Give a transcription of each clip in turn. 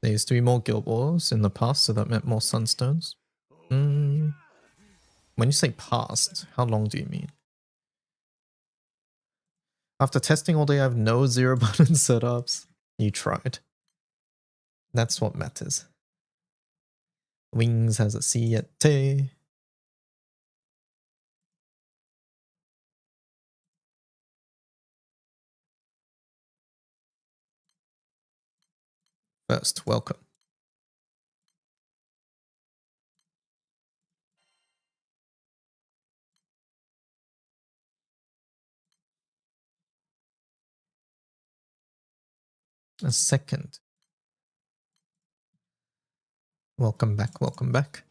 There used to be more guild wars in the past, so that meant more sunstones. When you say past, how long do you mean? After testing all day, I have no 0 button setups. You tried. That's what matters. Wings has a C at T. First, welcome. A second. Welcome back, welcome back.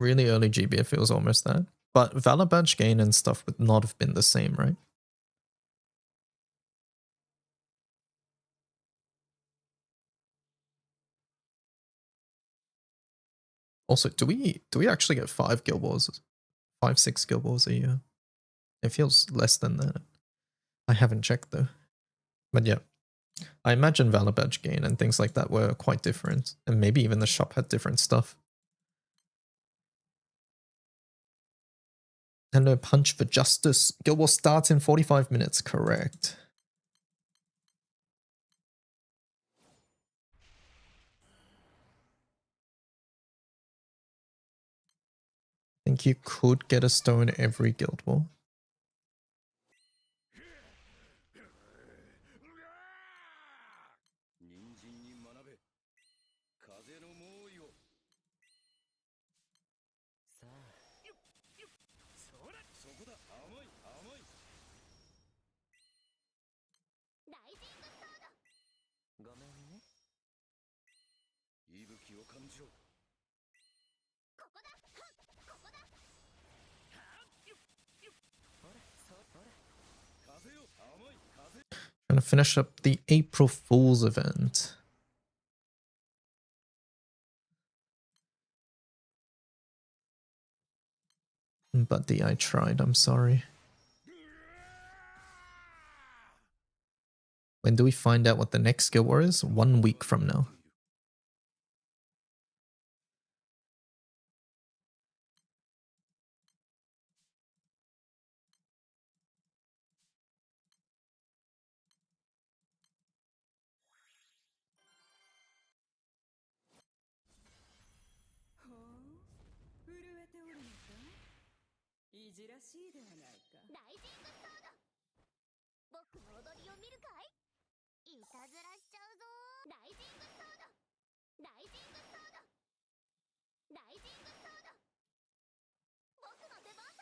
Really early GB, it feels almost that. But Valor Badge gain and stuff would not have been the same, right? Also, do we actually get 5 guild wars? 5-6 guild wars a year? It feels less than that. I haven't checked though. But yeah. I imagine Valor Badge gain and things like that were quite different. And maybe even the shop had different stuff. Hello, Punch for Justice. Guild War starts in 45 minutes, correct. I think you could get a stone every Guild War. Trying to finish up the April Fool's event. Buddy, I tried, I'm sorry. When do we find out what the next Guild War is? 1 week from now.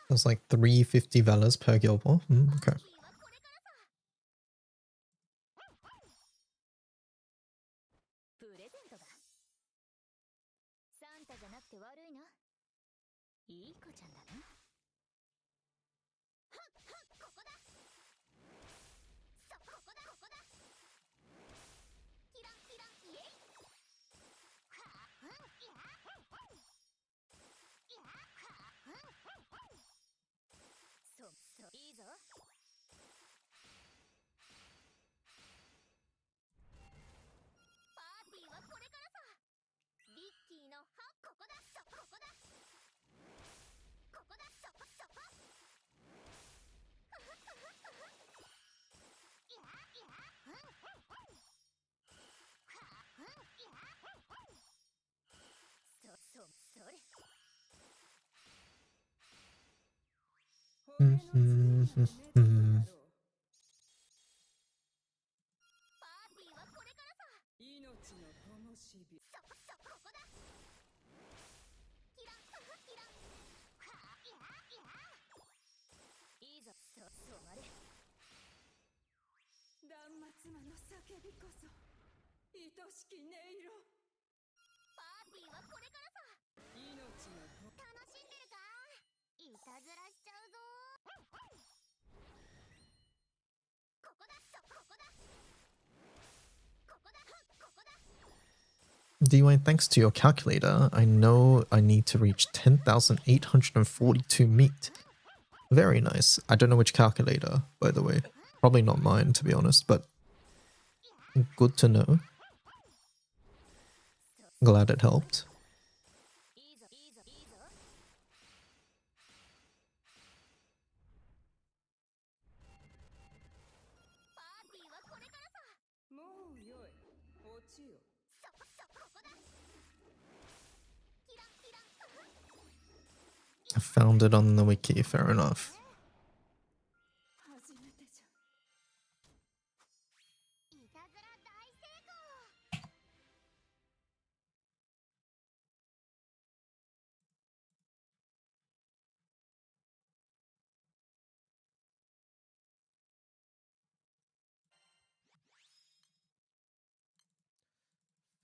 It was like 350 Valors per Guild War. Okay. DY, thanks to your calculator, I know I need to reach 10,842 meat. Very nice. I don't know which calculator, by the way. Probably not mine, to be honest, but good to know. Glad it helped. I found it on the wiki, fair enough.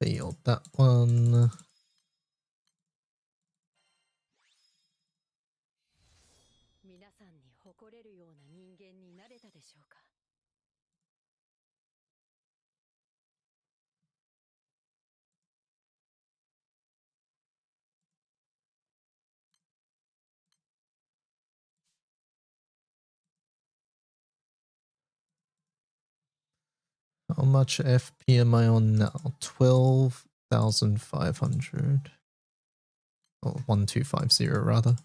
Failed that one. How much FP am I on now? 12,500. Or 1250 rather.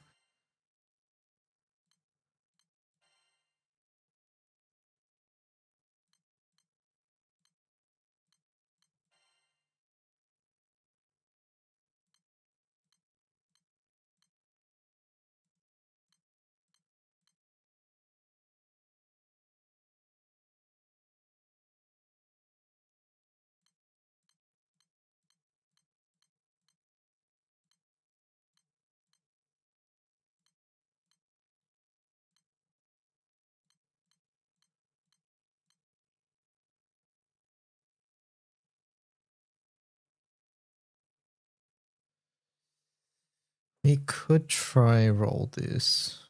We could try roll this.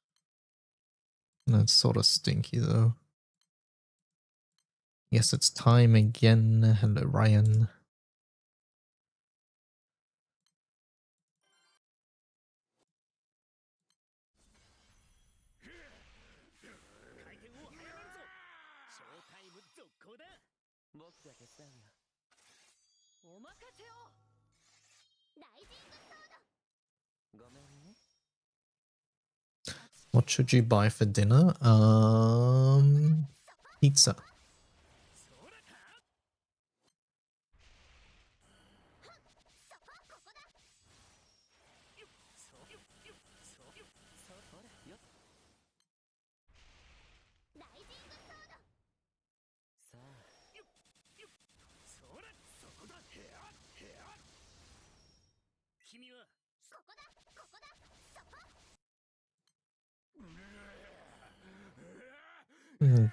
That's sort of stinky though. Yes, it's time again. Hello, Ryan. What should you buy for dinner? Pizza.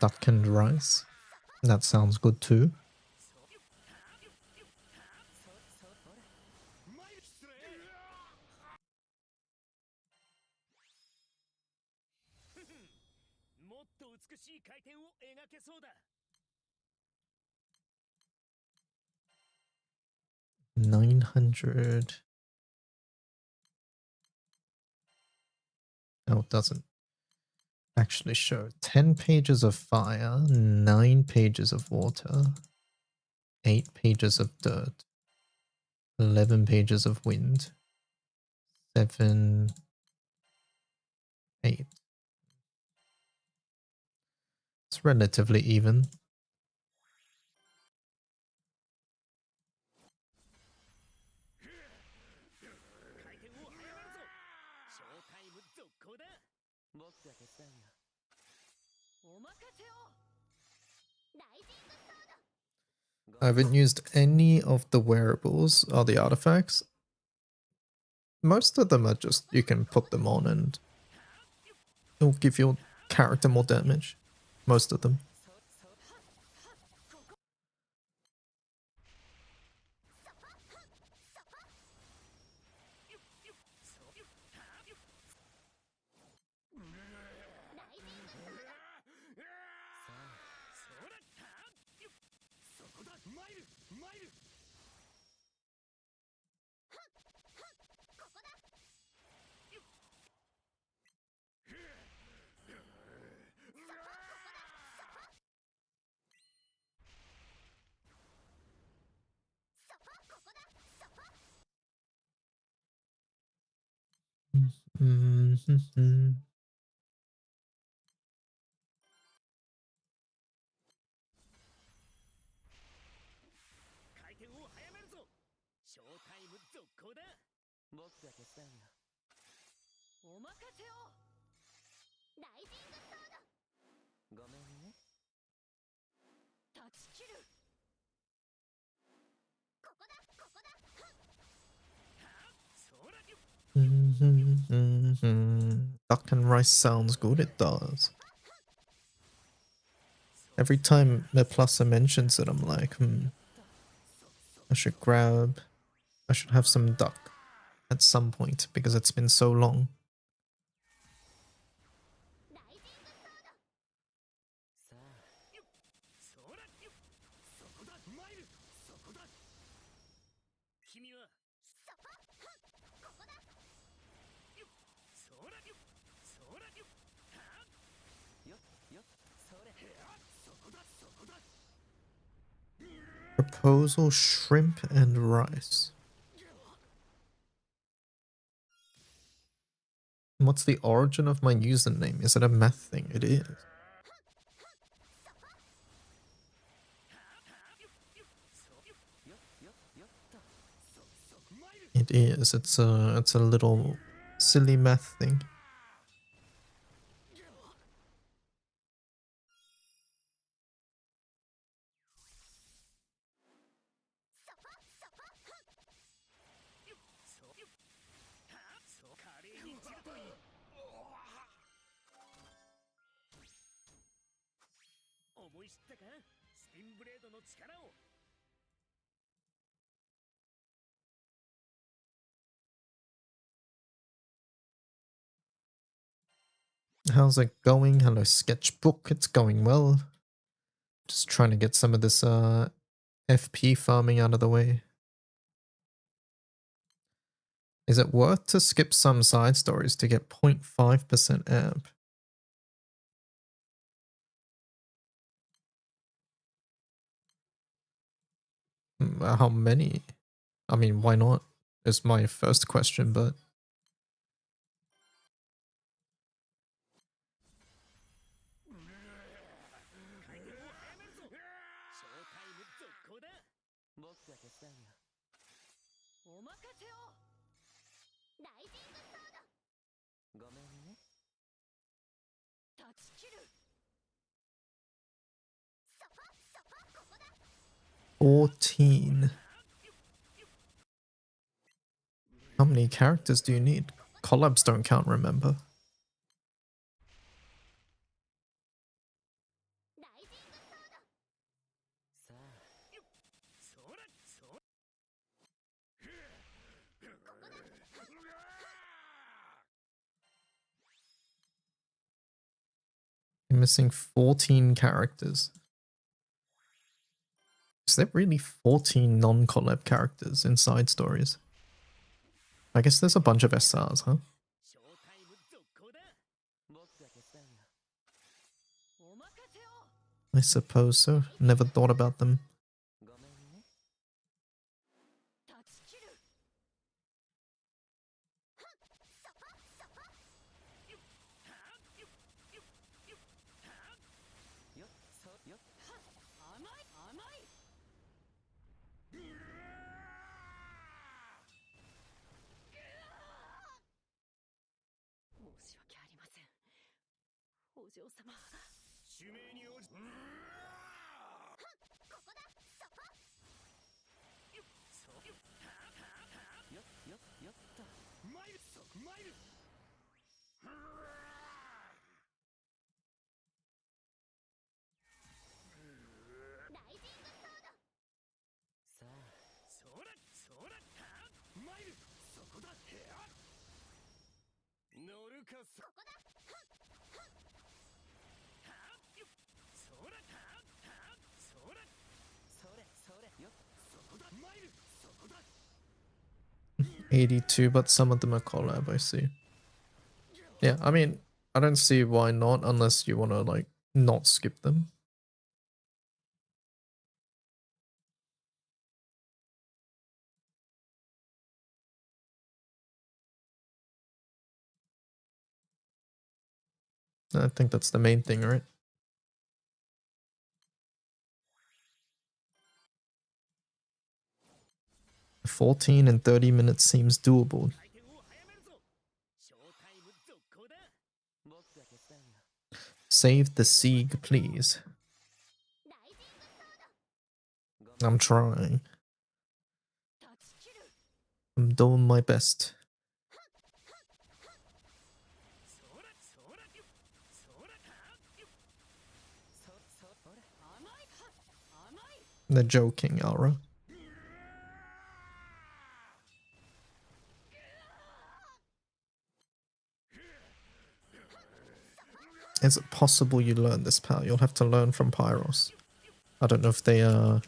Duck and rice. That sounds good too. $900. Oh, it doesn't actually show. 10 pages of fire, 9 pages of water, 8 pages of dirt, 11 pages of wind, 7, 8. It's relatively even. I haven't used any of the wearables or the artifacts. Most of them are just, you can put them on and it'll give your character more damage. Most of them. Mhm. Duck and rice sounds good, it does. Every time Meplasa mentions it, I'm like, I should have some duck at some point because it's been so long. Proposal, shrimp, and rice. What's the origin of my username? Is it a math thing? It is. It is. It's a little silly math thing. How's it going? Hello, sketchbook. It's going well. Just trying to get some of this FP farming out of the way. Is it worth to skip some side stories to get 0.5% amp? How many? I mean, why not? Is my first question, but $14. How many characters do you need? Collabs don't count, remember? You're missing 14 characters. Is there really 14 non-collab characters in side stories? I guess there's a bunch of SRs, huh? I suppose so. Never thought about them. $82, but some of them are collab, I see. Yeah, I mean, I don't see why not, unless you want to, like, not skip them. I think that's the main thing, right? 14 and 30 minutes seems doable. Save the Sieg, please. I'm trying. I'm doing my best. They're joking, Aura. Is it possible you learn this power? You'll have to learn from Pyros. I don't know if they I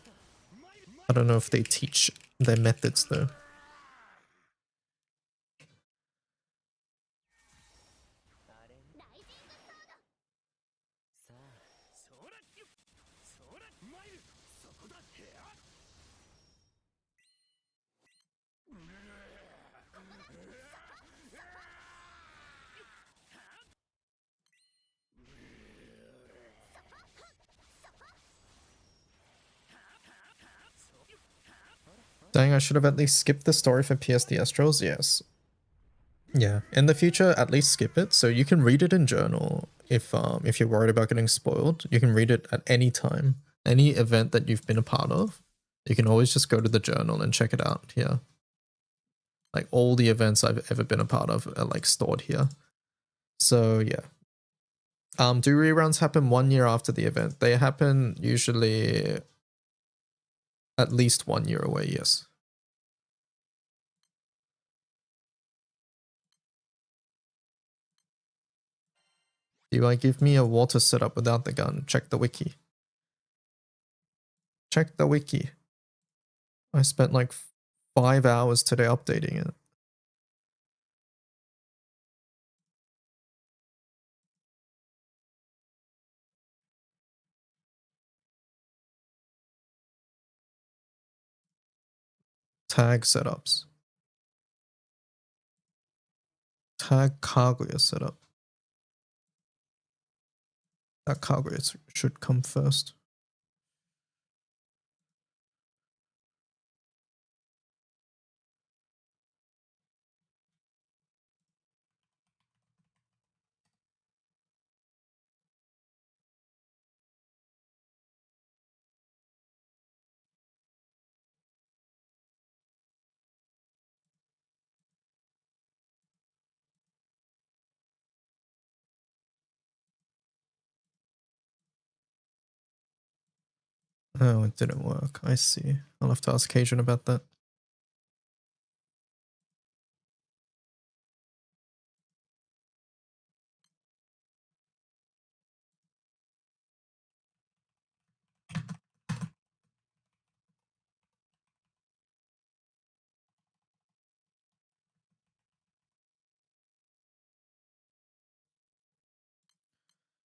don't know if they teach their methods though. Dang, I should have at least skipped the story for PSD Astrals. Yes. Yeah, in the future, at least skip it. So you can read it in journal if you're worried about getting spoiled. You can read it at any time. Any event that you've been a part of, you can always just go to the journal and check it out here. Like all the events I've ever been a part of are like stored here. So yeah. Do reruns happen 1 year after the event? They happen usually at least 1 year away, yes. Do I give me a water setup without the gun? Check the wiki. Check the wiki. I spent like 5 hours today updating it. Tag setups. Tag Kaguya setup. That Kaguya should come first. Oh, it didn't work. I see. I'll have to ask Cajun about that.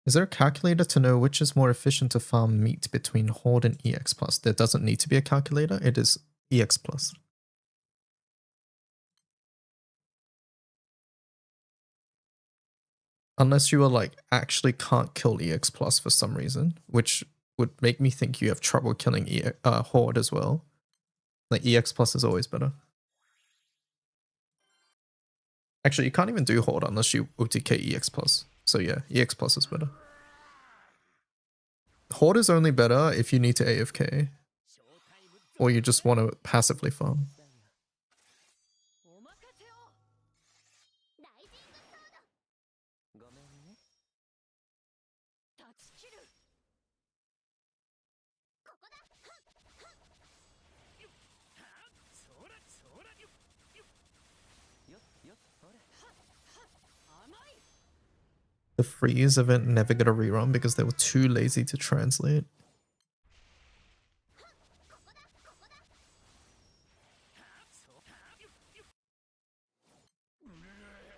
Is there a calculator to know which is more efficient to farm meat between Horde and EX Plus? There doesn't need to be a calculator. It is EX Plus. Unless you are like actually can't kill EX Plus for some reason, which would make me think you have trouble killing Horde as well. Like EX Plus is always better. Actually, you can't even do Horde unless you OTK EX Plus. So yeah, EX Plus is better. Horde is only better if you need to AFK. Or you just want to passively farm. The freeze event never got a rerun because they were too lazy to translate.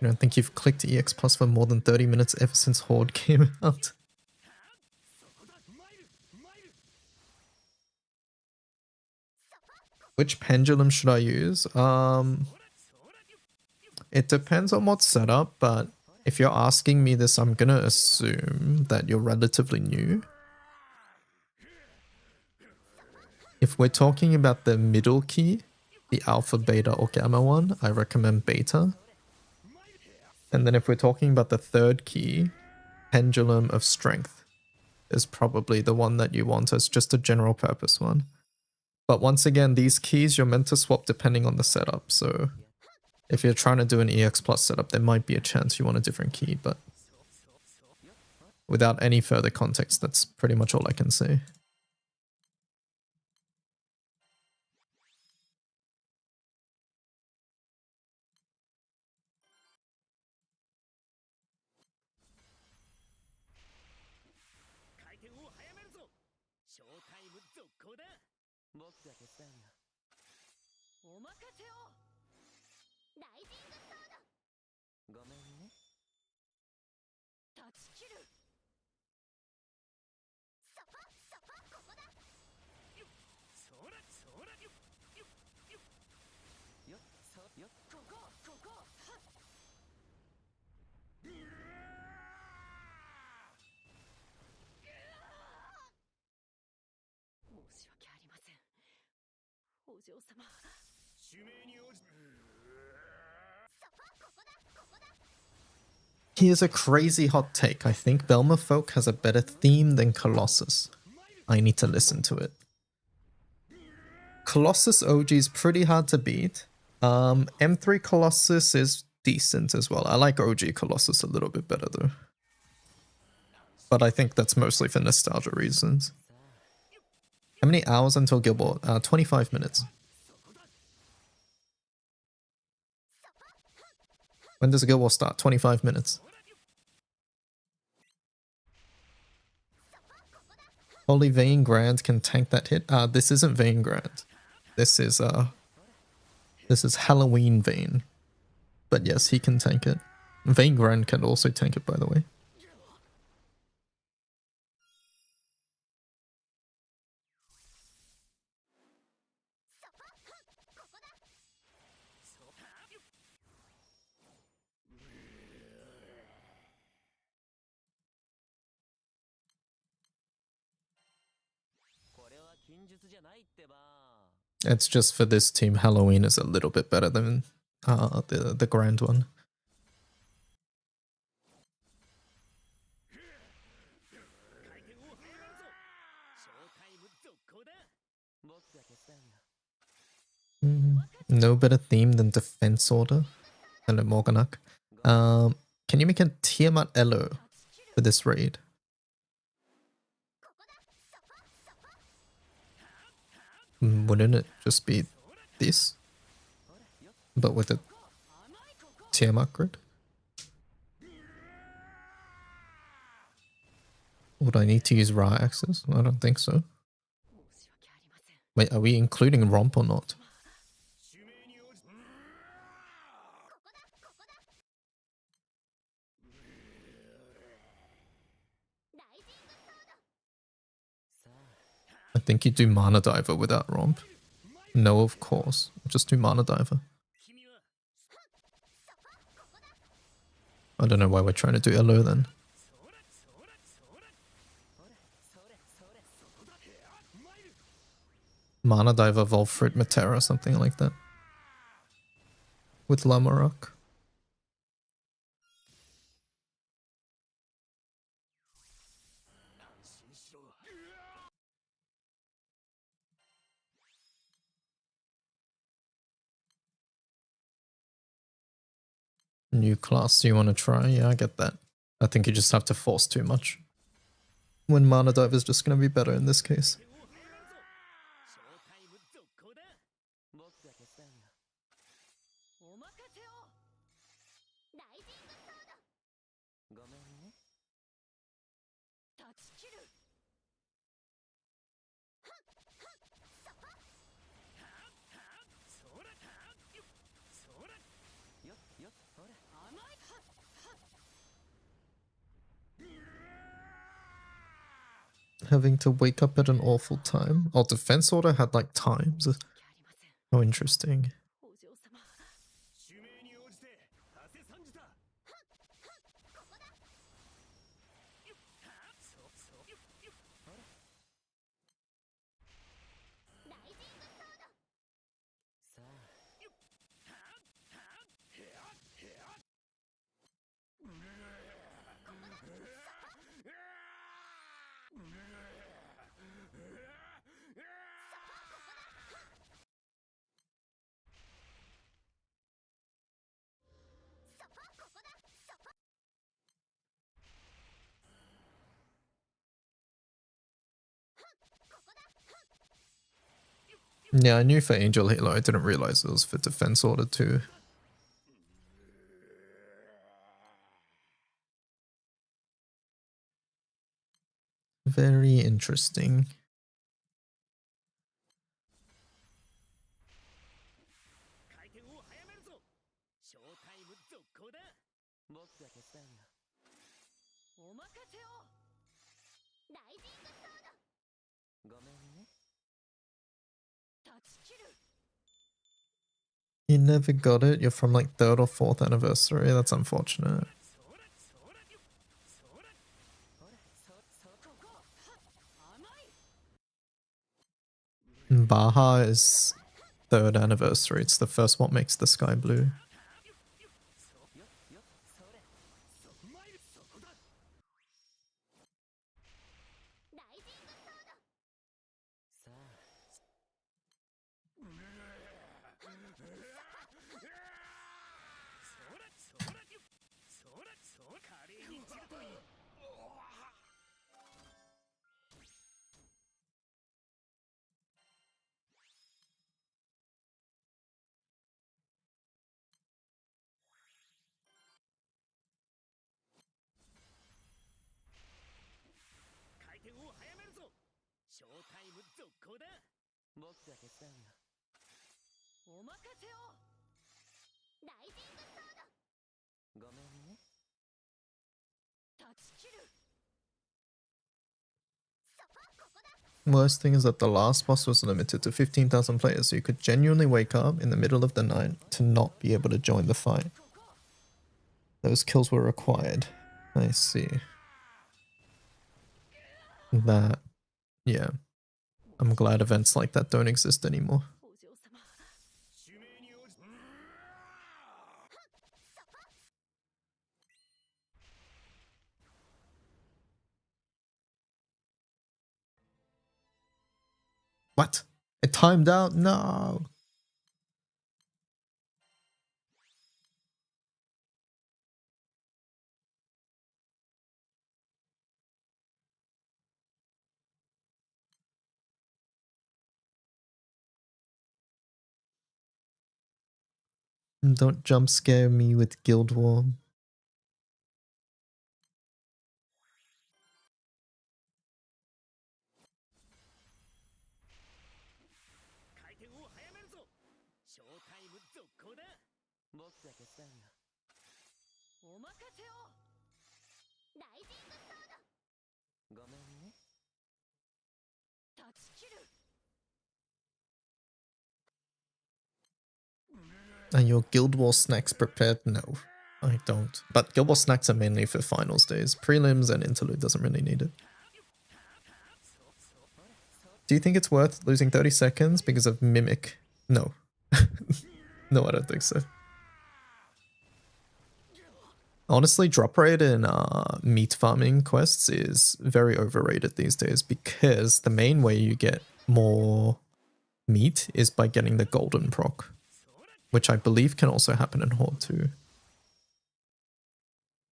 I don't think you've clicked EX Plus for more than 30 minutes ever since Horde came out. Which pendulum should I use? It depends on what setup, but If you're asking me this, I'm gonna assume that you're relatively new. If we're talking about the middle key, the alpha, beta, or gamma one, I recommend beta. And then if we're talking about the third key, pendulum of strength is probably the one that you want as just a general purpose one. But once again, these keys you're meant to swap depending on the setup. So if you're trying to do an EX Plus setup, there might be a chance you want a different key, but without any further context, that's pretty much all I can say. Here's a crazy hot take. I think Belma Folk has a better theme than Colossus. I need to listen to it. Colossus OG is pretty hard to beat. M3 Colossus is decent as well. I like OG Colossus a little bit better though. But I think that's mostly for nostalgia reasons. How many hours until Guild Ball? 25 minutes. When does Guild War start? 25 minutes. Holy Vayne Grand can tank that hit. This isn't Vayne Grand. This is Halloween Vayne. But yes, he can tank it. Vayne Grand can also tank it, by the way. It's just for this team, Halloween is a little bit better than the grand one. No better theme than Defense Order. Hello, Morganak. Can you make a Tiamat Elo for this raid? Wouldn't it just be this? But with a Tiamat grid? Would I need to use Ra axes? I don't think so. Wait, are we including Romp or not? I think you do Mana Diver without Romp. No, of course. Just do Mana Diver. I don't know why we're trying to do Elo then. Mana Diver, Volfrit, Matera, something like that. With Lamarok. New class you want to try? Yeah, I get that. I think you just have to force too much. When Mana Dive is just going to be better in this case. Having to wake up at an awful time. Oh, Defense Order had like times. Oh, interesting. Yeah, I knew for Angel Halo, I didn't realize it was for Defense Order too. Very interesting. You never got it? You're from like 3rd or 4th anniversary? That's unfortunate. Baja is 3rd anniversary. It's the first what makes the sky blue. Worst thing is that the last boss was limited to 15,000 players, so you could genuinely wake up in the middle of the night to not be able to join the fight. Those kills were required. I see. That, yeah. I'm glad events like that don't exist anymore. What? It timed out? No. Don't jump scare me with Guild War. Are your Guild War snacks prepared? No, I don't. But Guild War snacks are mainly for finals days. Prelims and interlude doesn't really need it. Do you think it's worth losing 30 seconds because of Mimic? No. No, I don't think so. Honestly, drop rate in meat farming quests is very overrated these days because the main way you get more meat is by getting the golden proc, which I believe can also happen in Horde 2.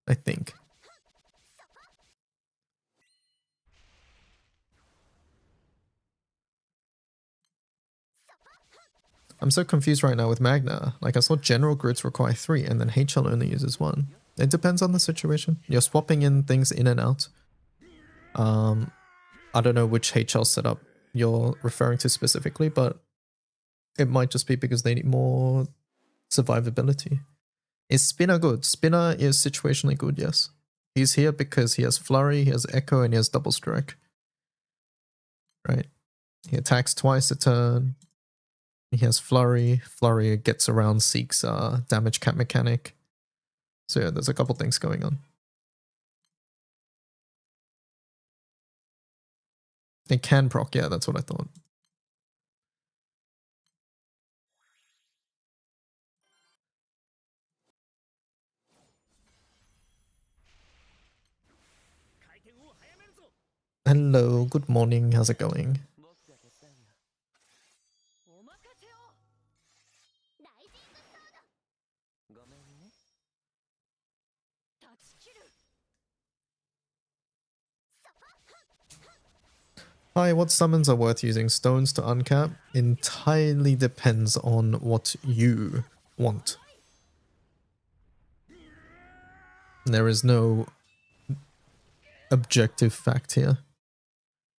I think. I'm so confused right now with Magna. Like I saw general grids require 3 and then HL only uses 1. It depends on the situation. You're swapping in things in and out. I don't know which HL setup you're referring to specifically, but it might just be because they need more survivability. Is Spinner good? Spinner is situationally good, yes. He's here because he has Flurry, he has Echo, and he has Double Strike. Right? He attacks twice a turn. He has Flurry. Flurry gets around Seek's damage cap mechanic. So yeah, there's a couple things going on. It can proc, yeah, that's what I thought. Hello, good morning, how's it going? Hi, what summons are worth using? Stones to uncap? Entirely depends on what you want. There is no objective fact here.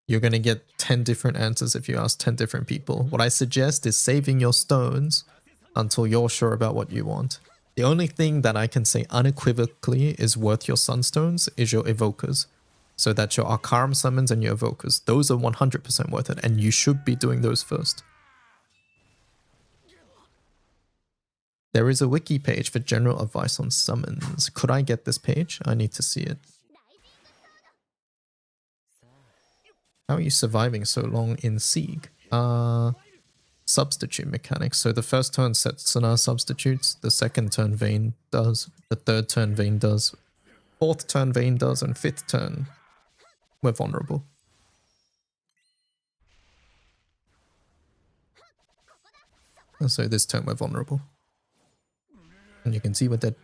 You're going to get 10 different answers if you ask 10 different people. What I suggest is saving your stones until you're sure about what you want. The only thing that I can say unequivocally is worth your sunstones is your evokers. So that's your Arcarum summons and your evokers. Those are 100% worth it, and you should be doing those first. There is a wiki page for general advice on summons. Could I get this page? I need to see it. How are you surviving so long in Siege? Substitute mechanics. So the first turn Setsuna substitutes, the second turn Vayne does, the third turn Vayne does, fourth turn Vayne does, and fifth turn we're vulnerable. And so this turn we're vulnerable. And you can see we're dead.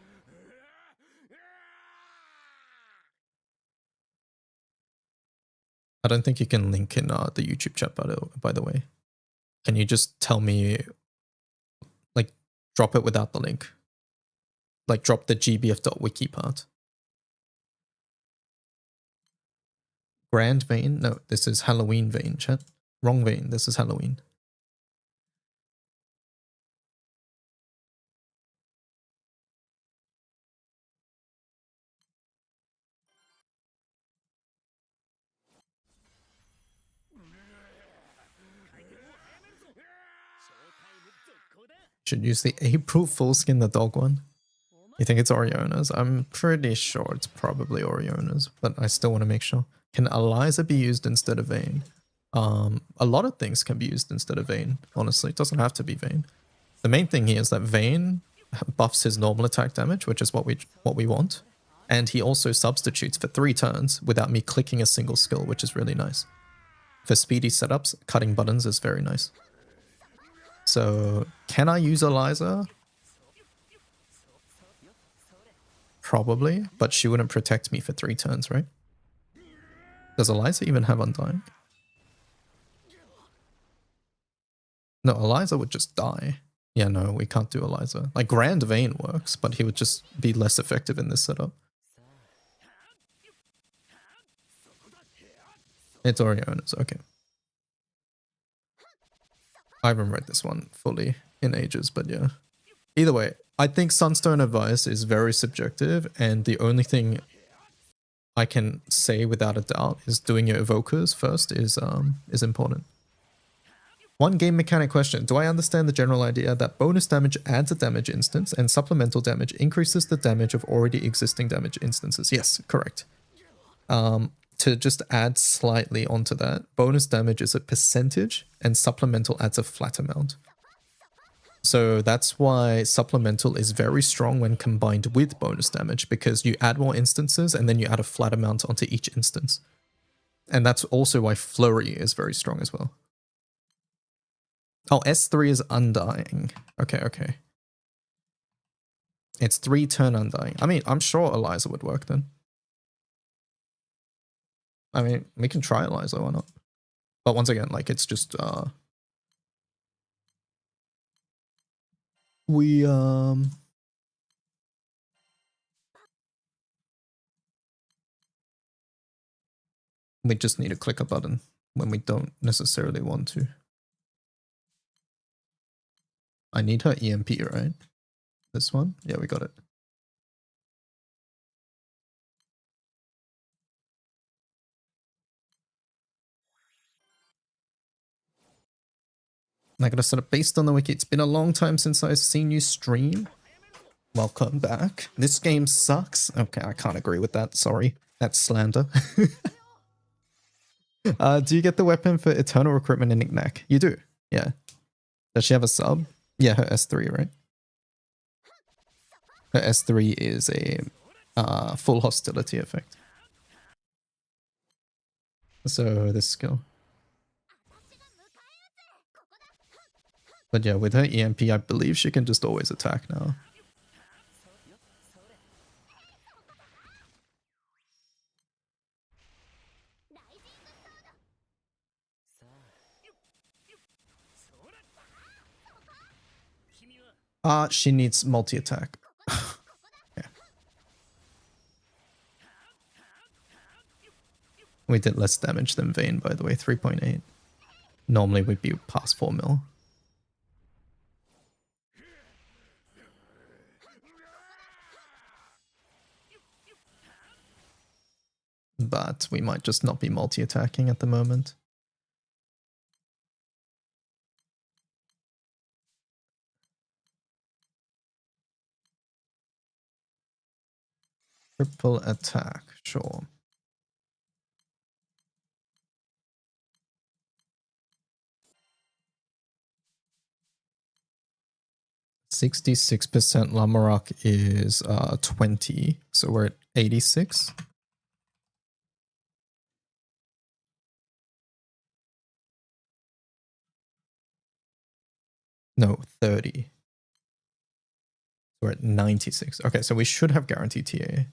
I don't think you can link in the YouTube chat, by the way. Can you just tell me, like, drop it without the link? Like, drop the gbf.wiki part. Grand Vayne? No, this is Halloween Vayne, chat. Wrong Vayne, this is Halloween. Should use the April Foolskin, the dog one. You think it's Oriona's? I'm pretty sure it's probably Oriona's, but I still want to make sure. Can Eliza be used instead of Vayne? A lot of things can be used instead of Vayne, honestly. It doesn't have to be Vayne. The main thing here is that Vayne buffs his normal attack damage, which is what we want. And he also substitutes for 3 turns without me clicking a single skill, which is really nice. For speedy setups, cutting buttons is very nice. So, can I use Eliza? Probably, but she wouldn't protect me for 3 turns, right? Does Eliza even have Undying? No, Eliza would just die. Yeah, no, we can't do Eliza. Like, Grand Vayne works, but he would just be less effective in this setup. It's Oriona's, okay. I haven't read this one fully in ages, but yeah. Either way, I think Sunstone advice is very subjective, and the only thing I can say without a doubt is doing your evokers first is important. One game mechanic question. Do I understand the general idea that bonus damage adds a damage instance and supplemental damage increases the damage of already existing damage instances? Yes, correct. To just add slightly onto that, bonus damage is a percentage and supplemental adds a flat amount. So that's why supplemental is very strong when combined with bonus damage, because you add more instances and then you add a flat amount onto each instance. And that's also why flurry is very strong as well. Oh, S3 is Undying. Okay. It's 3 turn Undying. I mean, I'm sure Eliza would work then. I mean, we can try Eliza, why not? But once again, like, it's just, we just need to click a button when we don't necessarily want to. I need her EMP, right? This one? Yeah, we got it. I gotta set up based on the wiki. It's been a long time since I've seen you stream. Welcome back. This game sucks. Okay, I can't agree with that. Sorry. That's slander. Do you get the weapon for Eternal Recruitment in Knick-Knack? You do. Yeah. Does she have a sub? Yeah, her S3, right? Her S3 is a full hostility effect. So this skill. But yeah, with her EMP, I believe she can just always attack now. She needs multi-attack. Yeah. We did less damage than Vayne, by the way, 3.8. Normally we'd be past 4 mil. But we might just not be multi-attacking at the moment. Triple attack, sure. %66% Lamarok is 20, so we're at 86. No, 30. We're at 96. Okay, so we should have guaranteed TA.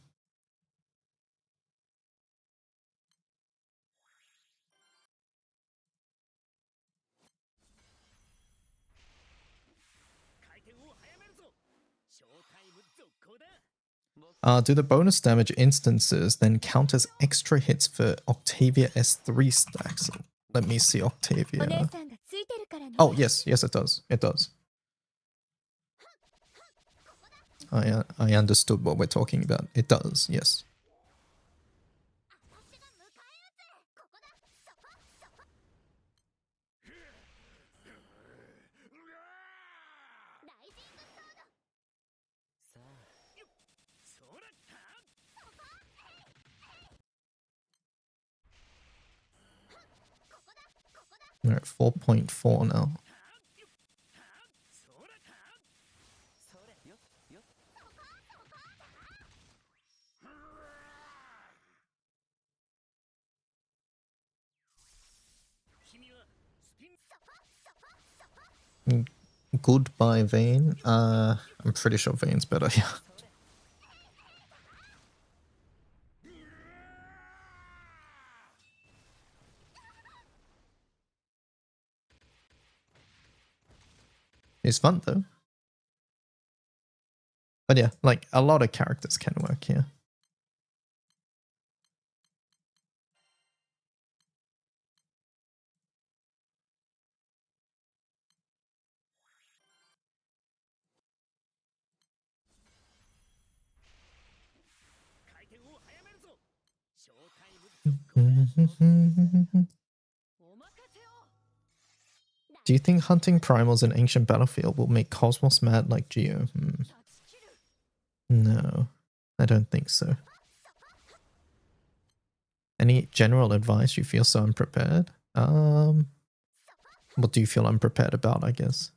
Do the bonus damage instances then count as extra hits for Octavia S3 stacks? Let me see Octavia. Oh, yes, it does. It does. I understood what we're talking about. It does, yes. We're at 4.4 now. Goodbye, Vayne. I'm pretty sure Vayne's better, yeah. It's fun, though. But yeah, like, a lot of characters can work here. Do you think hunting primals in Ancient Battlefield will make Cosmos mad like Geo? No, I don't think so. Any general advice? You feel so unprepared? What do you feel unprepared about, I guess?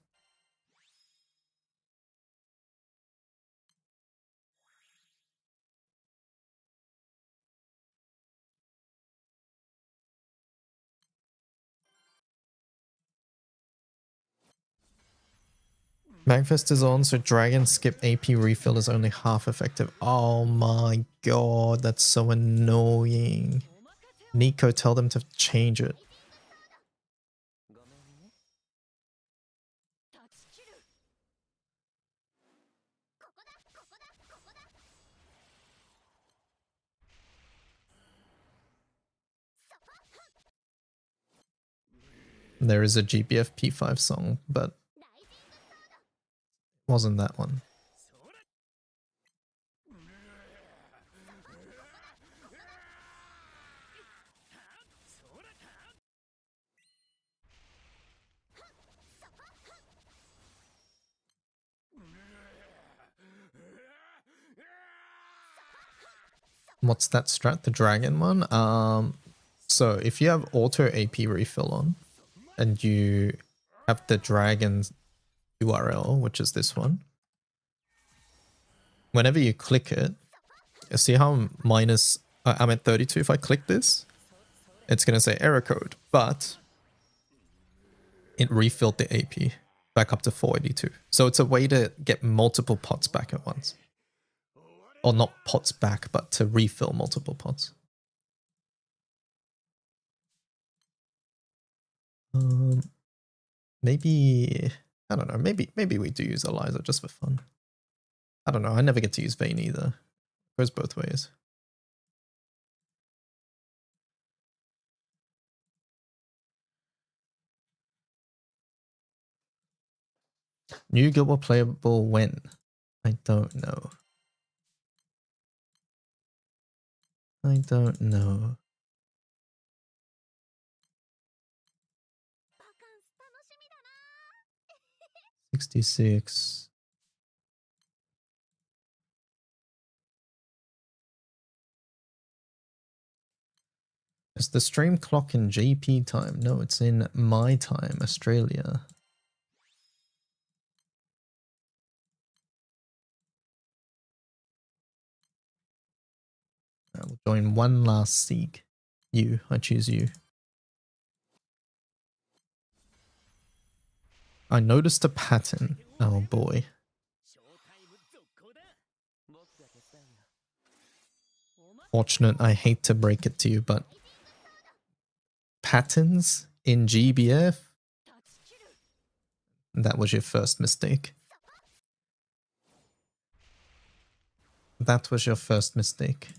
Magfest is on, so Dragon Skip AP refill is only half effective. Oh my god, that's so annoying. Nico, tell them to change it. There is a GBF P5 song, but wasn't that one. What's that strat? The dragon one? So if you have auto AP refill on and you have the dragon URL, which is this one, whenever you click it, you see how I'm at 32. If I click this, it's going to say error code, but it refilled the AP back up to 482. So it's a way to get multiple pots back at once. Or not pots back, but to refill multiple pots. Maybe I don't know. Maybe we do use Eliza just for fun. I don't know. I never get to use Vayne either. Goes both ways. New Guild War playable when? I don't know. I don't know. 66. Is the stream clock in JP time? No, it's in my time, Australia. I will join one last Seek. You, I choose you. I noticed a pattern. Oh boy. Fortunate, I hate to break it to you, but patterns in GBF? That was your first mistake. That was your first mistake.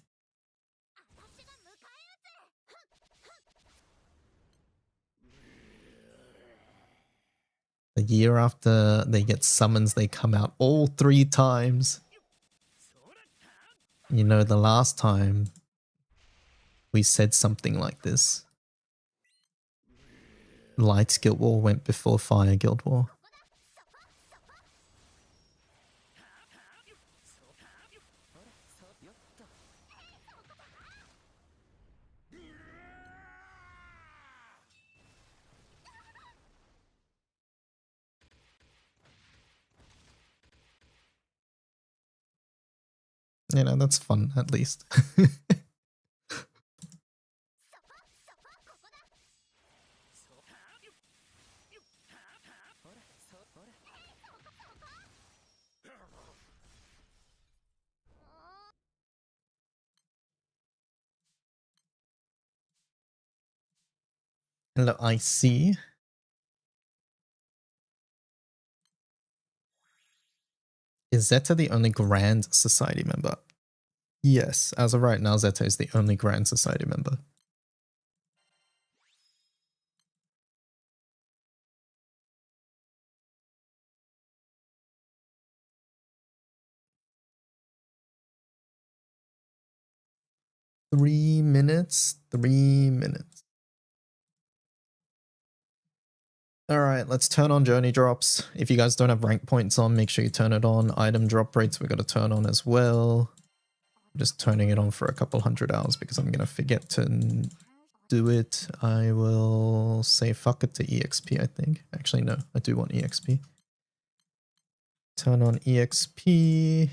A year after they get summons, they come out all 3 times. You know, the last time we said something like this. Light Guild War went before Fire Guild War. You know, that's fun, at least. Hello, I see. Is Zeta the only Grand Society member? Yes, as of right now, Zeta is the only Grand Society member. Three minutes. Alright, let's turn on journey drops. If you guys don't have rank points on, make sure you turn it on. Item drop rates we got to turn on as well. I'm just turning it on for a couple 100 hours because I'm going to forget to do it. I will say fuck it to EXP, I think. Actually, no, I do want EXP. Turn on EXP.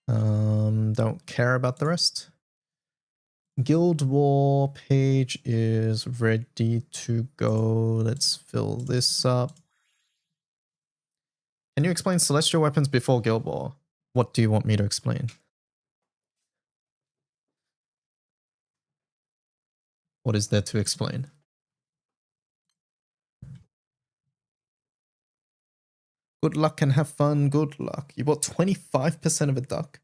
Don't care about the rest. Guild War page is ready to go. Let's fill this up. Can you explain celestial weapons before Guild War? What do you want me to explain? What is there to explain? Good luck and have fun. Good luck. You bought 25% of a duck.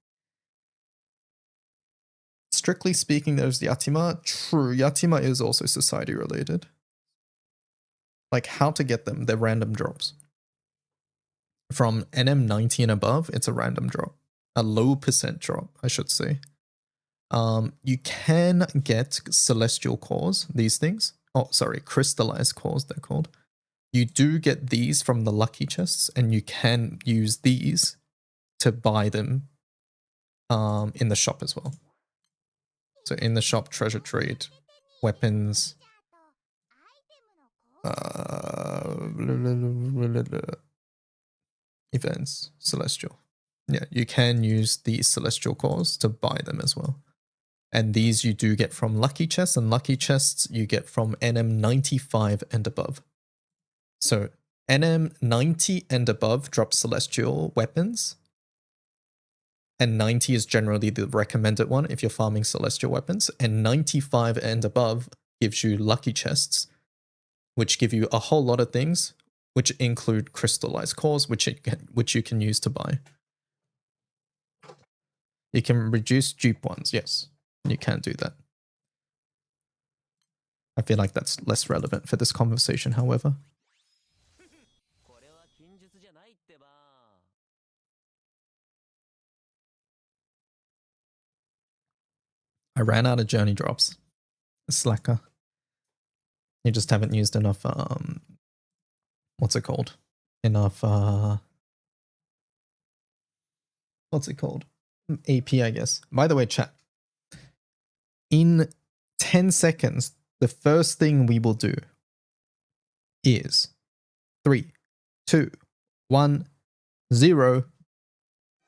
Strictly speaking, there's Yatima. True, Yatima is also society related. Like how to get them, they're random drops. From NM90 and above, it's a random drop. A low percent drop, I should say. You can get celestial cores, these things. Oh, sorry, crystallized cores, they're called. You do get these from the lucky chests, and you can use these to buy them in the shop as well. So in the shop, treasure trade, weapons, events, celestial. Yeah, you can use these celestial cores to buy them as well. And these you do get from lucky chests, and lucky chests you get from NM95 and above. So NM90 and above drops celestial weapons. And 90 is generally the recommended one if you're farming celestial weapons. And 95 and above gives you lucky chests. which give you a whole lot of things, which include crystallized cores, which you can use to buy. You can reduce dupe ones, yes. You can do that. I feel like that's less relevant for this conversation, however. I ran out of journey drops. Slacker. You just haven't used enough, what's it called? Enough, what's it called? AP, I guess. By the way, chat. In 10 seconds, the first thing we will do is 3, 2, 1, 0.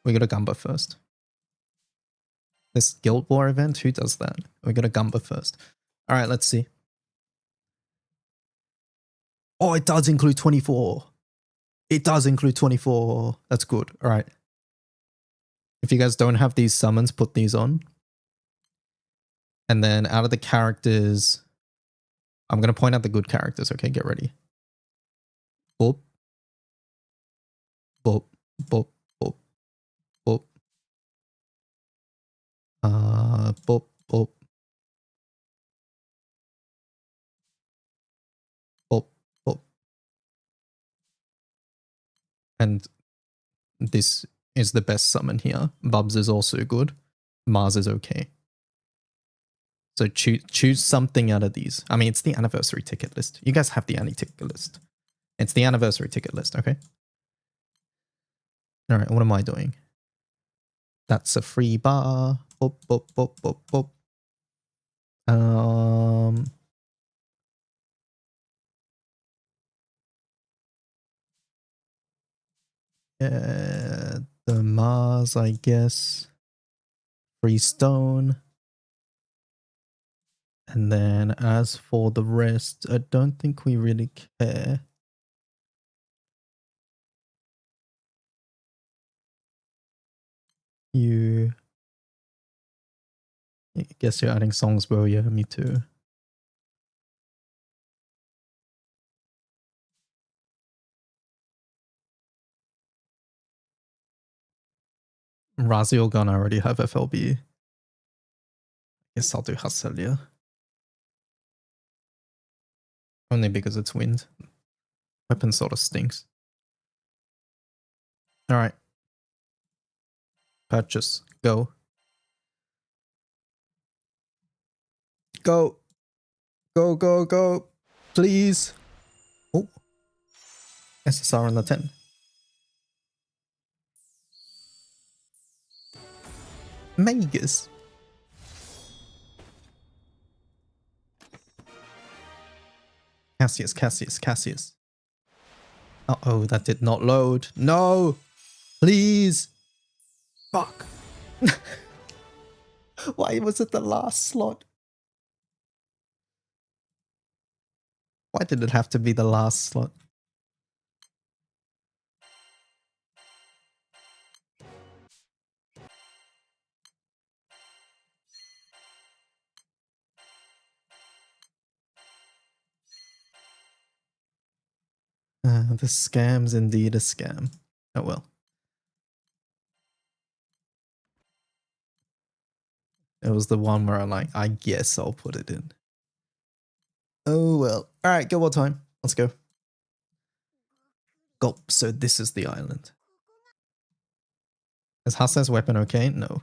We got a Gumba first. This Guild War event, who does that? We got a Gumba first. All right, let's see. Oh, it does include 24. It does include 24. That's good. All right. If you guys don't have these summons, put these on. And then out of the characters, I'm going to point out the good characters. Okay, get ready. Boop. Boop. Boop. Boop. Boop. Boop. Boop. Boop. Boop. And this is the best summon here. Bubs is also good. Mars is okay. So choose something out of these. I mean, it's the anniversary ticket list. You guys have the annie ticket list. It's the anniversary ticket list, okay? All right, what am I doing? That's a free bar. Boop, boop, boop, boop, boop. Yeah, the Mars, I guess. Free stone. And then as for the rest, I don't think we really care. I guess you're adding songs, bro. Yeah, me too. Razio Gun, I already have FLB. Guess I'll do Hasselia. Only because it's wind. Weapon sort of stinks. Alright. Purchase. Go. Go. Go, go, go. Please. Oh. SSR on the 10. Magus. Cassius, Cassius, Cassius. Uh-oh, that did not load. No! Please! Fuck. Why was it the last slot? Why did it have to be the last slot? The scam's indeed a scam. Oh well. It was the one where I'm like, I guess I'll put it in. Oh well. Alright, Guild War time. Let's go. Gulp. So this is the island. Is Hassa's weapon okay? No.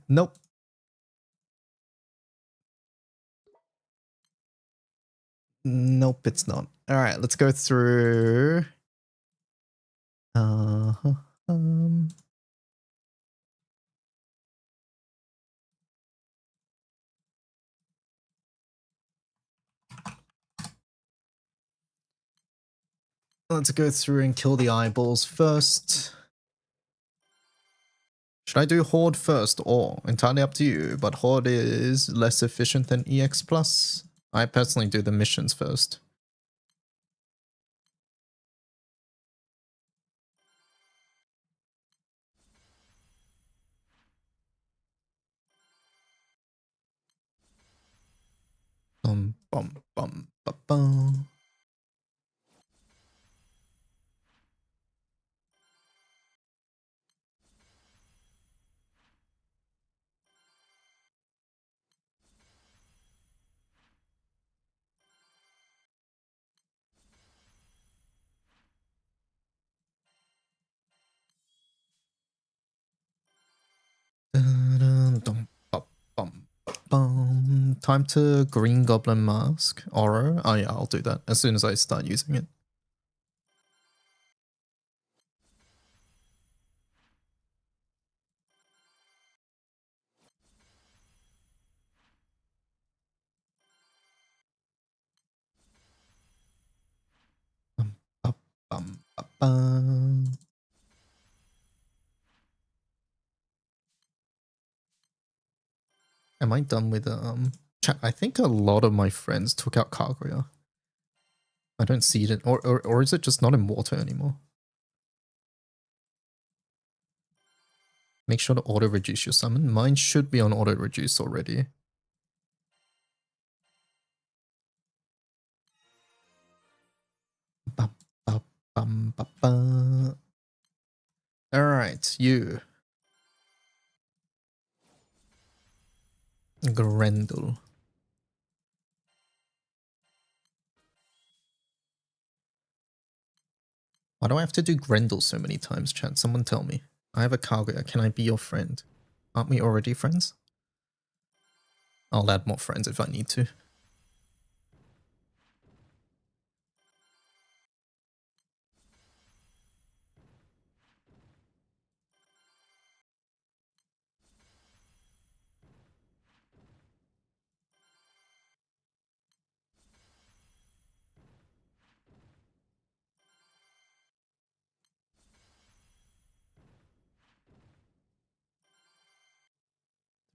Nope. Nope, it's not. Alright, let's go through. Let's go through and kill the eyeballs first. Should I do Horde first or entirely up to you, but Horde is less efficient than EX+. I personally do the missions first. Bum. bum, ba, bum. Dun, dun, ba, bum, ba, bum. Time to Green Goblin Mask. Aura. Oh yeah, I'll do that as soon as I start using it. Bum, ba, bum, ba, bum. Am I done with chat? I think a lot of my friends took out Kaguya. I don't see it, or is it just not in water anymore? Make sure to auto reduce your summon. Mine should be on auto reduce already. Ba, ba, bum, ba, ba. All right, you. Grendel. Why do I have to do Grendel so many times, chat? Someone tell me. I have a Kaguya. Can I be your friend? Aren't we already friends? I'll add more friends if I need to.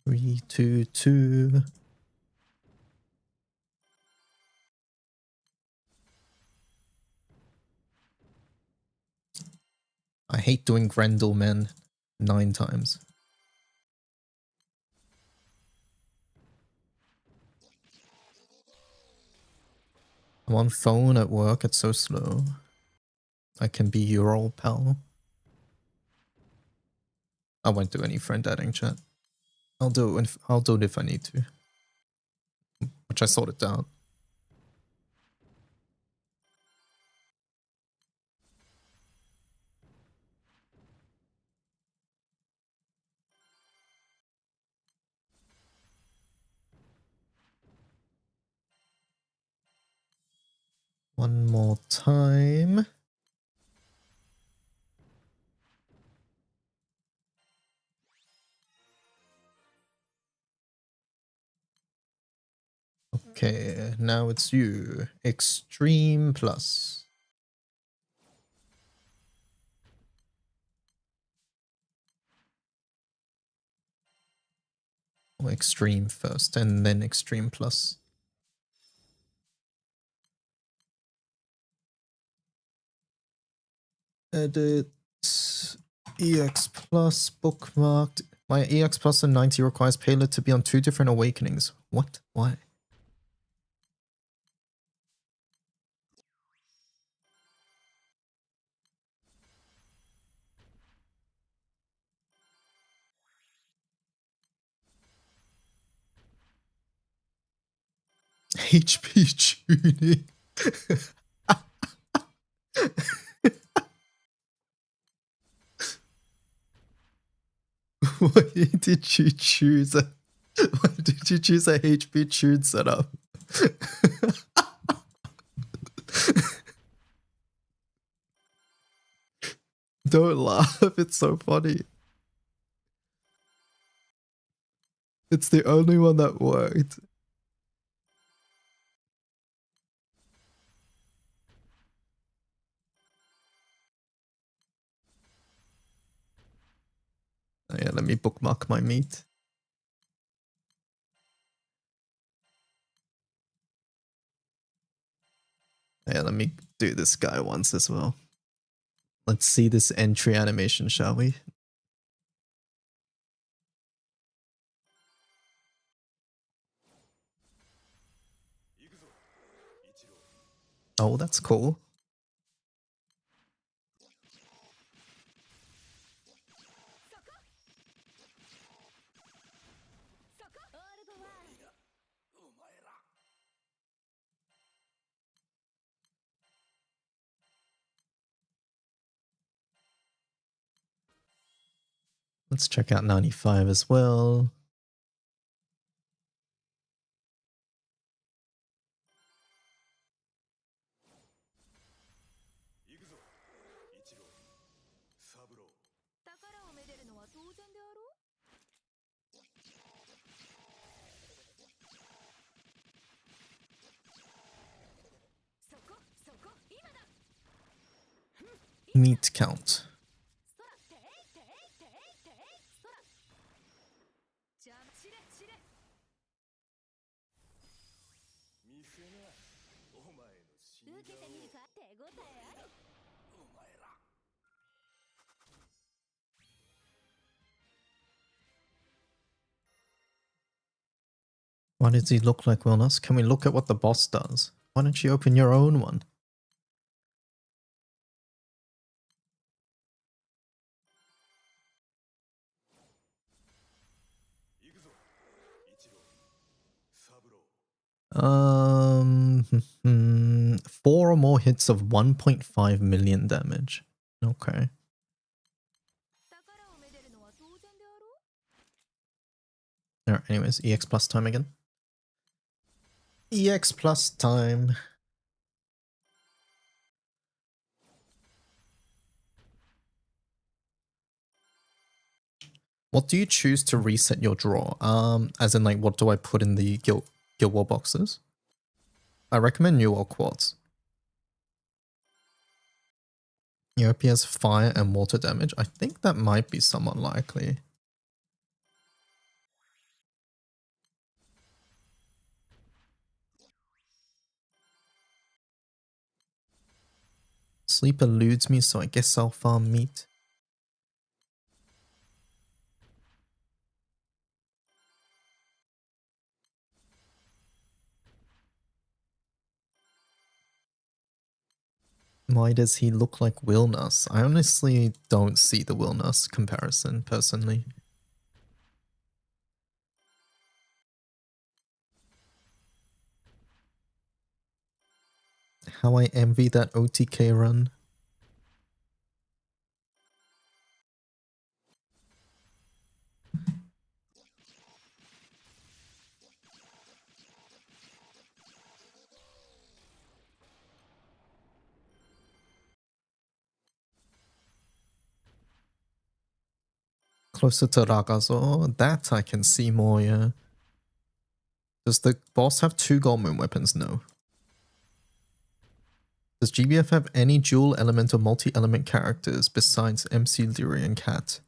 Three, two, two. I hate doing Grendel, man. 9 times. I'm on phone at work, it's so slow. I can be your old pal. I won't do any friend adding, chat. I'll do it if I need to. Which I sorted out. One more time. Okay, now it's you. Extreme plus. Or extreme first, and then extreme plus. Edit. EX plus bookmarked. My EX plus and 90 requires payload to be on 2 different awakenings. What? Why? HP tuning. Why did you choose a why did you choose a HP tune setup? Don't laugh, it's so funny. It's the only one that worked. Oh yeah, let me bookmark my meat. Yeah, let me do this guy once as well. Let's see this entry animation, shall we? Oh, that's cool. Let's check out 95 as well. Meat count. Why does he look like Wilnus? Can we look at what the boss does? Why don't you open your own one? Four or more hits of 1.5 million damage. Okay. Alright, anyways, EX plus time again. EX plus time. What do you choose to reset your draw? As in, like, what do I put in the Guild War boxes? I recommend New War Quartz. Europe has fire and water damage. I think that might be somewhat likely. Sleep eludes me, so I guess I'll farm meat. Why does he look like Wilnus? I honestly don't see the Wilnus comparison, personally. How I envy that OTK run. Closer to Ragazo, that I can see more, yeah. Does the boss have 2 gold moon weapons? No. Does GBF have any dual element or multi-element characters besides MC Lyria and Cat?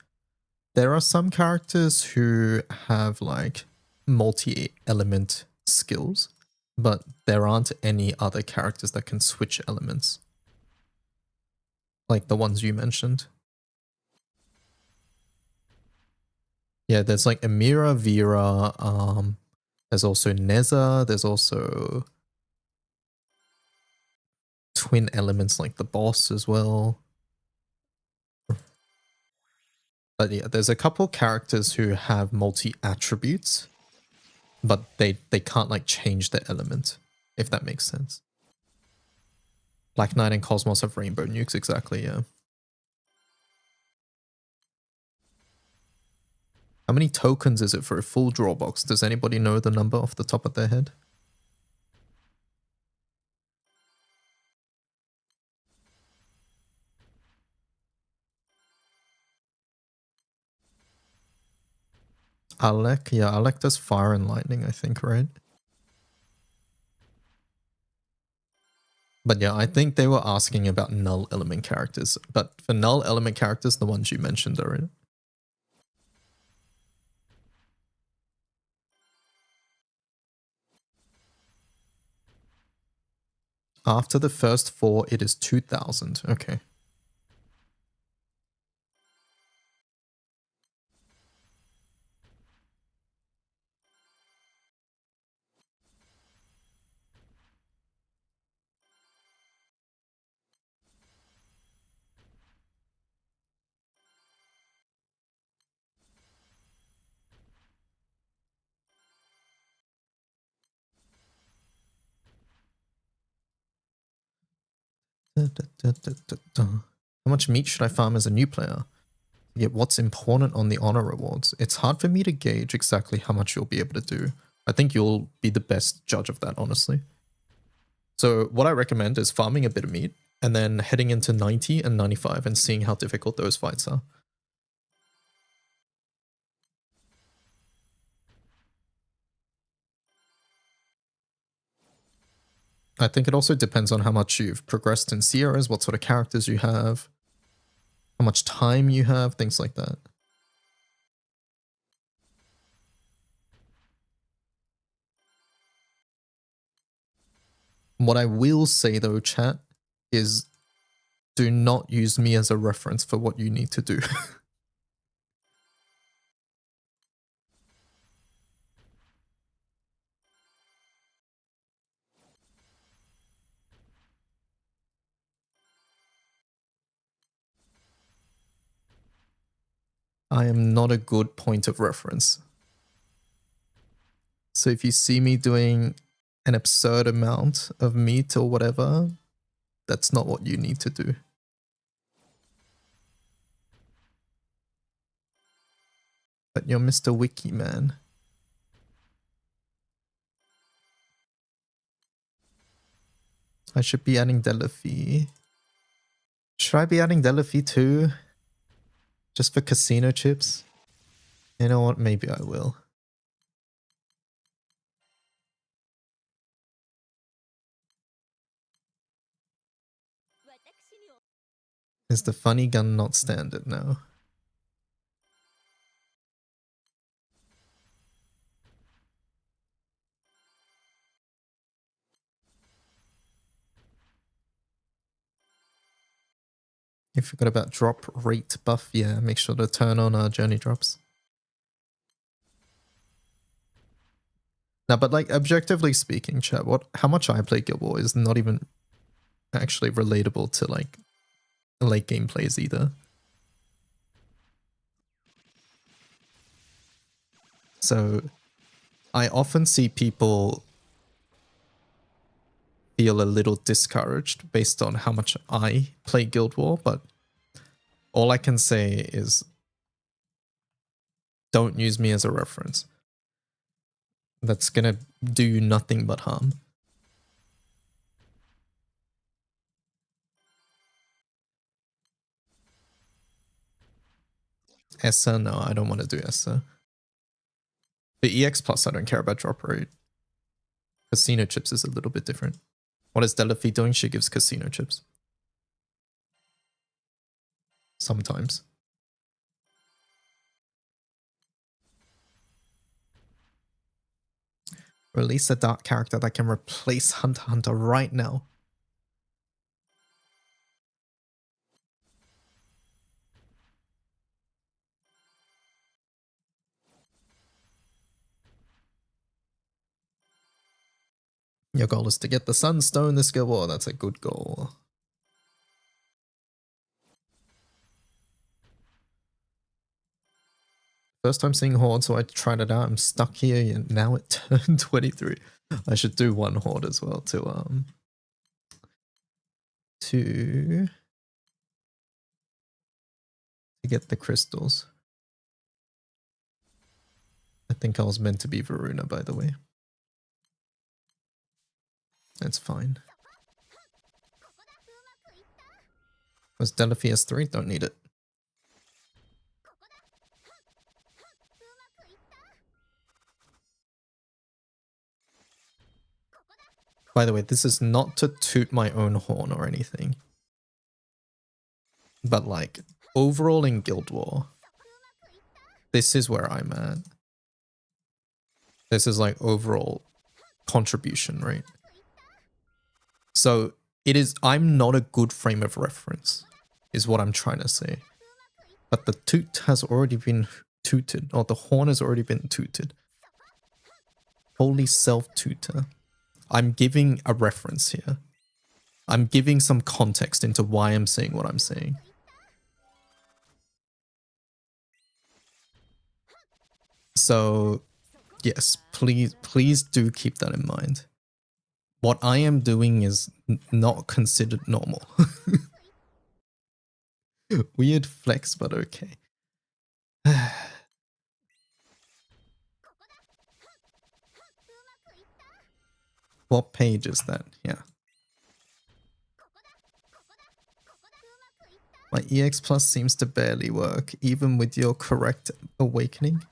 There are some characters who have like multi-element skills, but there aren't any other characters that can switch elements. Like the ones you mentioned. Yeah, there's like Amira, Vera, there's also Neza, there's also twin elements like the boss as well. But yeah, there's a couple characters who have multi-attributes, but they can't like change their element, if that makes sense. Black Knight and Cosmos have rainbow nukes, exactly, yeah. How many tokens is it for a full draw box? Does anybody know the number off the top of their head? Alec? Yeah, Alec does fire and lightning, I think, right? But yeah, I think they were asking about null element characters. But for null element characters, the ones you mentioned are in. After the first 4, it is 2,000. Okay. How much meat should I farm as a new player? Yet what's important on the honor rewards? It's hard for me to gauge exactly how much you'll be able to do. I think you'll be the best judge of that, honestly. So what I recommend is farming a bit of meat and then heading into 90 and 95 and seeing how difficult those fights are. I think it also depends on how much you've progressed in Sierras, what sort of characters you have, how much time you have, things like that. What I will say though, chat, is do not use me as a reference for what you need to do. I am not a good point of reference. So if you see me doing an absurd amount of meat or whatever, that's not what you need to do. But you're Mr. Wiki Man. I should be adding Delaphi. Should I be adding Delaphi too? Just for casino chips? You know what? Maybe I will. Is the funny gun not standard now? You forgot about drop rate buff. Yeah, make sure to turn on our journey drops. No, but like objectively speaking, chat, how much I play Guild War is not even actually relatable to like late game plays either. So I often see people feel a little discouraged based on how much I play Guild War, but all I can say is don't use me as a reference. That's gonna do you nothing but harm. ESSA? No, I don't want to do ESSA. The EX Plus, I don't care about drop rate. Casino chips is a little bit different. What is Delaphi doing? She gives casino chips. Sometimes. Release a dark character that can replace Hunter x Hunter right now. Your goal is to get the Sunstone this Guild War. That's a good goal. First time seeing Horde, so I tried it out. I'm stuck here, and now it turned 23. I should do one Horde as well to get the crystals. I think I was meant to be Varuna, by the way. That's fine. Was Delaphi S3? Don't need it. By the way, this is not to toot my own horn or anything. But like, overall in Guild War, this is where I'm at. This is like overall contribution, right? So it is, I'm not a good frame of reference, is what I'm trying to say. But the toot has already been tooted, or the horn has already been tooted. Holy self-tutor. I'm giving a reference here. I'm giving some context into why I'm saying what I'm saying. So, yes, please do keep that in mind. What I am doing is not considered normal. Weird flex, but okay. What page is that? Yeah. My EX Plus seems to barely work, even with your correct awakening.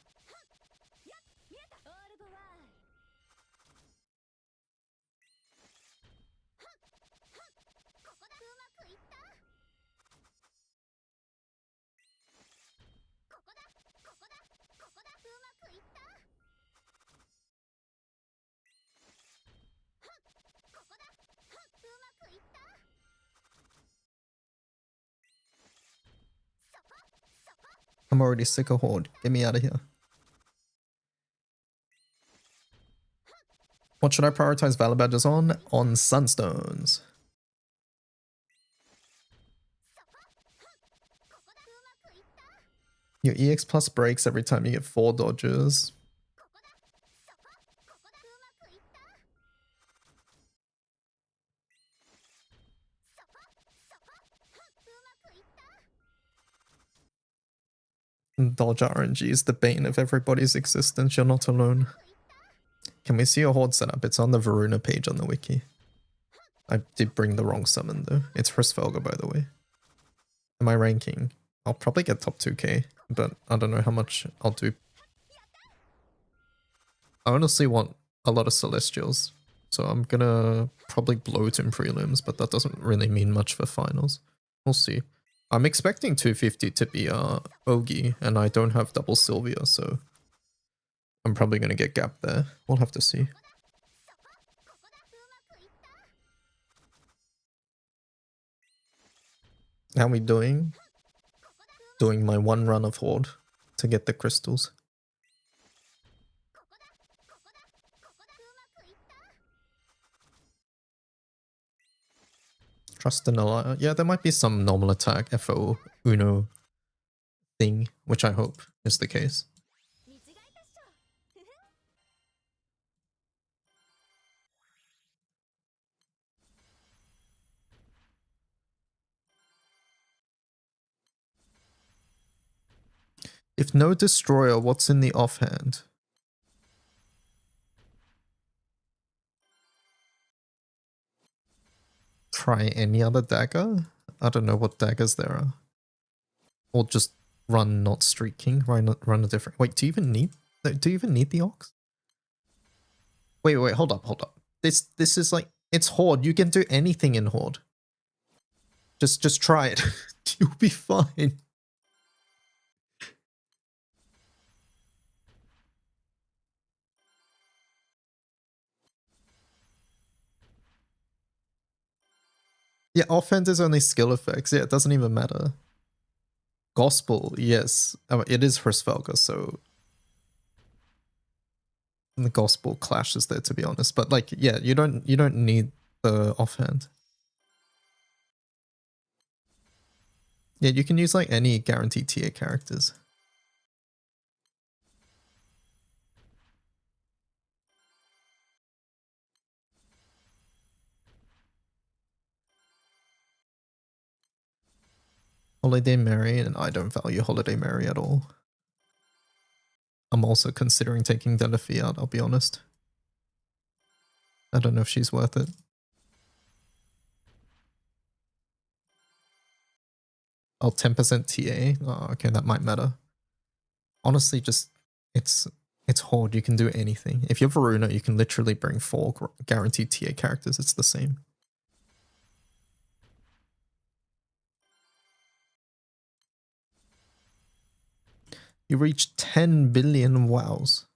I'm already sick of Horde. Get me out of here. What should I prioritize Valor Badges on? On Sunstones. Your EX Plus breaks every time you get 4 dodges. Dodge RNG is the bane of everybody's existence. You're not alone. Can we see a Horde setup? It's on the Varuna page on the wiki. I did bring the wrong summon though. It's Hrisvelga, by the way. Am I ranking? I'll probably get top 2k, but I don't know how much I'll do. I honestly want a lot of Celestials, so I'm gonna probably bloat in prelims, but that doesn't really mean much for finals. We'll see. I'm expecting 250 to be Ogi, and I don't have double Sylvia, so I'm probably gonna get gapped there. We'll have to see. How we doing? Doing my one run of Horde to get the crystals. Trust and ally. Yeah, there might be some normal attack FO Uno thing, which I hope is the case. If no destroyer, what's in the offhand? Try any other dagger? I don't know what daggers there are. Or just run not streaking, run a different... Wait, do you even need the Ox? Wait, hold up. This is like, it's Horde. You can do anything in Horde. Just try it. You'll be fine. Yeah, offhand is only skill effects. Yeah, it doesn't even matter. Gospel, yes. It is Hrisvelga, so the gospel clashes there, to be honest. But like, yeah, you don't need the offhand. Yeah, you can use like any guaranteed tier characters. Holiday Mary, and I don't value Holiday Mary at all. I'm also considering taking Delphi out, I'll be honest. I don't know if she's worth it. Oh, 10% TA? Oh, okay, that might matter. Honestly, just, it's Horde, you can do anything. If you're Varuna, you can literally bring 4 guaranteed TA characters, it's the same. You reached 10 billion wows.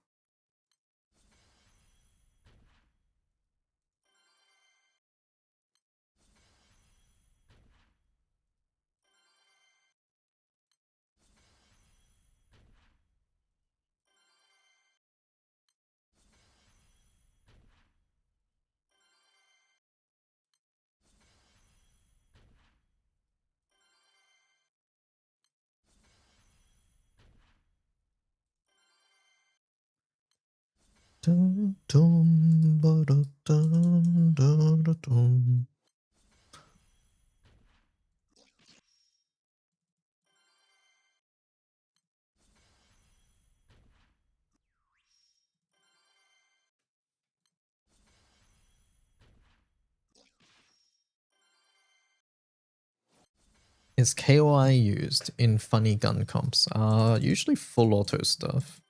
Dun, dun, ba, da, dun, da, da, dun. Is KOI used in funny gun comps? Usually full auto stuff,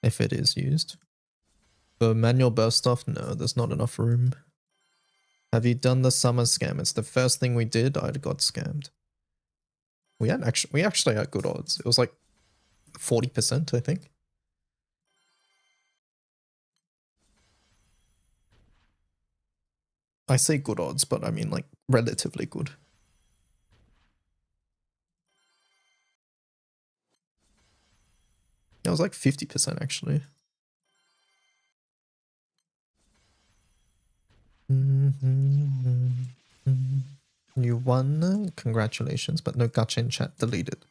if it is used. For manual burst stuff, no, there's not enough room. Have you done the summer scam? It's the first thing we did. I got scammed. We actually had good odds. It was like 40%, I think. I say good odds, but I mean like relatively good. It was like 50% actually. You won. Congratulations, but no gacha in chat. Deleted.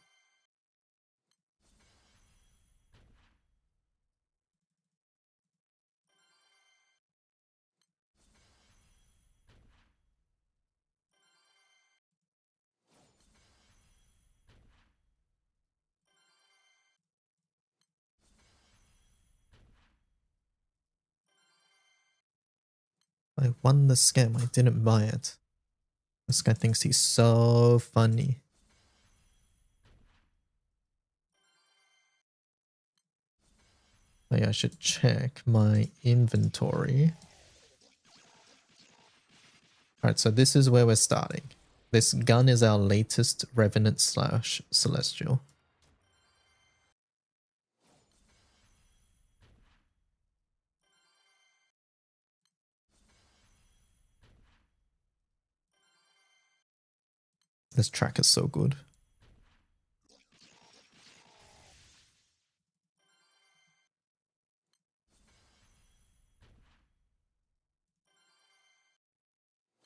I won the scam. I didn't buy it. This guy thinks he's so funny. I should check my inventory. Alright, so this is where we're starting. This gun is our latest Revenant / Celestial. This track is so good.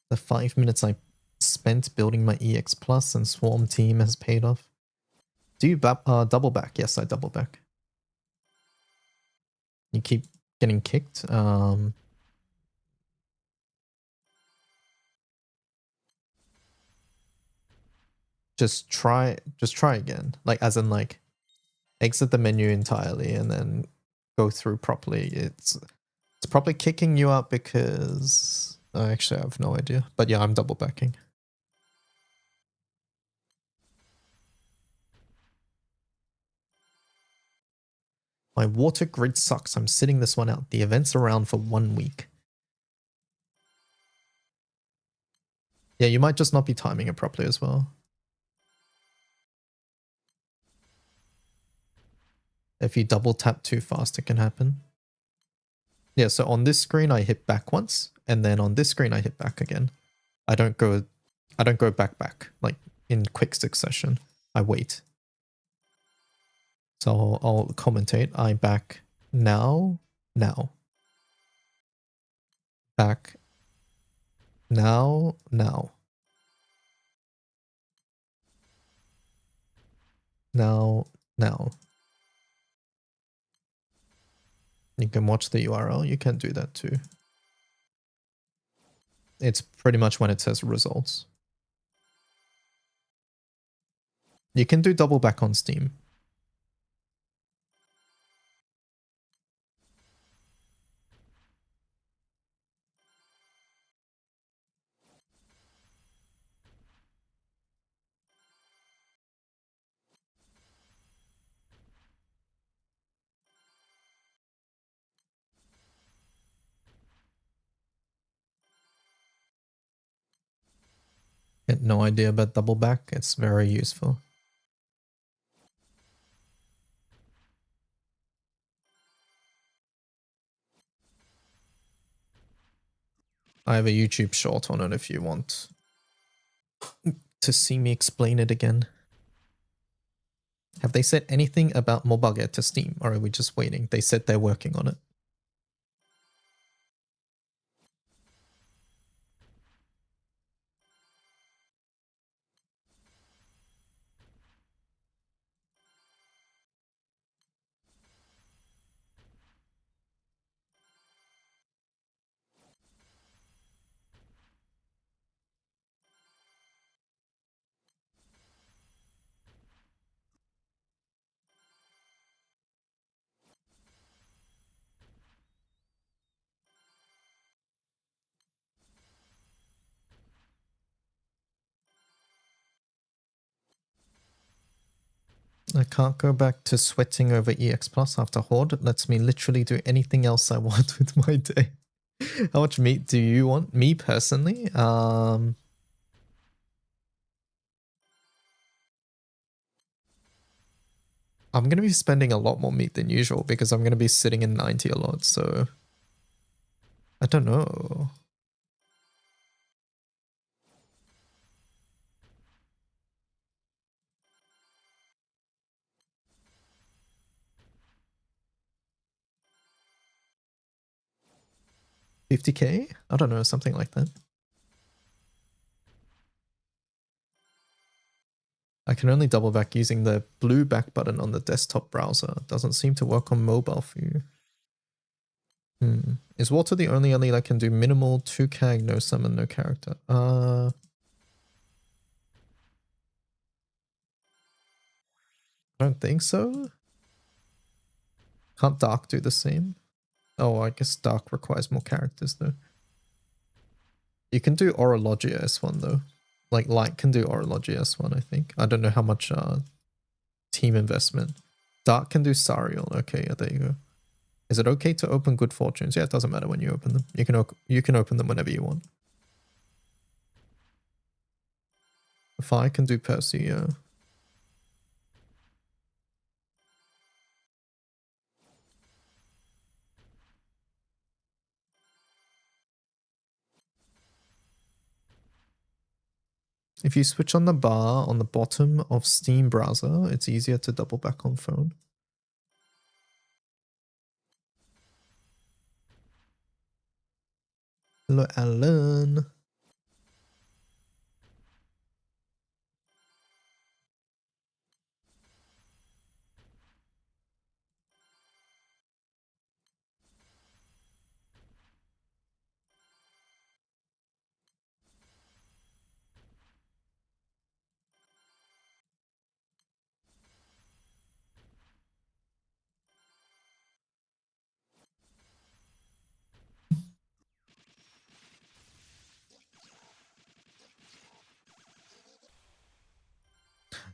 The 5 minutes I spent building my EX Plus and Swarm team has paid off. Do you double back? Yes, I double back. You keep getting kicked. Just try again. Like, as in, like, exit the menu entirely and then go through properly. It's probably kicking you out because I actually have no idea. But yeah, I'm double backing. My water grid sucks. I'm sitting this one out. The event's around for 1 week. Yeah, you might just not be timing it properly as well. If you double tap too fast, it can happen. Yeah, so on this screen I hit back once, and then on this screen I hit back again. I don't go back like in quick succession. I wait. So I'll commentate. I back now. Back now. Now. You can watch the URL. You can do that too. It's pretty much when it says results. You can do double back on Steam. Had no idea about double back. It's very useful. I have a YouTube short on it if you want to see me explain it again. Have they said anything about Mobugger to Steam, or are we just waiting? They said they're working on it. I can't go back to sweating over EX Plus after Horde. It lets me literally do anything else I want with my day. How much meat do you want? Me personally? I'm going to be spending a lot more meat than usual because I'm going to be sitting in 90 a lot, so I don't know. $50K? I don't know, something like that. I can only double back using the blue back button on the desktop browser. It doesn't seem to work on mobile for you. Is water the only elite that can do minimal 2 CAG, no summon, no character? I don't think so. Can't Dark do the same? Oh, I guess Dark requires more characters though. You can do Orologia S1 though. Like Light can do Orologia S1, I think. I don't know how much team investment. Dark can do Sariel. Okay, yeah, there you go. Is it okay to open Good Fortunes? Yeah, it doesn't matter when you open them. You can open them whenever you want. Fire can do Percy, yeah. If you switch on the bar on the bottom of Steam browser, it's easier to double back on phone. Hello, Alan.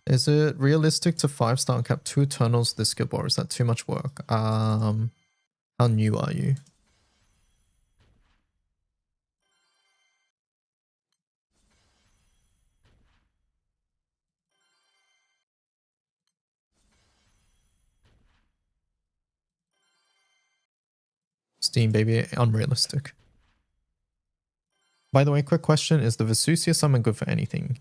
Is it realistic to 5-star cap 2 Eternals this skip, or is that too much work? How new are you? Steam, baby, unrealistic. By the way, quick question. Is the Vesusia summon good for anything?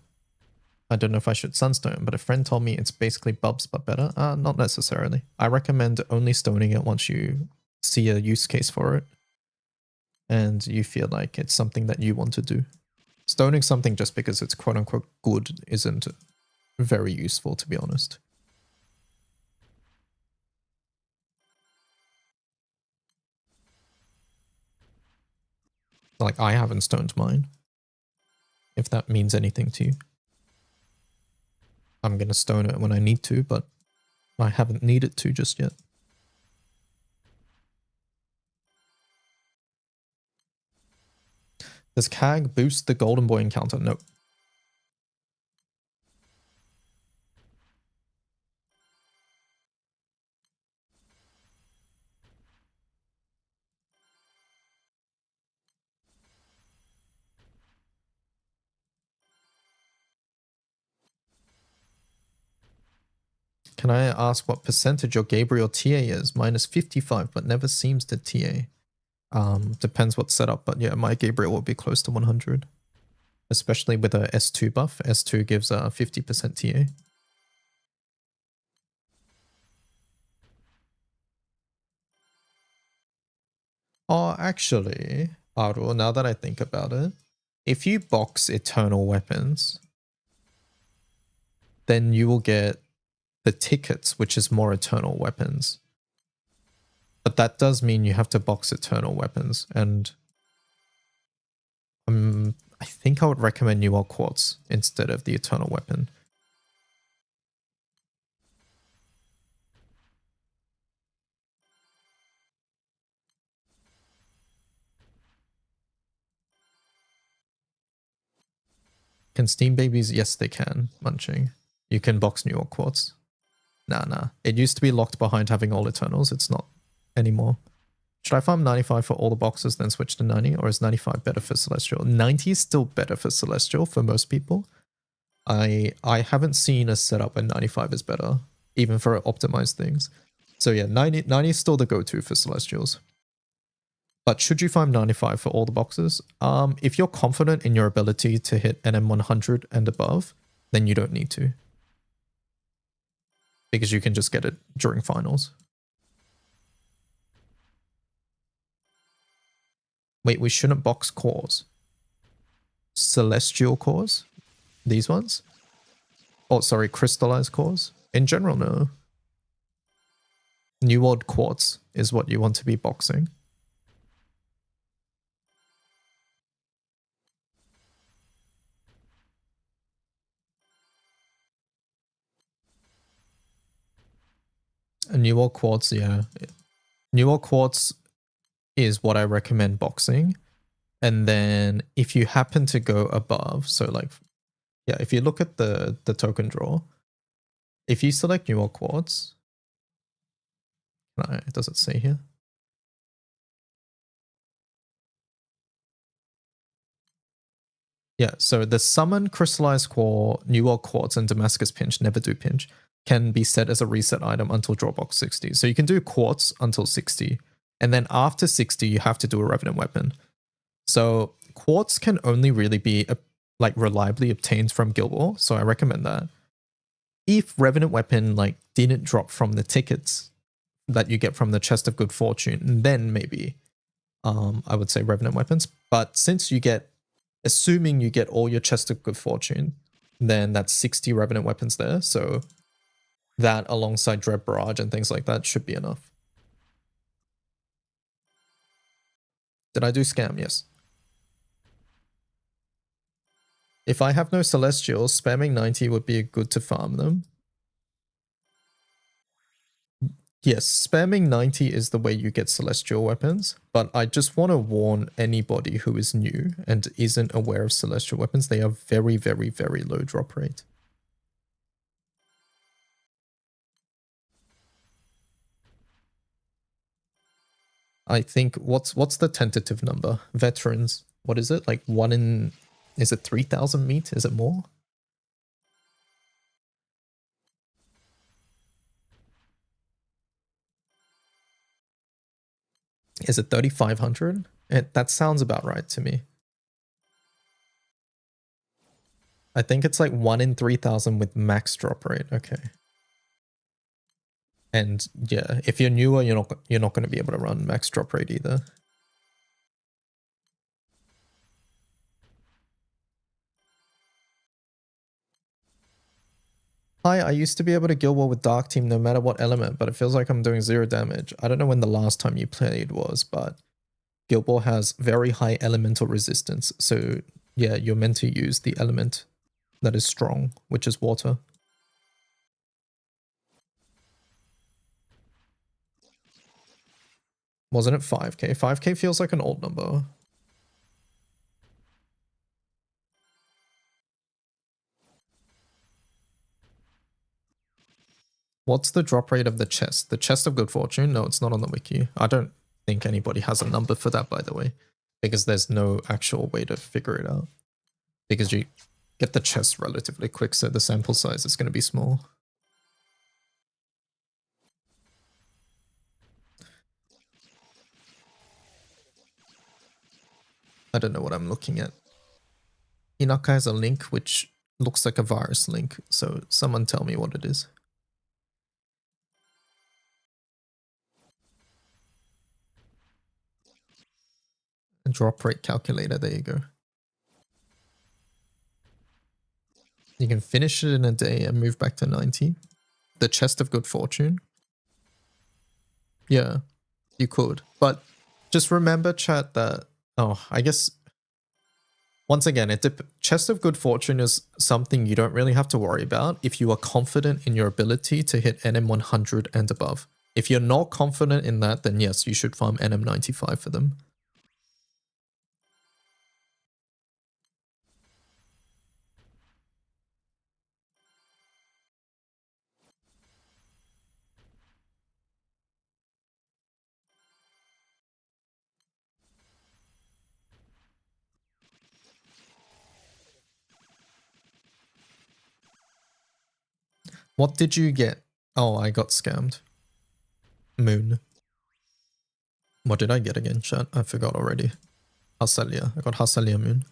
I don't know if I should Sunstone, but a friend told me it's basically Bubs but better. Not necessarily. I recommend only stoning it once you see a use case for it and you feel like it's something that you want to do. Stoning something just because it's quote unquote good isn't very useful, to be honest. Like, I haven't stoned mine, if that means anything to you. I'm going to stone it when I need to, but I haven't needed to just yet. Does CAG boost the Golden Boy encounter? No. Can I ask what percentage your Gabriel TA is? Mine is 55, but never seems to TA. Depends what setup, but yeah, my Gabriel will be close to 100. Especially with a S2 buff. S2 gives a 50% TA. Oh, actually, Aru, now that I think about it, if you box eternal weapons, then you will get the tickets, which is more eternal weapons. But that does mean you have to box eternal weapons, and I think I would recommend New World Quartz instead of the eternal weapon. Can Steam babies? Yes, they can. Munching. You can box New York Quartz. Nah. It used to be locked behind having all Eternals. It's not anymore. Should I farm 95 for all the boxes, then switch to 90? Or is 95 better for Celestial? 90 is still better for Celestial for most people. I haven't seen a setup where 95 is better, even for optimized things. So yeah, 90 is still the go-to for Celestials. But should you farm 95 for all the boxes? If you're confident in your ability to hit NM100 and above, then you don't need to. Because you can just get it during finals. Wait, we shouldn't box cores. Celestial cores? These ones? Oh, sorry, crystallized cores? In general, no. New World quartz is what you want to be boxing. A New World quartz, yeah. New World quartz is what I recommend boxing. And then if you happen to go above, so like, yeah, if you look at the token draw, if you select New World quartz, does it say here? Yeah, so the summon, crystallized core, New World quartz, and Damascus pinch, never do pinch, can be set as a reset item until draw box 60. So you can do quartz until 60. And then after 60, you have to do a Revenant weapon. So quartz can only really be like reliably obtained from Guild War, so I recommend that. If Revenant weapon like didn't drop from the tickets that you get from the Chest of Good Fortune, then maybe I would say Revenant weapons. But since you get, assuming you get all your Chest of Good Fortune, then that's 60 Revenant weapons there. So that alongside Dread Barrage and things like that should be enough. Did I do scam? Yes. If I have no Celestials, spamming 90 would be good to farm them. Yes, spamming 90 is the way you get Celestial weapons, but I just want to warn anybody who is new and isn't aware of Celestial weapons, they are very, very, very low drop rate. I think, what's the tentative number? Veterans, what is it? Like is it 3,000 meat? Is it more? Is it 3,500? That sounds about right to me. I think it's like 1 in 3,000 with max drop rate. Okay. And yeah, if you're newer, you're not going to be able to run max drop rate either. Hi, I used to be able to Guild War with Dark Team no matter what element, but it feels like I'm doing 0 damage. I don't know when the last time you played was, but Guild War has very high elemental resistance. So yeah, you're meant to use the element that is strong, which is water. Wasn't it 5k? 5k feels like an old number. What's the drop rate of the chest? The Chest of Good Fortune? No, it's not on the wiki. I don't think anybody has a number for that, by the way, because there's no actual way to figure it out. Because you get the chest relatively quick, so the sample size is going to be small. I don't know what I'm looking at. Inaka has a link which looks like a virus link, so someone tell me what it is. A drop rate calculator, there you go. You can finish it in a day and move back to 90. The Chest of Good Fortune. Yeah, you could. But just remember, chat, that, I guess, once again, Chest of Good Fortune is something you don't really have to worry about if you are confident in your ability to hit NM100 and above. If you're not confident in that, then yes, you should farm NM95 for them. What did you get? Oh, I got scammed. Moon. What did I get again, chat? I forgot already. Hasalia. I got Hasalia Moon.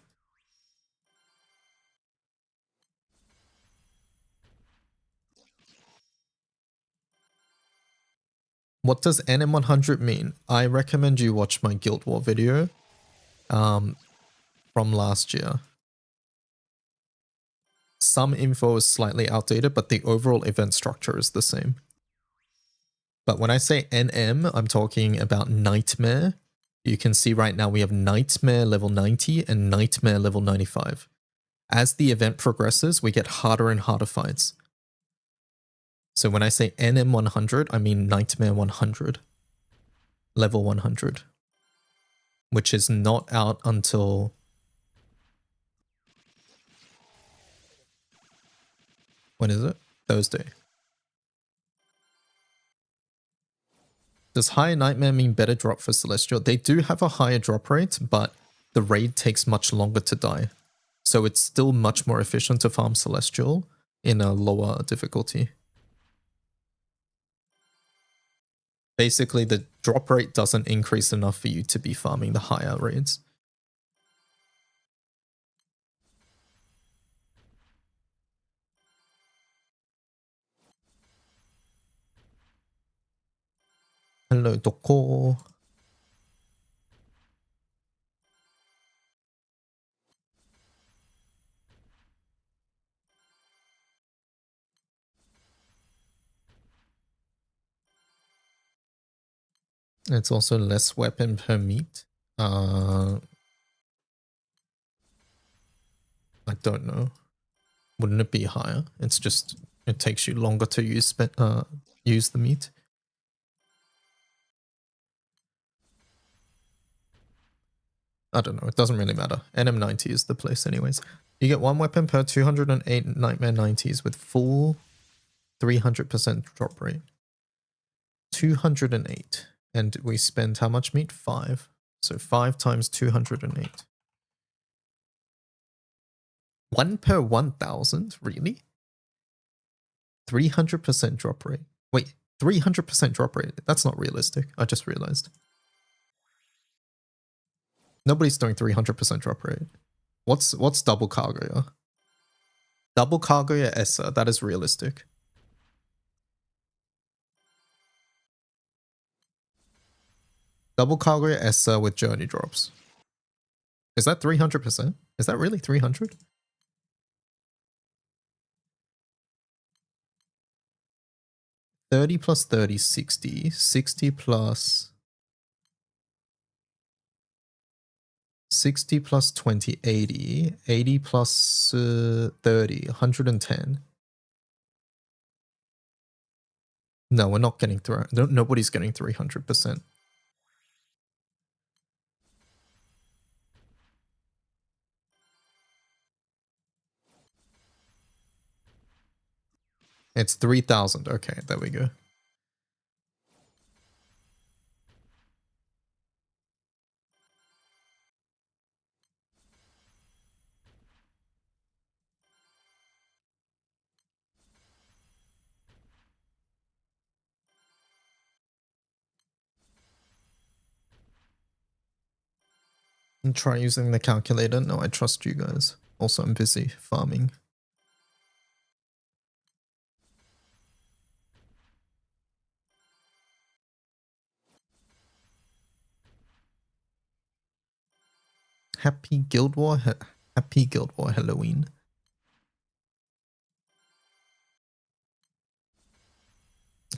What does NM100 mean? I recommend you watch my Guild War video from last year. Some info is slightly outdated, but the overall event structure is the same. But when I say NM, I'm talking about Nightmare. You can see right now we have Nightmare level 90 and Nightmare level 95. As the event progresses, we get harder and harder fights. So when I say NM 100, I mean Nightmare 100. Level 100. Which is not out until... When is it? Thursday. Does higher Nightmare mean better drop for Celestial? They do have a higher drop rate, but the raid takes much longer to die. So it's still much more efficient to farm Celestial in a lower difficulty. Basically, the drop rate doesn't increase enough for you to be farming the higher raids. Hello, Doko. It's also less weapon per meat. I don't know. Wouldn't it be higher? It's just, it takes you longer to use the meat. I don't know. It doesn't really matter. NM90 is the place anyways. You get one weapon per 208 Nightmare 90s with full 300% drop rate. 208. And we spend how much meat? 5. So 5 times 208. 1 per 1,000? Really? 300% drop rate. Wait, 300% drop rate? That's not realistic. I just realized. Nobody's doing 300% drop rate. What's double Kaguya? Double Kaguya Essa, that is realistic. Double Kaguya Essa with journey drops. Is that 300%? Is that really 300? $30 plus 30, 60. 60 plus 60 plus 20, 80. 80 plus 30, 110. No, we're not getting through. Nobody's getting 300%. It's 3,000. Okay, there we go. And try using the calculator. No, I trust you guys. Also, I'm busy farming. Happy Guild War. Happy Guild War Halloween.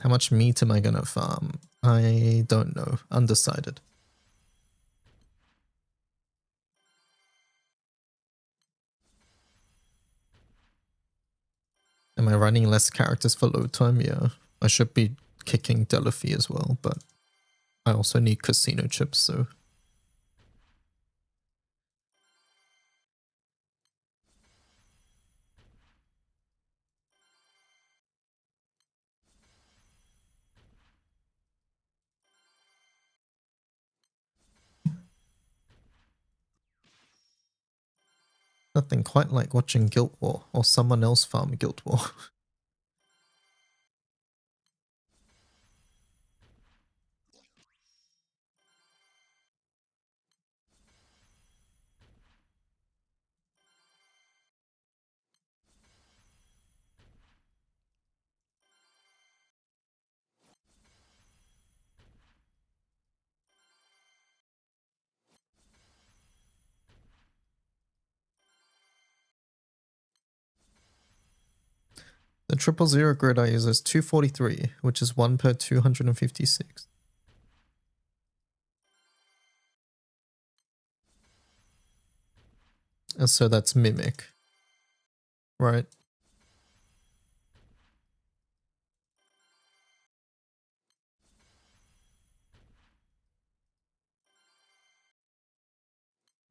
How much meat am I gonna farm? I don't know. Undecided. Am I running less characters for load time? Yeah. I should be kicking Delphi as well, but I also need casino chips, so... Nothing quite like watching Guild War or someone else farm Guild War. The 000 grid I use is 243, which is 1 per 256. And so that's Mimic, right?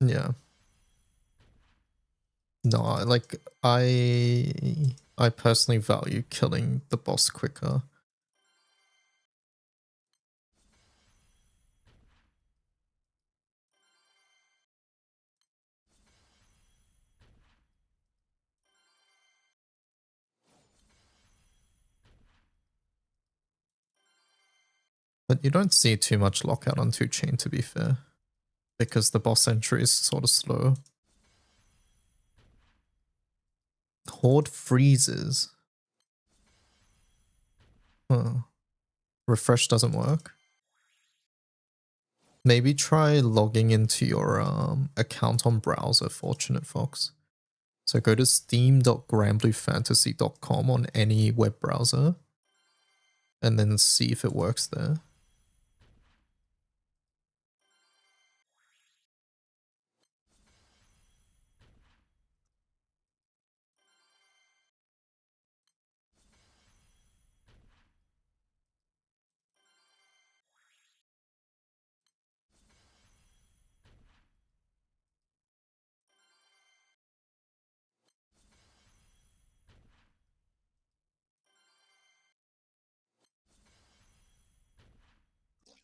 Yeah. No, I personally value killing the boss quicker. But you don't see too much lockout on 2-chain, to be fair, because the boss entry is sort of slow. Horde freezes. Huh. Refresh doesn't work. Maybe try logging into your account on browser, Fortunate Fox. So go to steam.grandbluefantasy.com on any web browser and then see if it works there.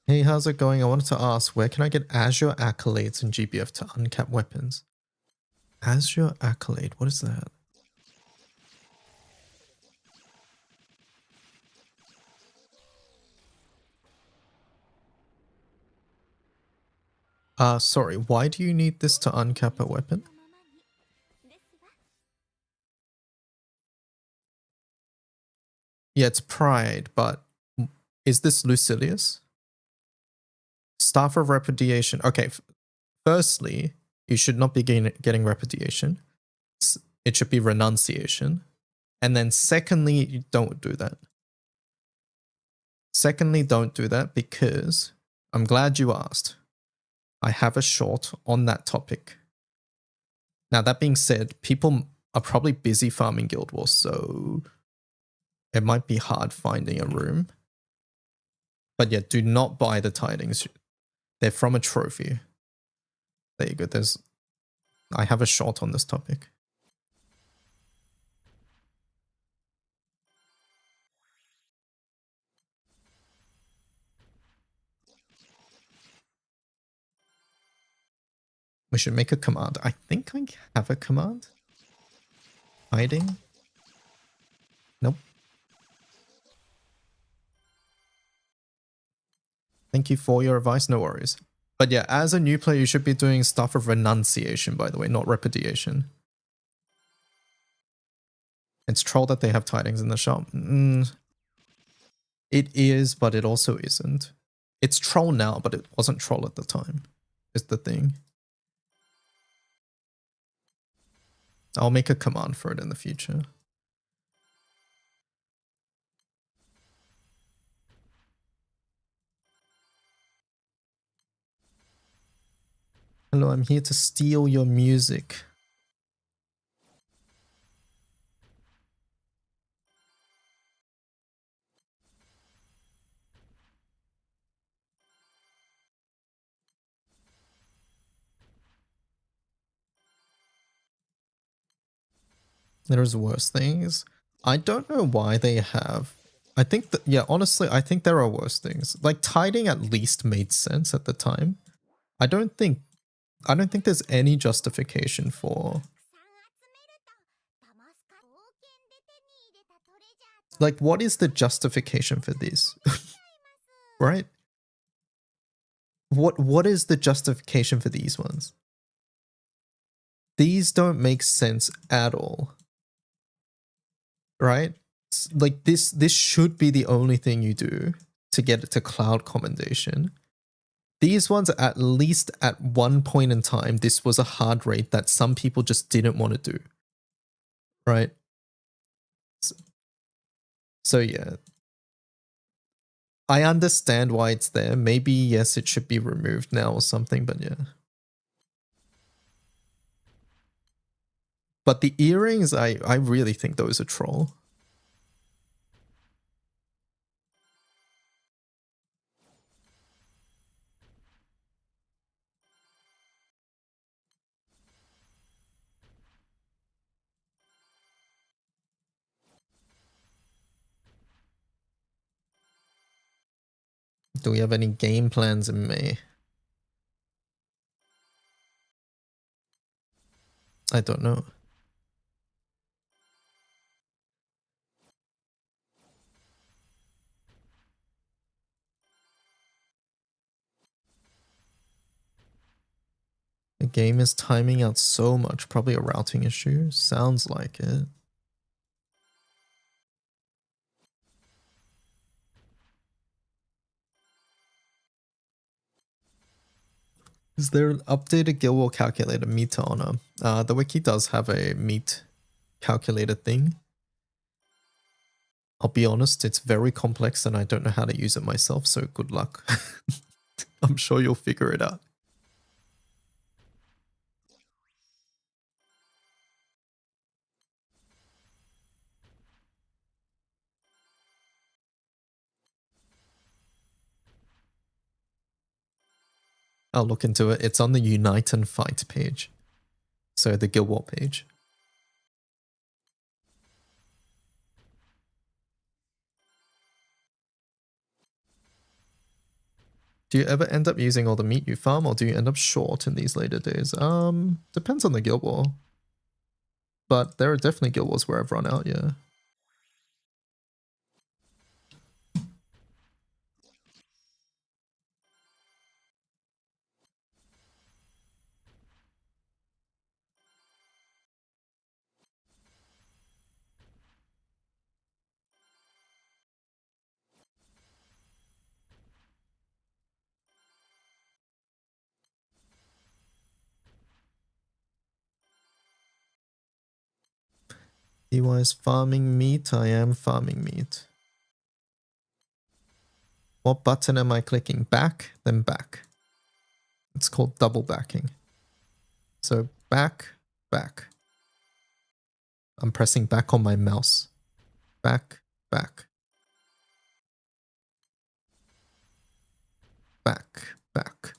Hey, how's it going? I wanted to ask, where can I get Azure Accolades in GBF to uncap weapons? Azure Accolade, what is that? Sorry, why do you need this to uncap a weapon? Yeah, it's Pride, but is this Lucilius? Staff of Repudiation. Okay, firstly, you should not be getting Repudiation. It should be Renunciation. And then secondly, you don't do that. Secondly, don't do that because I'm glad you asked. I have a short on that topic. Now, that being said, people are probably busy farming Guild Wars, so it might be hard finding a room. But yeah, do not buy the tidings. They're from a trophy. There you go. I have a short on this topic. We should make a command. I think I have a command. Hiding. Nope. Thank you for your advice. No worries. But yeah, as a new player, you should be doing stuff of renunciation, by the way, not repudiation. It's troll that they have tidings in the shop. It is, but it also isn't. It's troll now, but it wasn't troll at the time, is the thing. I'll make a command for it in the future. Hello, I'm here to steal your music. There's worse things. I don't know why they have... I think that, yeah, honestly, I think there are worse things. Like, tiding at least made sense at the time. I don't think there's any justification for... Like, what is the justification for this? Right? What is the justification for these ones? These don't make sense at all. Right? Like, this should be the only thing you do to get it to cloud commendation. These ones, at least at one point in time, this was a hard raid that some people just didn't want to do. Right? So yeah, I understand why it's there. Maybe, yes, it should be removed now or something, but yeah. But the earrings, I really think those are troll. Do we have any game plans in May? I don't know. The game is timing out so much. Probably a routing issue. Sounds like it. Is there an updated Guild War calculator meter honor? The wiki does have a meat calculator thing. I'll be honest, it's very complex and I don't know how to use it myself, so good luck. I'm sure you'll figure it out. I'll look into it. It's on the Unite and Fight page. So the Guild War page. Do you ever end up using all the meat you farm, or do you end up short in these later days? Depends on the Guild War. But there are definitely Guild Wars where I've run out, yeah. DY is farming meat. I am farming meat. What button am I clicking? Back, then back. It's called double backing. So back, back. I'm pressing back on my mouse. Back, back. Back, back.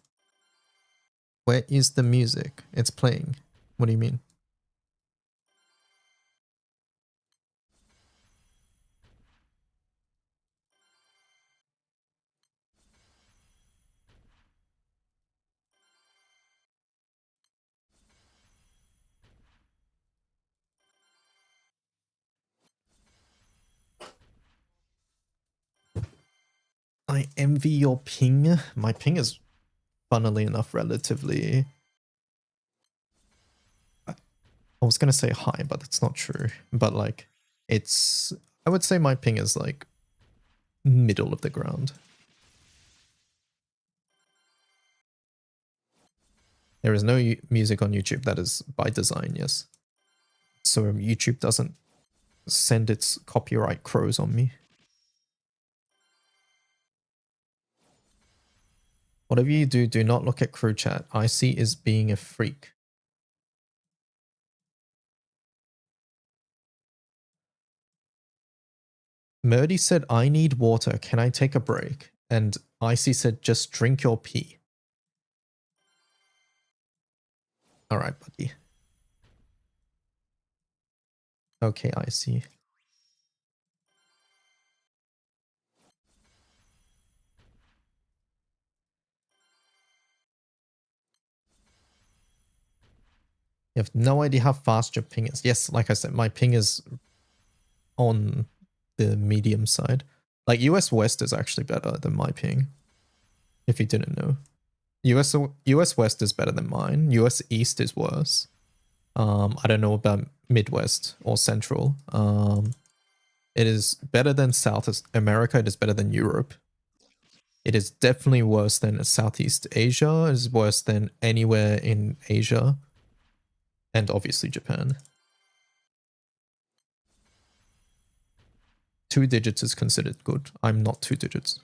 Where is the music? It's playing. What do you mean? I envy your ping. My ping is, funnily enough, relatively... I was going to say high, but that's not true. But like, it's... I would say my ping is like middle of the ground. There is no music on YouTube. That is by design, yes. So YouTube doesn't send its copyright crows on me. Whatever you do, do not look at crew chat. IC is being a freak. Murdy said, I need water. Can I take a break? And Icy said, just drink your pee. All right, buddy. Okay, Icy. You have no idea how fast your ping is. Yes, like I said, my ping is on the medium side. Like US West is actually better than my ping. If you didn't know. US West is better than mine. US East is worse. I don't know about Midwest or Central. It is better than South America. It is better than Europe. It is definitely worse than Southeast Asia. It is worse than anywhere in Asia. And obviously Japan. 2 digits is considered good. I'm not 2 digits.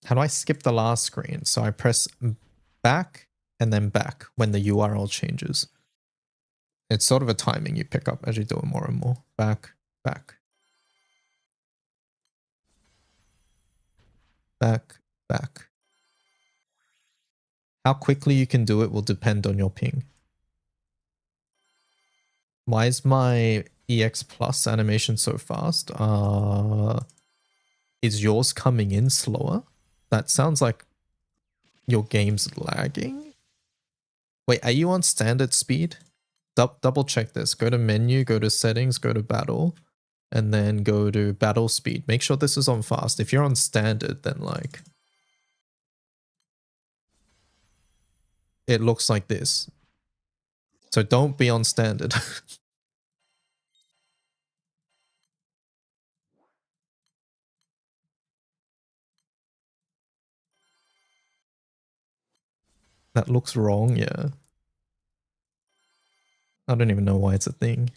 How do I skip the last screen? So I press back and then back when the URL changes. It's sort of a timing you pick up as you do it more and more. Back, back. Back, back. How quickly you can do it will depend on your ping. Why is my EX Plus animation so fast? Is yours coming in slower? That sounds like your game's lagging. Wait, are you on standard speed? Double check this. Go to menu, go to settings, go to battle, and then go to battle speed. Make sure this is on fast. If you're on standard, then like it looks like this. So don't be on standard. That looks wrong, yeah. I don't even know why it's a thing.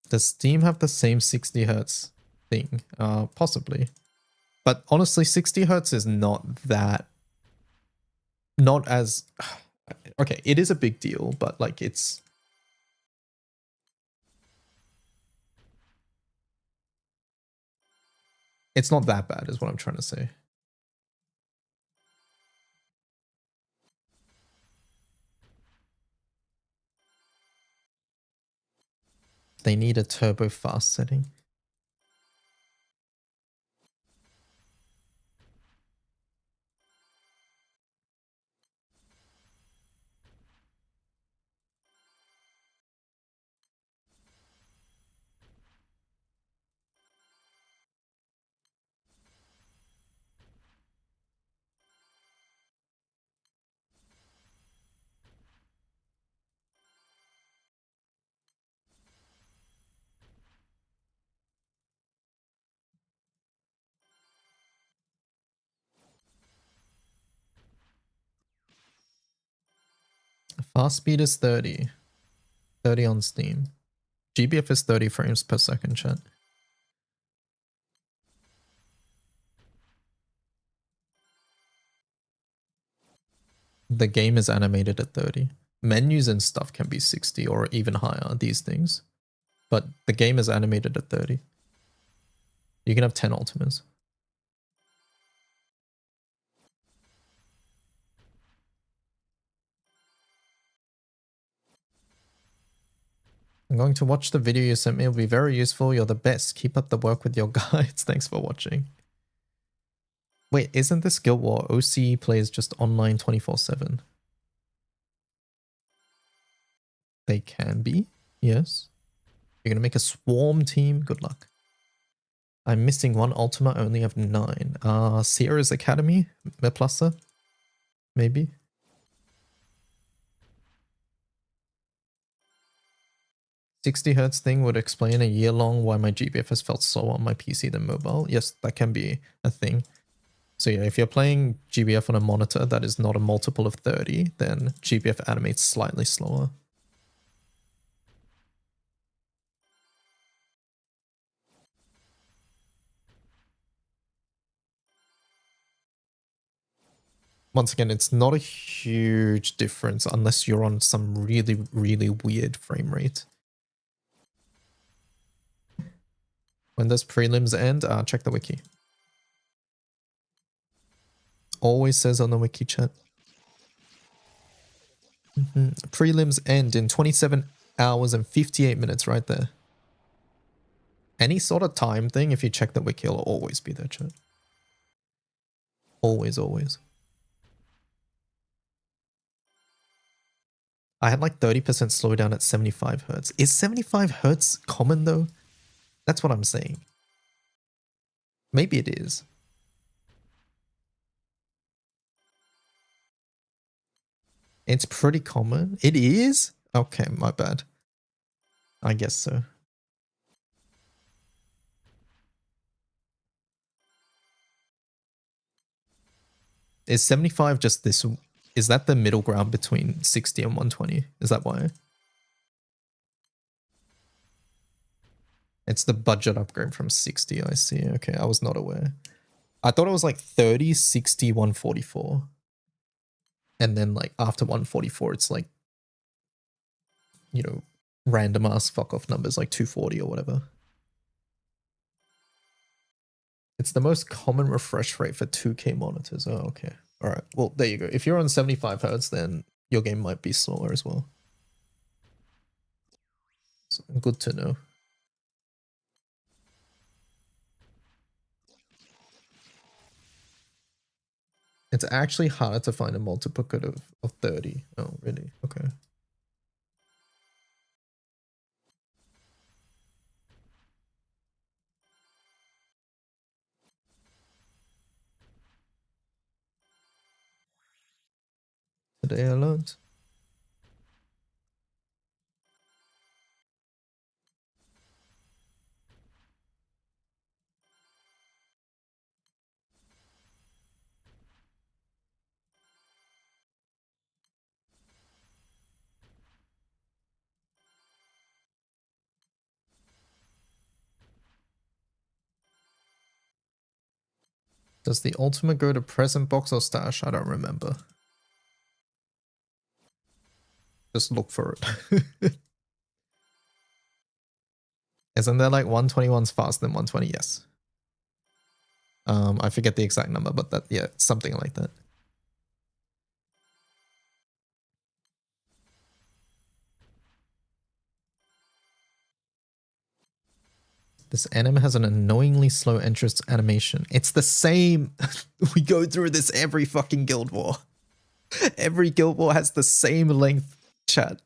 Does Steam have the same 60 hertz thing? Possibly. But honestly, 60 hertz is not that... Not as... Okay, it is a big deal, but like it's... It's not that bad is what I'm trying to say. They need a turbo fast setting. Fast speed is 30. 30 on Steam. GBF is 30 frames per second, chat. The game is animated at 30. Menus and stuff can be 60 or even higher, these things. But the game is animated at 30. You can have 10 ultimates. I'm going to watch the video you sent me. It'll be very useful. You're the best. Keep up the work with your guides. Thanks for watching. Wait, isn't this Guild War? OC plays just online 24/7. They can be, yes. You're going to make a swarm team. Good luck. I'm missing one Ultima. I only have 9. Sierra's Academy? Meplasa? Maybe? $60 thing would explain a year long why my GBF has felt slower on my PC than mobile. Yes, that can be a thing. So yeah, if you're playing GBF on a monitor that is not a multiple of 30, then GBF animates slightly slower. Once again, it's not a huge difference unless you're on some really, really weird frame rate. When does prelims end? Check the wiki. Always says on the wiki chat. Prelims end in 27 hours and 58 minutes right there. Any sort of time thing, if you check the wiki, it'll always be there, chat. Always, always. I had like 30% slowdown at 75 hertz. Is 75 hertz common though? That's what I'm saying. Maybe it is. It's pretty common. It is? Okay, my bad. I guess so. Is 75 just this? Is that the middle ground between 60 and 120? Is that why? It's the budget upgrade from 60, I see. Okay, I was not aware. I thought it was like 30, 60, 144. And then like after 144, it's like, you know, random ass fuck off numbers like 240 or whatever. It's the most common refresh rate for 2K monitors. Oh, okay. All right. Well, there you go. If you're on 75 hertz, then your game might be slower as well. So good to know. It's actually harder to find a multiplicate of 30. Oh, really? Okay. Today I learned. Does the ultimate go to present box or stash? I don't remember. Just look for it. Isn't there like 121's faster than 120? Yes. I forget the exact number, but that, yeah, something like that. This anime has an annoyingly slow entrance animation. It's the same. We go through this every fucking Guild War. Every Guild War has the same length, chat.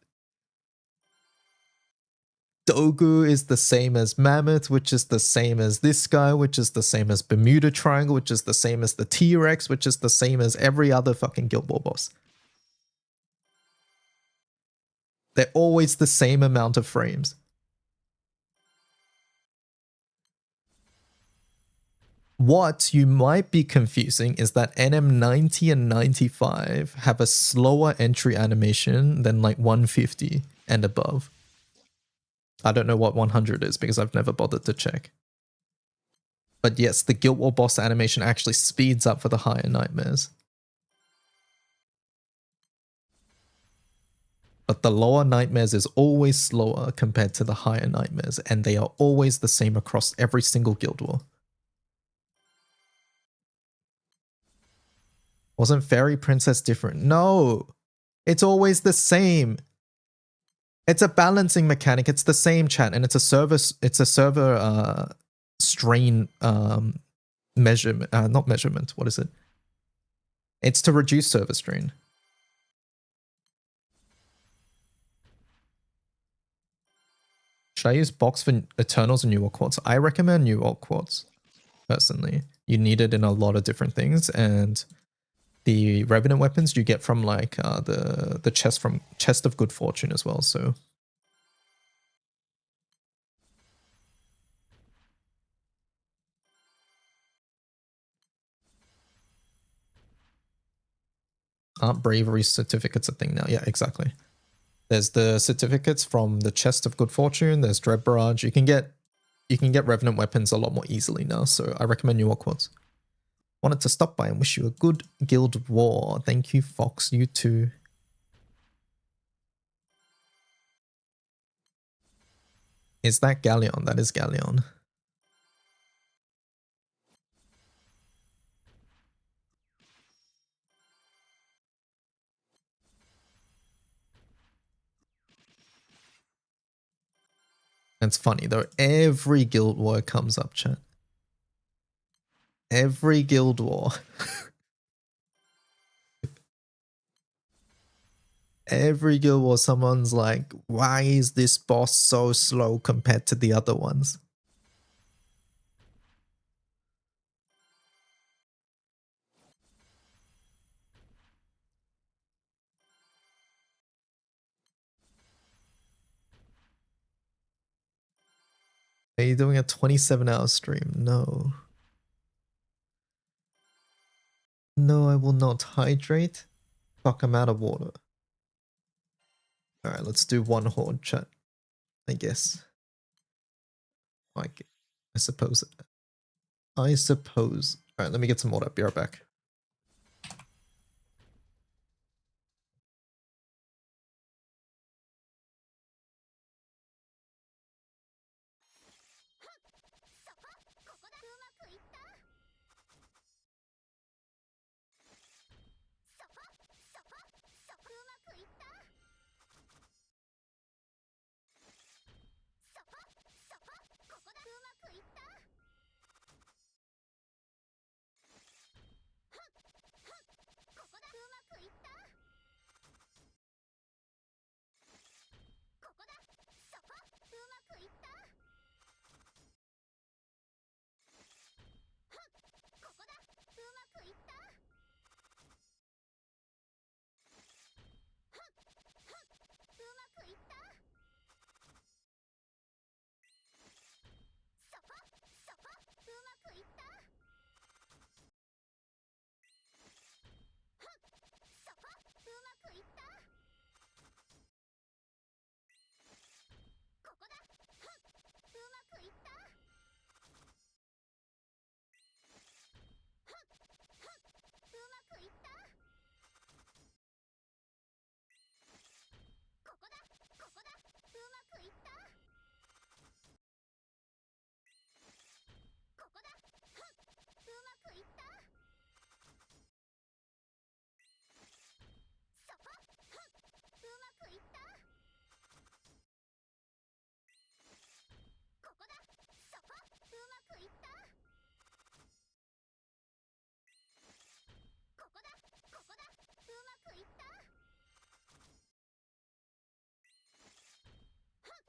Dogu is the same as Mammoth, which is the same as this guy, which is the same as Bermuda Triangle, which is the same as the T-Rex, which is the same as every other fucking Guild War boss. They're always the same amount of frames. What you might be confusing is that NM90 and 95 have a slower entry animation than like 150 and above. I don't know what 100 is because I've never bothered to check. But yes, the Guild War boss animation actually speeds up for the higher nightmares. But the lower nightmares is always slower compared to the higher nightmares, and they are always the same across every single Guild War. Wasn't Fairy Princess different? No! It's always the same. It's a balancing mechanic. It's the same, chat, and it's a server strain measurement, not measurement. What is it? It's to reduce server strain. Should I use box for Eternals or New York Quartz? I recommend New York Quartz, personally. You need it in a lot of different things, and the Revenant weapons you get from like the chest of good fortune as well. So aren't bravery certificates a thing now? Yeah, exactly. There's the certificates from the chest of good fortune. There's Dread Barrage. You can get Revenant weapons a lot more easily now. So I recommend New York Quartz. Wanted to stop by and wish you a good Guild War. Thank you, Fox. You too. Is that Galleon? That is Galleon. It's funny though. Every Guild War comes up, chat. Every Guild War. Every guild war, someone's like, why is this boss so slow compared to the other ones? Are you doing a 27-hour stream? No. No, I will not hydrate. Fuck, I'm out of water. Alright, let's do one horde chat, I guess. Like, I suppose. Alright, let me get some water. Be right back.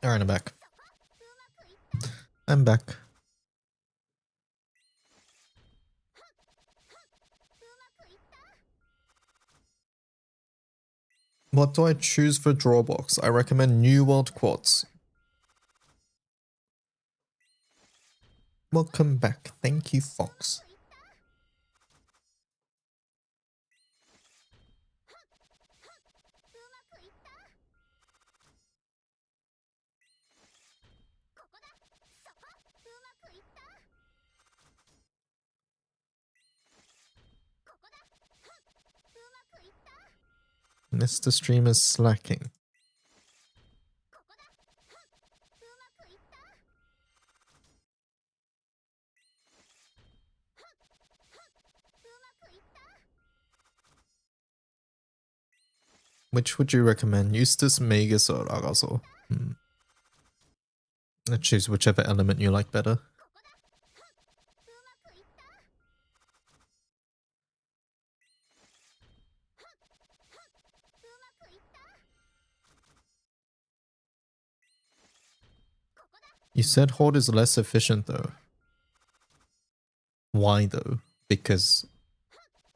Alright, I'm back. I'm back. What do I choose for drawbox? I recommend New World Quartz. Welcome back. Thank you, Fox. Mr. Streamer's slacking. Which would you recommend? Eustace, Magus, or Argazor? Choose whichever element you like better. You said Horde is less efficient though. Why though? Because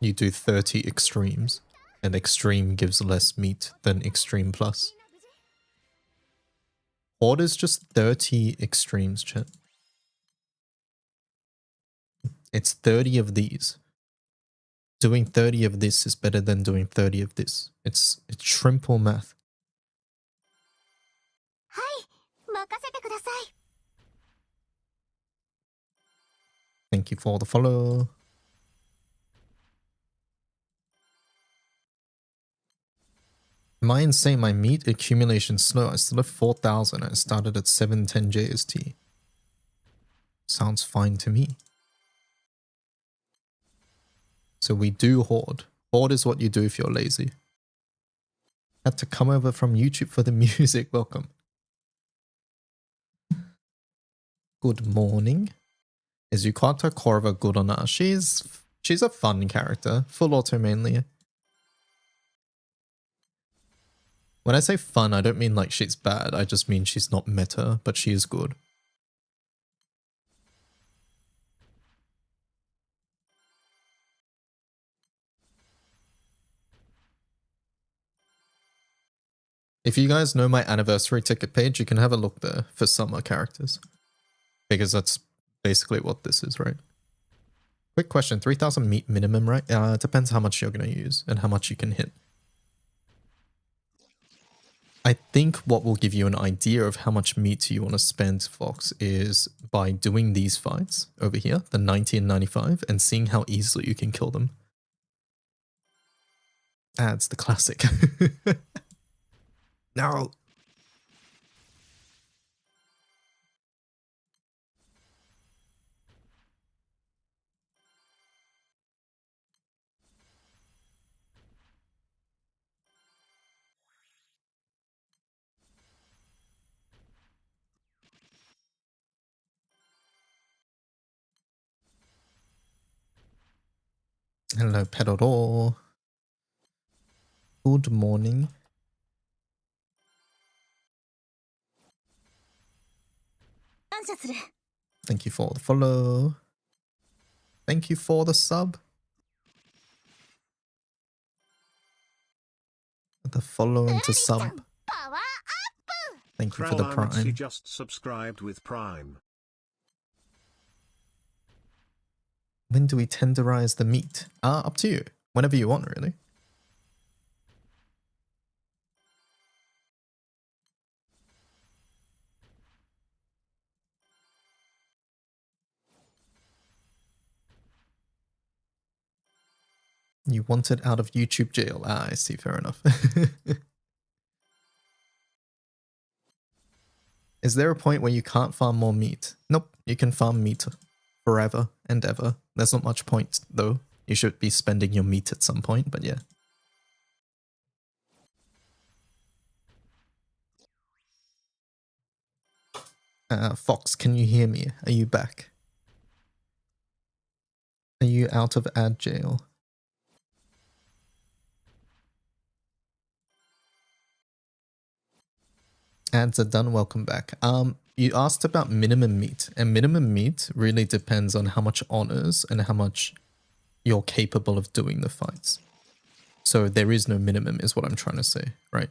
you do 30 extremes, and extreme gives less meat than extreme plus. Horde is just 30 extremes, chat. It's 30 of these. Doing 30 of this is better than doing 30 of this. It's triple math. Thank you for the follow. Am I insane? My meat accumulation slow. I still have 4,000. I started at 710 JST. Sounds fine to me. So we do Horde. Horde is what you do if you're lazy. Had to come over from YouTube for the music. Welcome. Good morning. Is Yukata Korva good or not? She's a fun character. Full auto mainly. When I say fun, I don't mean like she's bad. I just mean she's not meta, but she is good. If you guys know my anniversary ticket page, you can have a look there for summer characters. Because that's basically what this is, right? Quick question, 3,000 meat minimum, right? It depends how much you're going to use and how much you can hit. I think what will give you an idea of how much meat you want to spend, Fox, is by doing these fights over here, the 90 and 95, and seeing how easily you can kill them. It's the classic. No. Hello, Pedodor. Good morning. Thank you for the follow. Thank you for the sub. The follow and to sub. Thank you for the prime. Just subscribed with Prime. When do we tenderize the meat? Up to you. Whenever you want, really. You want it out of YouTube jail. I see, fair enough. Is there a point where you can't farm more meat? Nope, you can farm meat forever and ever. There's not much point, though. You should be spending your meat at some point, but yeah. Fox, can you hear me? Are you back? Are you out of ad jail? Ads are done, welcome back. You asked about minimum meat, and minimum meat really depends on how much honors and how much you're capable of doing the fights. So there is no minimum is what I'm trying to say, right?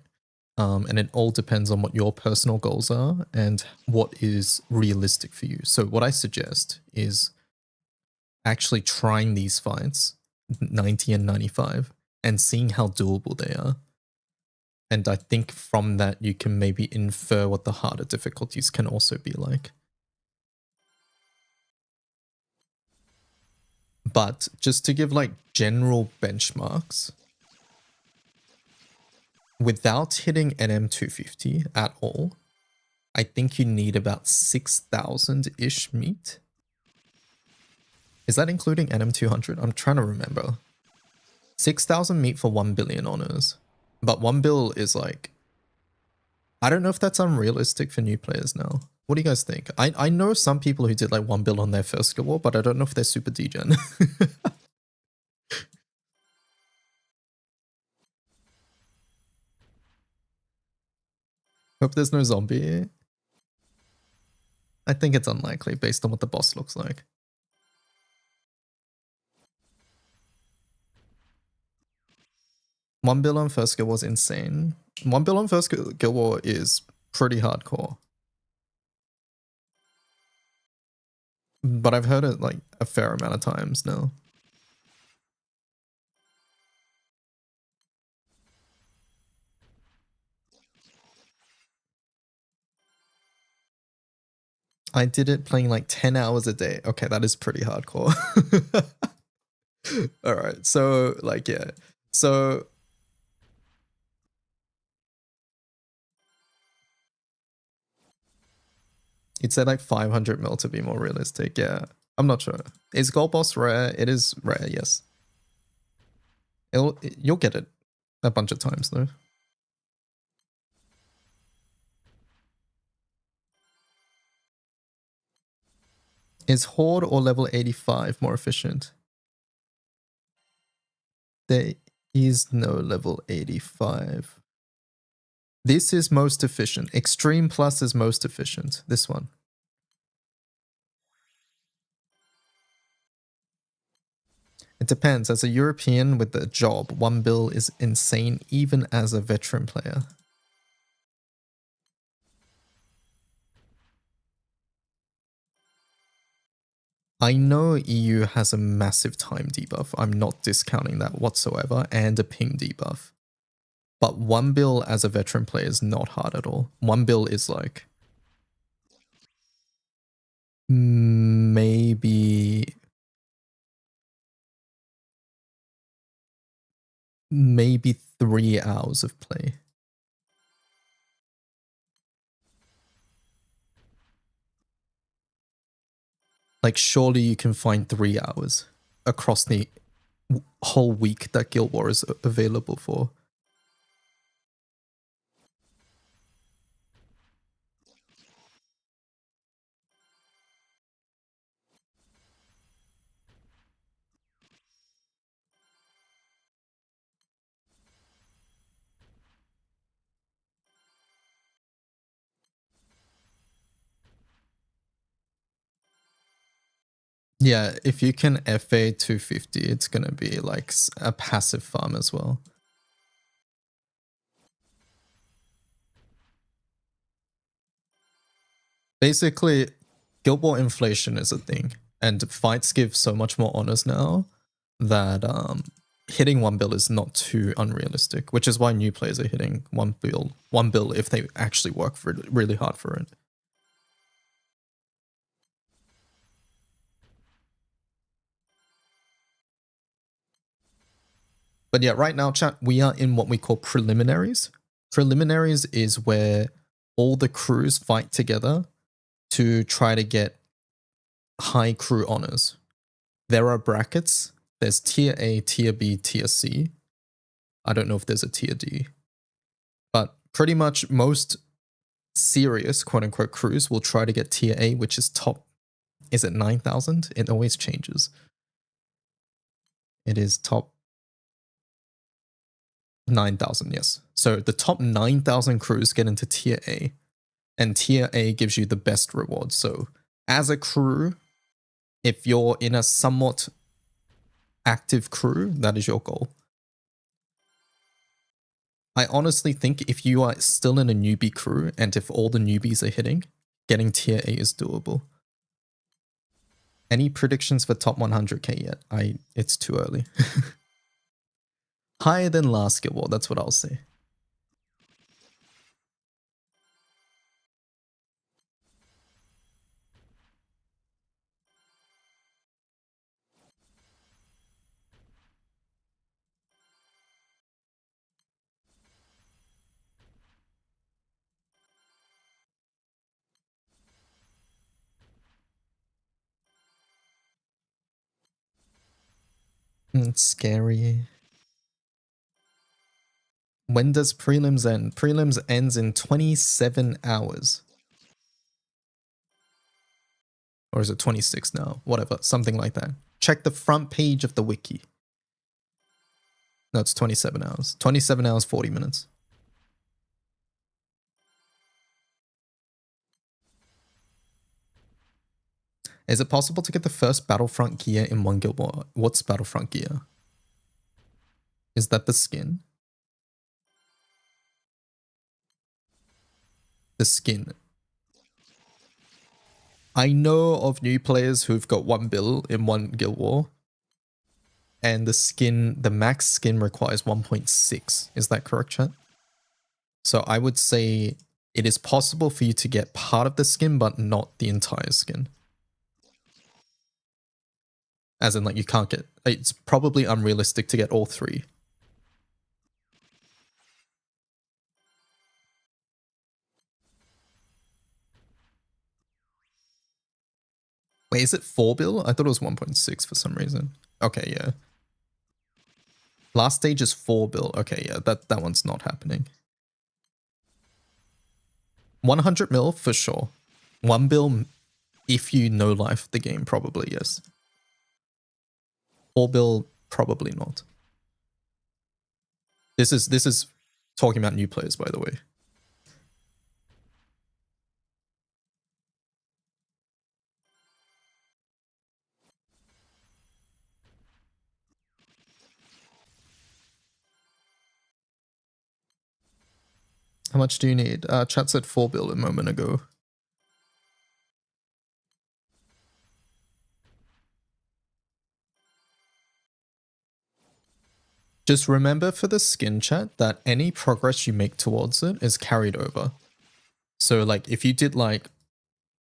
And it all depends on what your personal goals are and what is realistic for you. So what I suggest is actually trying these fights, 90 and 95, and seeing how doable they are. And I think from that, you can maybe infer what the harder difficulties can also be like. But just to give like general benchmarks, without hitting NM250 at all, I think you need about 6,000-ish meat. Is that including NM200? I'm trying to remember. 6,000 meat for 1 billion honors. But 1 bill is like... I don't know if that's unrealistic for new players now. What do you guys think? I know some people who did like 1 bill on their first skill wall, but I don't know if they're super degen. Hope there's no zombie. I think it's unlikely based on what the boss looks like. One bill on first skill was insane. 1 bill on first skill war is pretty hardcore. But I've heard it like a fair amount of times now. I did it playing like 10 hours a day. Okay, that is pretty hardcore. All right, so like, yeah. So you'd say like 500 mil to be more realistic. Yeah, I'm not sure. Is Gold Boss rare? It is rare, yes. You'll get it a bunch of times though. Is Horde or level 85 more efficient? There is no level 85. This is most efficient. Extreme Plus is most efficient. This one. It depends. As a European with a job, 1 bill is insane even as a veteran player. I know EU has a massive time debuff. I'm not discounting that whatsoever, and a ping debuff. But 1 bill as a veteran player is not hard at all. 1 bill is like maybe 3 hours of play. Like, surely you can find 3 hours across the whole week that Guild War is available for. Yeah, if you can FA 250, it's going to be like a passive farm as well. Basically, Guild War inflation is a thing, and fights give so much more honors now that hitting 1 bill is not too unrealistic, which is why new players are hitting 1 bill if they actually work really hard for it. But yeah, right now, chat, we are in what we call preliminaries. Preliminaries is where all the crews fight together to try to get high crew honors. There are brackets. There's tier A, tier B, tier C. I don't know if there's a tier D. But pretty much most serious quote unquote crews will try to get tier A, which is top. Is it 9,000? It always changes. It is top 9,000, yes. So the top 9,000 crews get into tier A, and tier A gives you the best rewards. So as a crew, if you're in a somewhat active crew, that is your goal. I honestly think if you are still in a newbie crew, and if all the newbies are hitting, getting tier A is doable. Any predictions for top 100k yet? It's too early. Higher than last Guild War, that's what I'll say. It's scary. When does prelims end? Prelims ends in 27 hours. Or is it 26 now? Whatever, something like that. Check the front page of the wiki. No, it's 27 hours. 27 hours, 40 minutes. Is it possible to get the first Battlefront gear in one Guild War? What's Battlefront gear? Is that the skin? The skin. I know of new players who've got 1 bill in one Guild War, and the skin, the max skin requires 1.6. Is that correct, chat? So I would say it is possible for you to get part of the skin, but not the entire skin. As in, like, you can't get... It's probably unrealistic to get all 3. Wait, is it 4 bill? I thought it was 1.6 for some reason. Okay, yeah. Last stage is 4 bill. Okay, yeah, that one's not happening. 100 mil for sure. 1 bill, if you know life the game, probably yes. 4 bill, probably not. This is talking about new players, by the way. How much do you need? Chat said 4 bill a moment ago. Just remember for the skin, chat, that any progress you make towards it is carried over. So like if you did like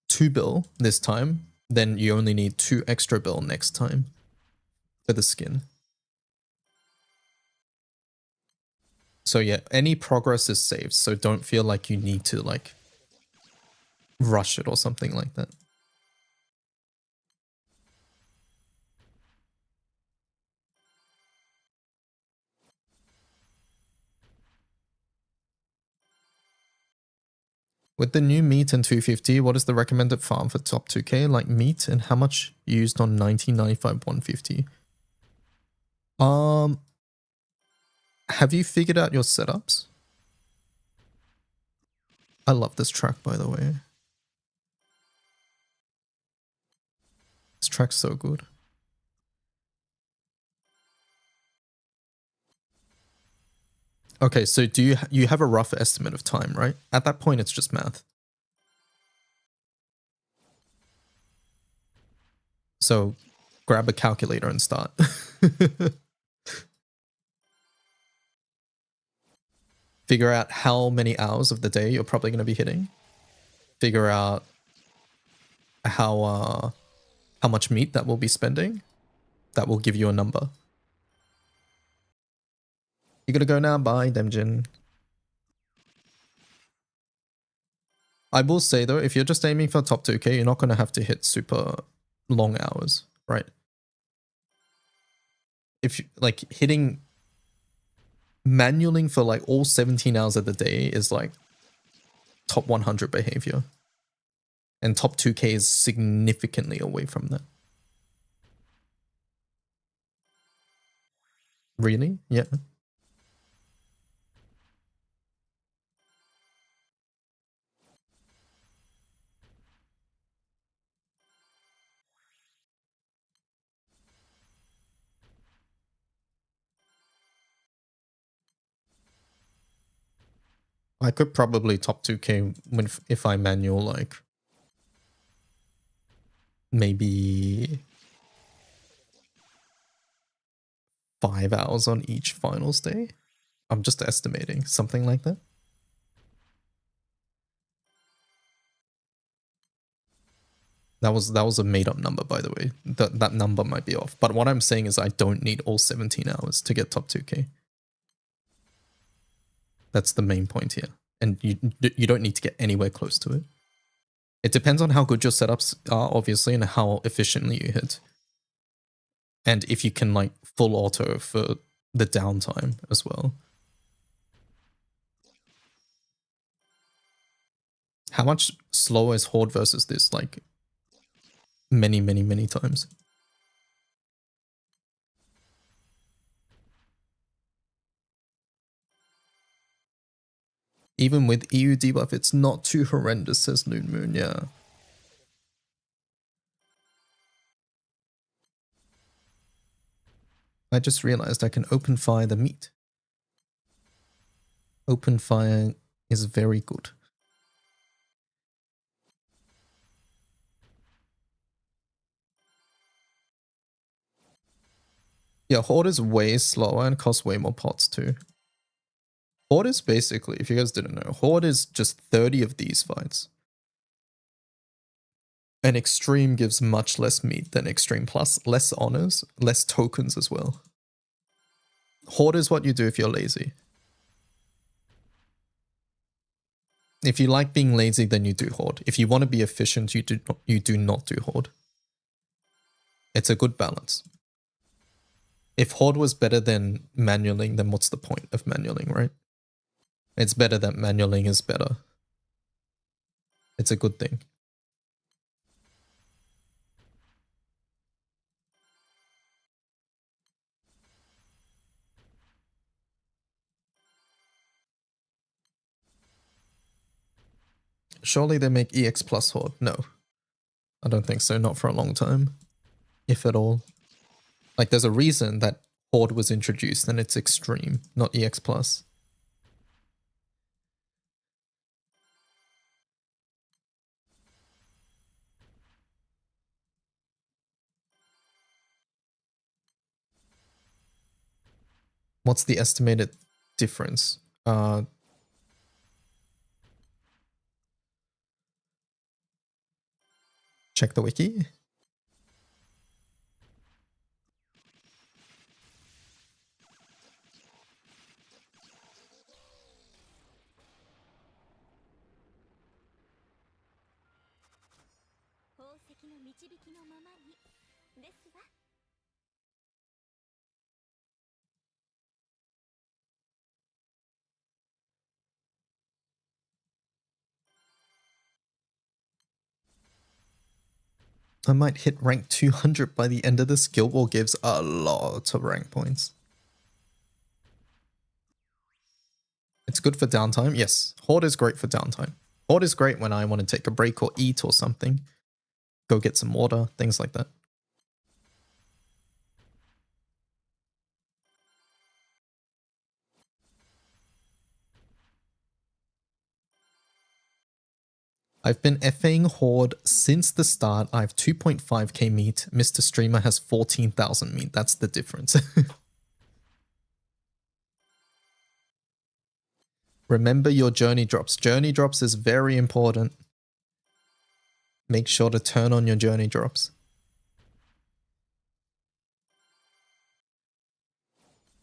2 bill this time, then you only need 2 extra bill next time for the skin. So yeah, any progress is saved, so don't feel like you need to like rush it or something like that. With the new meat and 250, what is the recommended farm for top 2k? Like meat and how much used on 1995 150? Have you figured out your setups? I love this track, by the way. This track's so good. Okay, so do you have a rough estimate of time, right? At that point, it's just math. So grab a calculator and start. Figure out how many hours of the day you're probably going to be hitting. Figure out how much meat that we'll be spending. That will give you a number. You gotta go now. Bye, Demjin. I will say though, if you're just aiming for top 2k, you're not gonna have to hit super long hours, right? If you like hitting manualing for like all 17 hours of the day is like top 100 behavior. And top 2k is significantly away from that. Really? Yeah. I could probably top 2k if I manual like maybe 5 hours on each finals day. I'm just estimating something like that. That was a made up number, by the way. That number might be off. But what I'm saying is I don't need all 17 hours to get top 2k. That's the main point here. And you don't need to get anywhere close to it. It depends on how good your setups are, obviously, and how efficiently you hit. And if you can like full auto for the downtime as well. How much slower is Horde versus this? Like many, many, many times. Even with EU debuff, it's not too horrendous, says Noon Moon, yeah. I just realized I can open fire the meat. Open fire is very good. Yeah, Horde is way slower and costs way more pots too. Horde is basically, if you guys didn't know, Horde is just 30 of these fights. And Extreme gives much less meat than Extreme Plus, less honors, less tokens as well. Horde is what you do if you're lazy. If you like being lazy, then you do Horde. If you want to be efficient, you do not do Horde. It's a good balance. If Horde was better than manualing, then what's the point of manualing, right? It's better that manualing is better. It's a good thing. Surely they make EX plus Horde. No. I don't think so. Not for a long time. If at all. Like there's a reason that Horde was introduced and it's extreme, not EX plus. What's the estimated difference? Check the wiki. I might hit rank 200 by the end of this. Guild War gives a lot of rank points. It's good for downtime. Yes, Horde is great for downtime. Horde is great when I want to take a break or eat or something. Go get some water, things like that. I've been FAing Horde since the start. I have 2.5k meat. Mr. Streamer has 14,000 meat. That's the difference. Remember your journey drops. Journey drops is very important. Make sure to turn on your journey drops.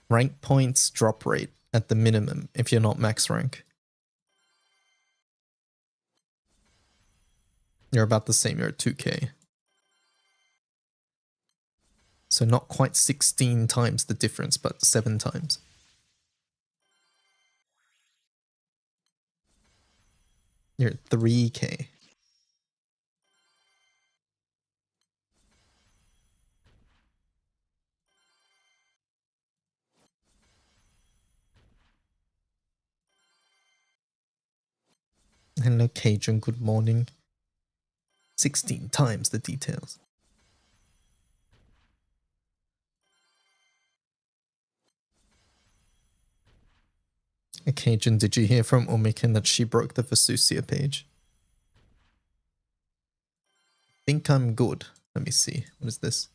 Rank points drop rate at the minimum if you're not max rank. You're about the same, you're at 2k. So not quite 16 times the difference, but 7 times. You're at 3k. Hello Cajun, good morning. 16 times the details. Cajun, did you hear from Umikin that she broke the Vesusia page? Think I'm good. Let me see. What is this?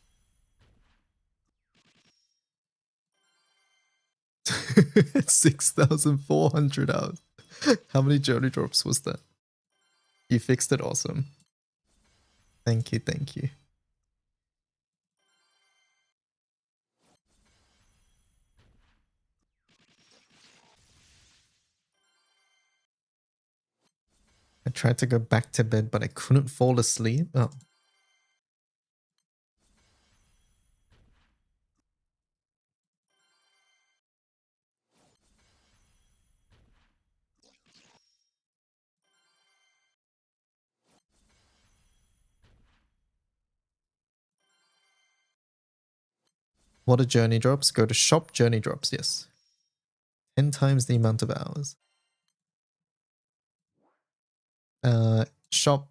6,400 hours. How many journey drops was that? You fixed it, awesome. Thank you, thank you. I tried to go back to bed, but I couldn't fall asleep. Oh. What are journey drops? Go to shop journey drops, yes. 10 times the amount of hours. Shop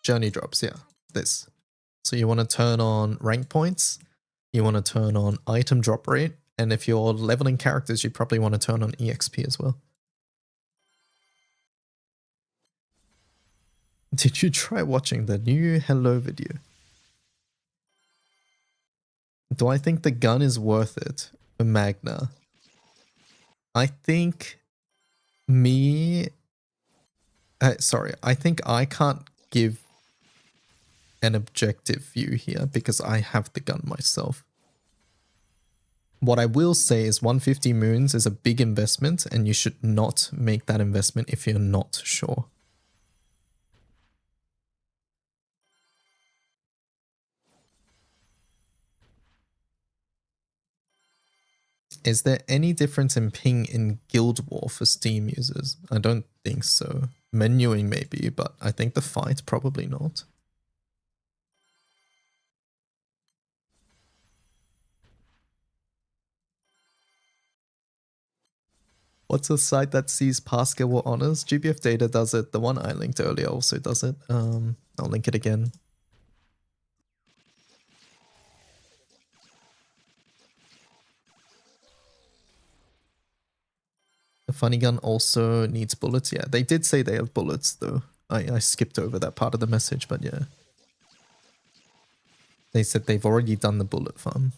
journey drops, yeah. This. So you want to turn on rank points. You want to turn on item drop rate. And if you're leveling characters, you probably want to turn on EXP as well. Did you try watching the new Hello video? Do I think the gun is worth it for Magna? I think I think I can't give an objective view here because I have the gun myself. What I will say is 150 moons is a big investment and you should not make that investment if you're not sure. Is there any difference in ping in Guild War for Steam users? I don't think so. Menuing maybe, but I think the fight probably not. What's a site that sees past Guild War honors? GBF Data does it. The one I linked earlier also does it. I'll link it again. The funny gun also needs bullets. Yeah, they did say they have bullets though. I skipped over that part of the message, but yeah. They said they've already done the bullet farm.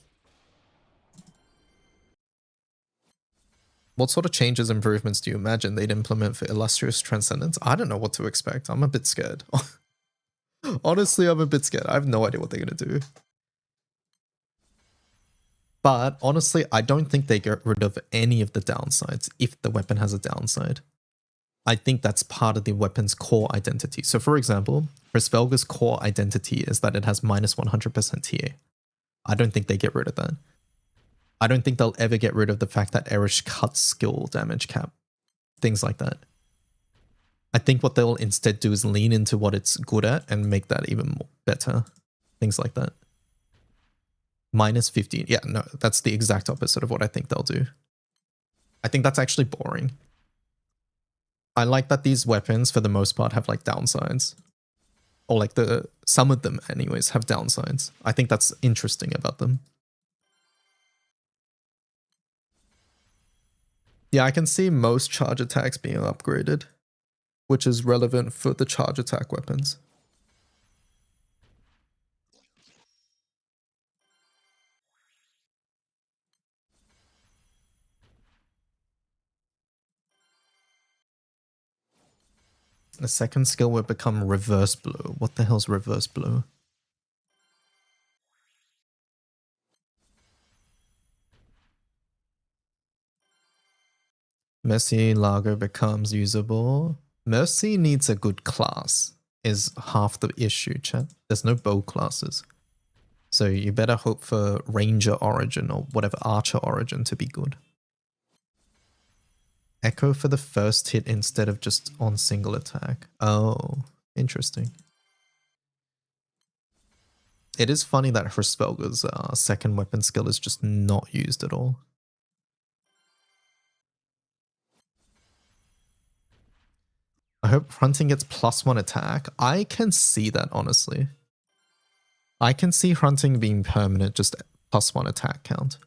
What sort of changes, improvements do you imagine they'd implement for Illustrious Transcendence? I don't know what to expect. I'm a bit scared. Honestly, I'm a bit scared. I have no idea what they're going to do. But honestly, I don't think they get rid of any of the downsides if the weapon has a downside. I think that's part of the weapon's core identity. So for example, Hrisvelga's core identity is that it has minus 100% TA. I don't think they get rid of that. I don't think they'll ever get rid of the fact that Erish cuts skill damage cap. Things like that. I think what they'll instead do is lean into what it's good at and make that even more better. Things like that. Minus 15. Yeah, no, that's the exact opposite of what I think they'll do. I think that's actually boring. I like that these weapons, for the most part, have like downsides. Or like some of them anyways have downsides. I think that's interesting about them. Yeah, I can see most charge attacks being upgraded, which is relevant for the charge attack weapons. The second skill would become reverse blow. What the hell's reverse blow? Mercy Lager becomes usable. Mercy needs a good class, is half the issue, chat. There's no bow classes. So you better hope for Ranger Origin or whatever Archer Origin to be good. Echo for the first hit instead of just on single attack. Oh, interesting. It is funny that Hrisvelga's second weapon skill is just not used at all. I hope Hunting gets +1 attack. I can see that, honestly. I can see Hunting being permanent, just +1 attack count.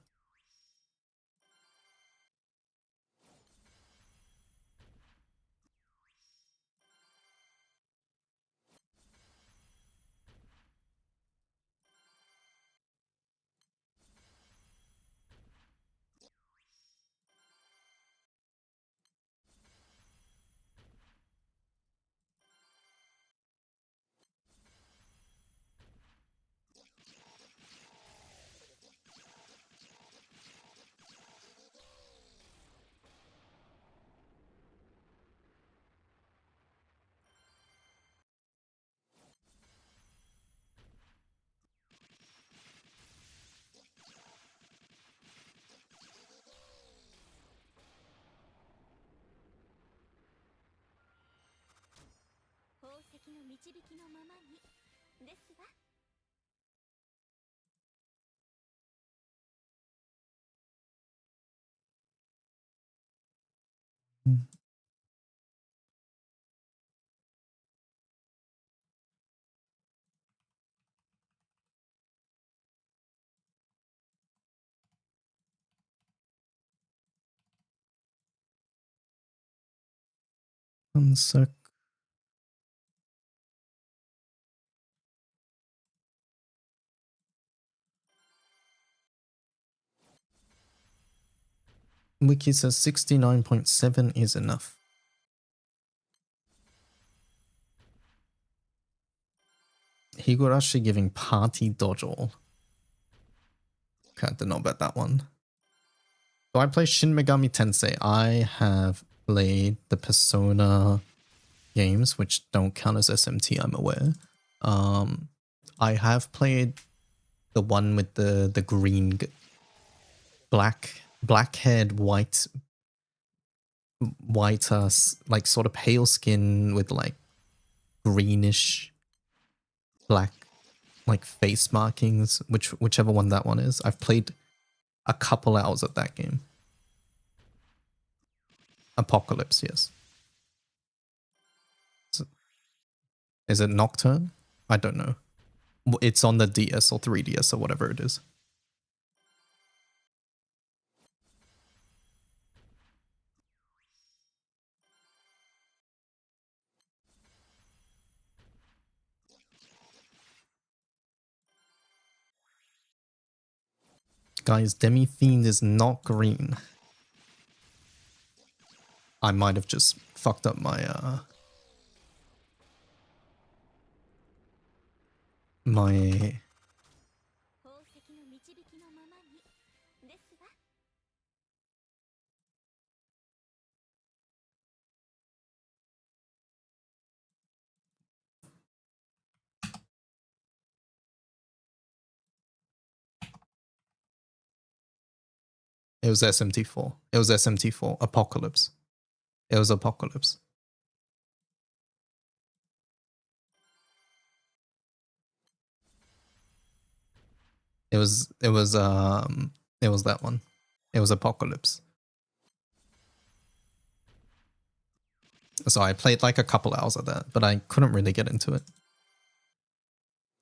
One sec. Wiki says 69.7 is enough. Higurashi giving party dodge all. Okay, I didn't know about that one. Do I play Shin Megami Tensei? I have played the Persona games, which don't count as SMT, I'm aware. I have played the one with the green, black-haired, white, like sort of pale skin with like greenish, black, like face markings, whichever one that one is. I've played a couple hours of that game. Apocalypse, yes. Is it Nocturne? I don't know. It's on the DS or 3DS or whatever it is. Guys, Demi Fiend is not green. I might have just fucked up my my. It was SMT4. It was SMT4. Apocalypse. It was Apocalypse. It was that one. It was Apocalypse. So I played like a couple hours of that, but I couldn't really get into it.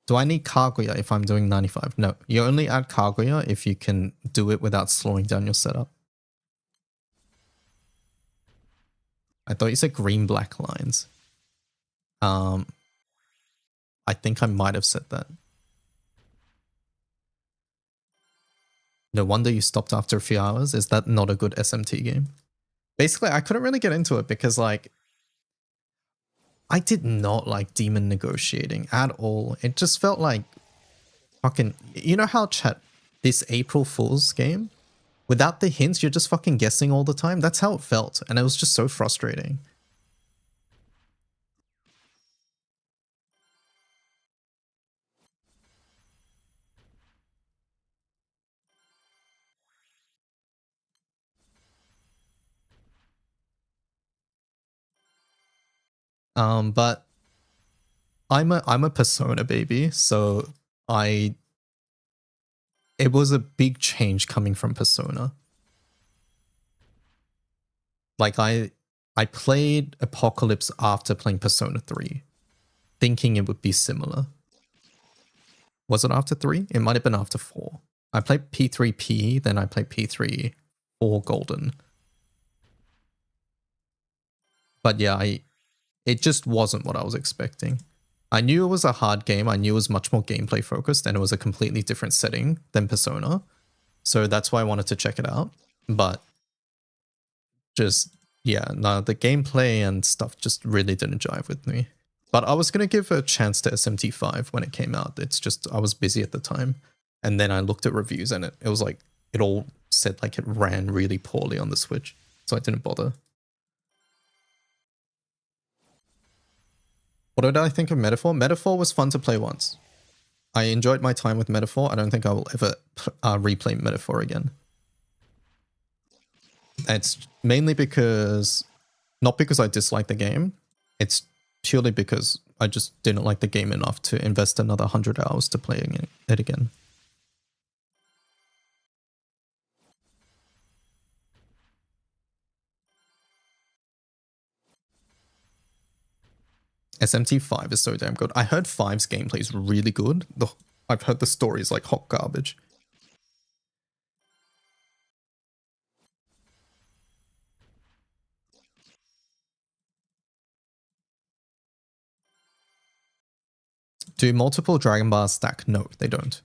Do I need Kaguya if I'm doing 95? No, you only add Kaguya if you can do it without slowing down your setup. I thought you said green-black lines. I think I might have said that. No wonder you stopped after a few hours. Is that not a good SMT game? Basically, I couldn't really get into it because, like, I did not like demon negotiating at all. It just felt like fucking... You know how, chat, this April Fool's game? Without the hints, you're just fucking guessing all the time. That's how it felt. And it was just so frustrating. But I'm a Persona baby, so it was a big change coming from Persona. Like I played Apocalypse after playing Persona 3, thinking it would be similar. Was it after 3? It might have been after 4. I played P3P, then I played P3 4 Golden. But yeah, it just wasn't what I was expecting. I knew it was a hard game. I knew it was much more gameplay focused and it was a completely different setting than Persona. So that's why I wanted to check it out. But just, yeah, no, the gameplay and stuff just really didn't jive with me. But I was going to give a chance to SMT5 when it came out. It's just, I was busy at the time. And then I looked at reviews and it was like, it all said like it ran really poorly on the Switch. So I didn't bother. What did I think of Metaphor? Metaphor was fun to play once. I enjoyed my time with Metaphor. I don't think I will ever replay Metaphor again. It's mainly because, not because I dislike the game. It's purely because I just didn't like the game enough to invest another 100 hours to playing it again. SMT5 is so damn good. I heard 5's gameplay is really good. I've heard the story is like hot garbage. Do multiple Dragon Bars stack? No, they don't.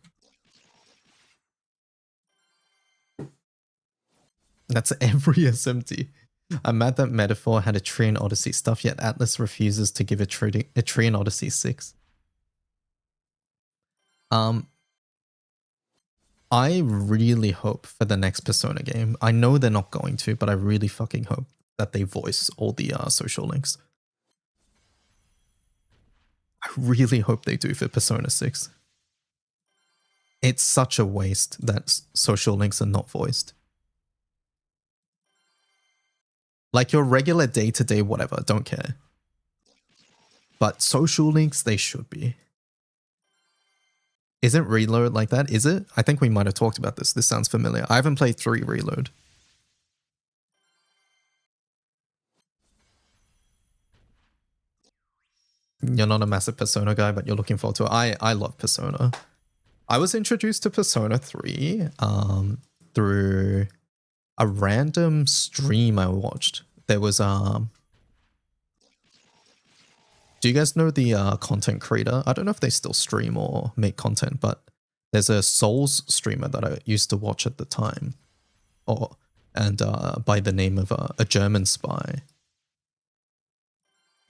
That's every SMT. I'm mad that Metaphor had a Tree and Odyssey stuff, yet Atlas refuses to give a Tree and Odyssey 6. I really hope for the next Persona game. I know they're not going to, but I really fucking hope that they voice all the social links. I really hope they do for Persona 6. It's such a waste that social links are not voiced. Like your regular day-to-day whatever, don't care. But social links, they should be. Isn't Reload like that? Is it? I think we might have talked about this. This sounds familiar. I haven't played 3 Reload. You're not a massive Persona guy, but you're looking forward to it. I love Persona. I was introduced to Persona 3 through a random stream I watched. There was do you guys know the content creator? I don't know if they still stream or make content, but there's a Souls streamer that I used to watch at the time. and by the name of a German spy.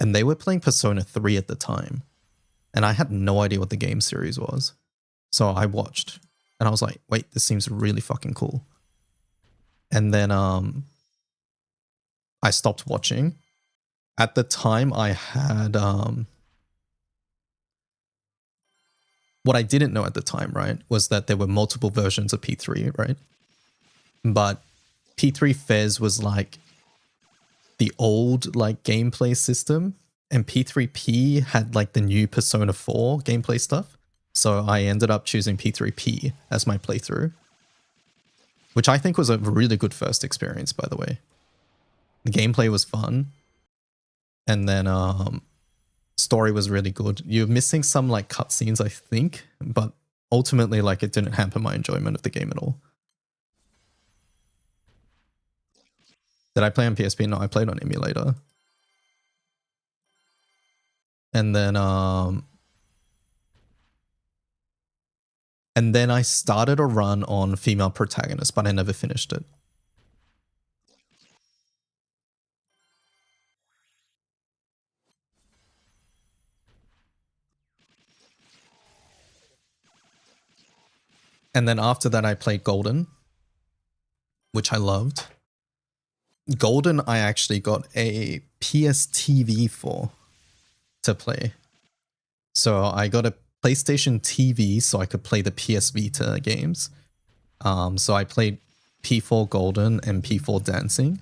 And they were playing Persona 3 at the time. And I had no idea what the game series was. So I watched and I was like, wait, this seems really fucking cool. And then I stopped watching. At the time I had what I didn't know at the time, right, was that there were multiple versions of P3, right? But P3 Fez was like the old like gameplay system, and P3P had like the new Persona 4 gameplay stuff. So I ended up choosing P3P as my playthrough, which I think was a really good first experience, by the way. The gameplay was fun, and then story was really good. You're missing some like cutscenes, I think, but ultimately like it didn't hamper my enjoyment of the game at all. Did I play on PSP? No, I played on emulator. And then I started a run on female protagonist, but I never finished it. And then after that, I played Golden, which I loved. Golden, I actually got a PS TV for to play. So I got a PlayStation TV so I could play the PS Vita games. So I played P4 Golden and P4 Dancing.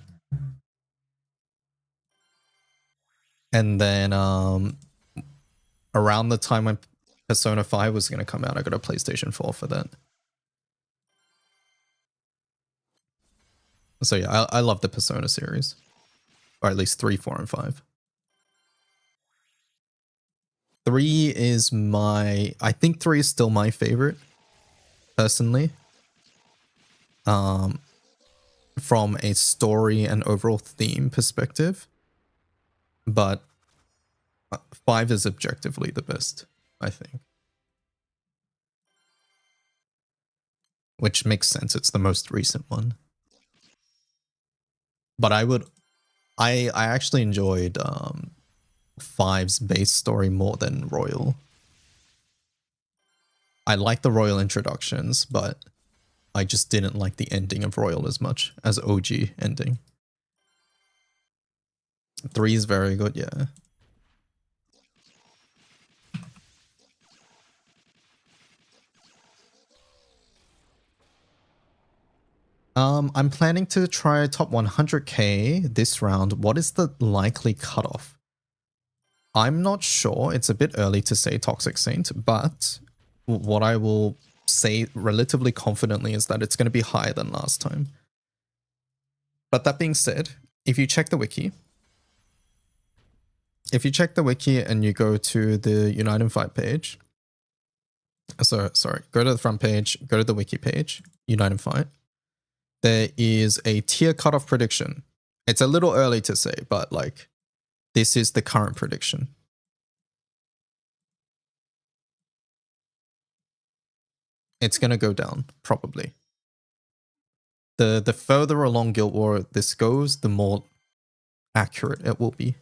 And then around the time when Persona 5 was going to come out, I got a PlayStation 4 for that. So yeah, I love the Persona series. Or at least 3, 4, and 5. 3 is I think 3 is still my favorite, personally. From a story and overall theme perspective. But 5 is objectively the best, I think. Which makes sense, it's the most recent one. But I actually enjoyed 5's base story more than Royal. I like the Royal introductions, but I just didn't like the ending of Royal as much as OG ending. 3 is very good, yeah. I'm planning to try top 100k this round. What is the likely cutoff? I'm not sure. It's a bit early to say Toxic Saint, but what I will say relatively confidently is that it's going to be higher than last time. But that being said, if you check the wiki, and you go to the Unite and Fight page, go to the front page, go to the wiki page, Unite and Fight, there is a tier cutoff prediction. It's a little early to say, but like, this is the current prediction. It's going to go down, probably. The further along Guild War this goes, the more accurate it will be.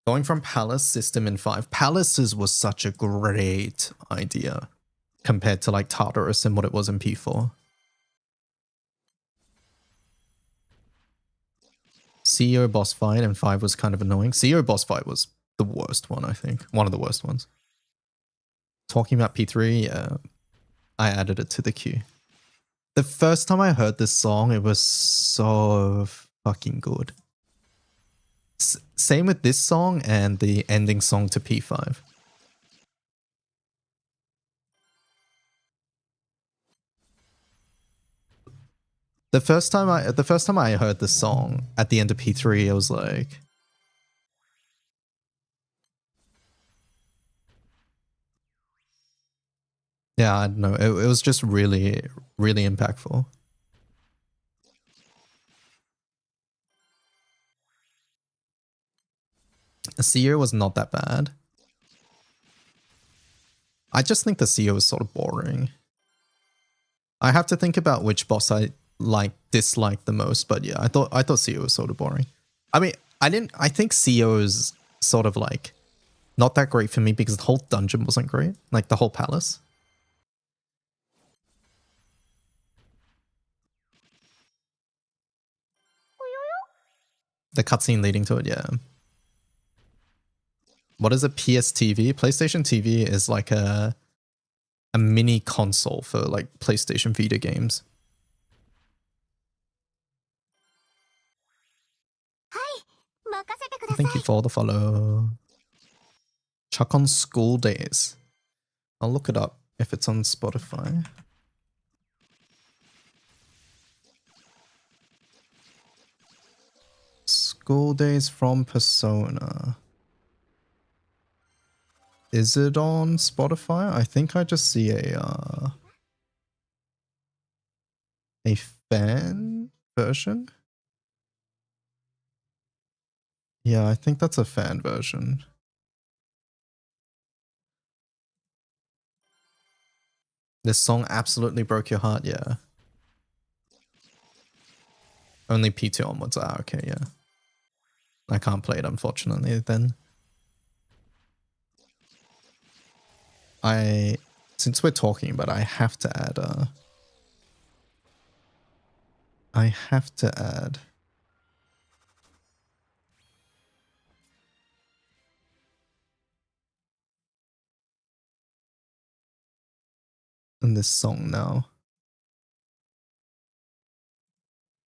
Going from Palace system in 5. Palaces was such a great idea compared to like Tartarus and what it was in P4. CEO boss fight in 5 was kind of annoying. CEO boss fight was the worst one, I think. One of the worst ones. Talking about P3, yeah, I added it to the queue. The first time I heard this song, it was so fucking good. Same with this song and the ending song to P5. The first time I heard this song at the end of P3, I was like, yeah, I don't know. It was just really, really impactful. CEO was not that bad. I just think the CEO is sort of boring. I have to think about which boss I dislike the most, but yeah, I thought CEO was sort of boring. I mean, I think CEO is sort of like not that great for me because the whole dungeon wasn't great, like the whole palace. The cutscene leading to it, yeah. What is a PSTV? PlayStation TV is like a mini console for like PlayStation Vita games. Thank you for the follow. Chuck on School Days. I'll look it up if it's on Spotify. School Days from Persona. Is it on Spotify? I think I just see a fan version. Yeah, I think that's a fan version. This song absolutely broke your heart, yeah. Only P2 onwards. Ah, okay, yeah. I can't play it, unfortunately, then. Since we're talking about it, I have to add in this song now.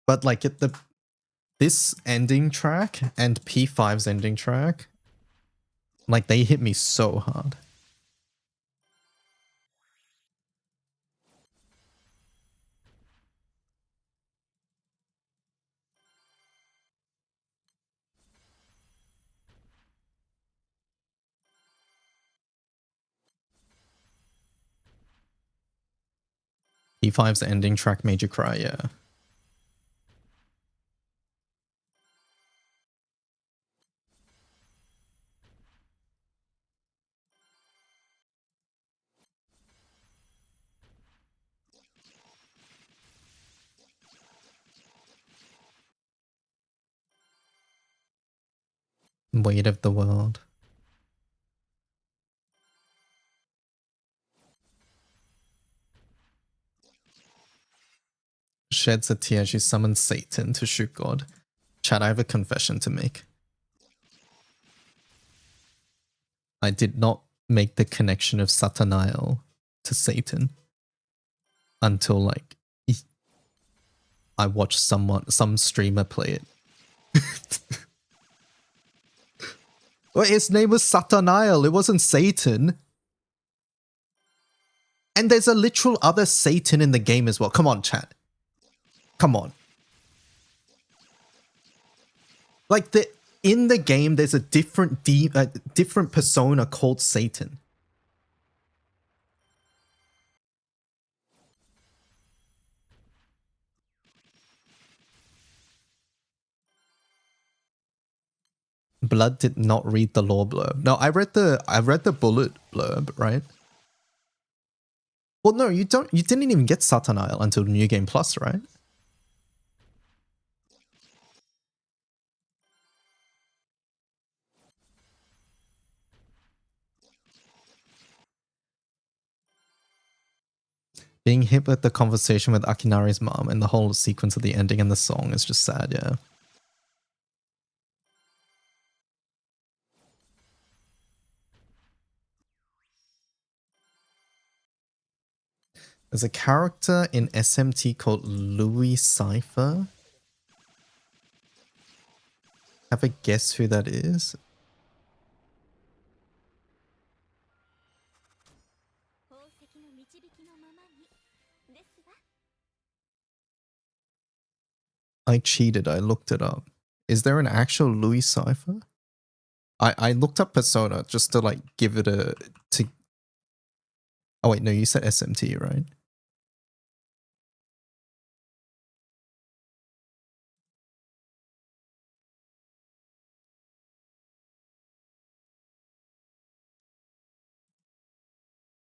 But like this ending track and P5's ending track, like they hit me so hard. P5's ending track made you cry, yeah. Weight of the World. Sheds a tear, she summons Satan to shoot God. Chad, I have a confession to make. I did not make the connection of Satanael to Satan until like I watched some streamer play it. Well, his name was Satanael, it wasn't Satan. And there's a literal other Satan in the game as well. Come on, chat. Come on. Like in the game, there's a different persona called Satan. Blood did not read the lore blurb. No, I read the bullet blurb, right? Well, no, you didn't even get Satanael until New Game Plus, right? Being hit with the conversation with Akinari's mom and the whole sequence of the ending and the song is just sad, yeah. There's a character in SMT called Louis Cypher. Have a guess who that is? I cheated, I looked it up. Is there an actual Louis Cypher? I looked up Persona just to like give it Oh wait, no, you said SMT, right?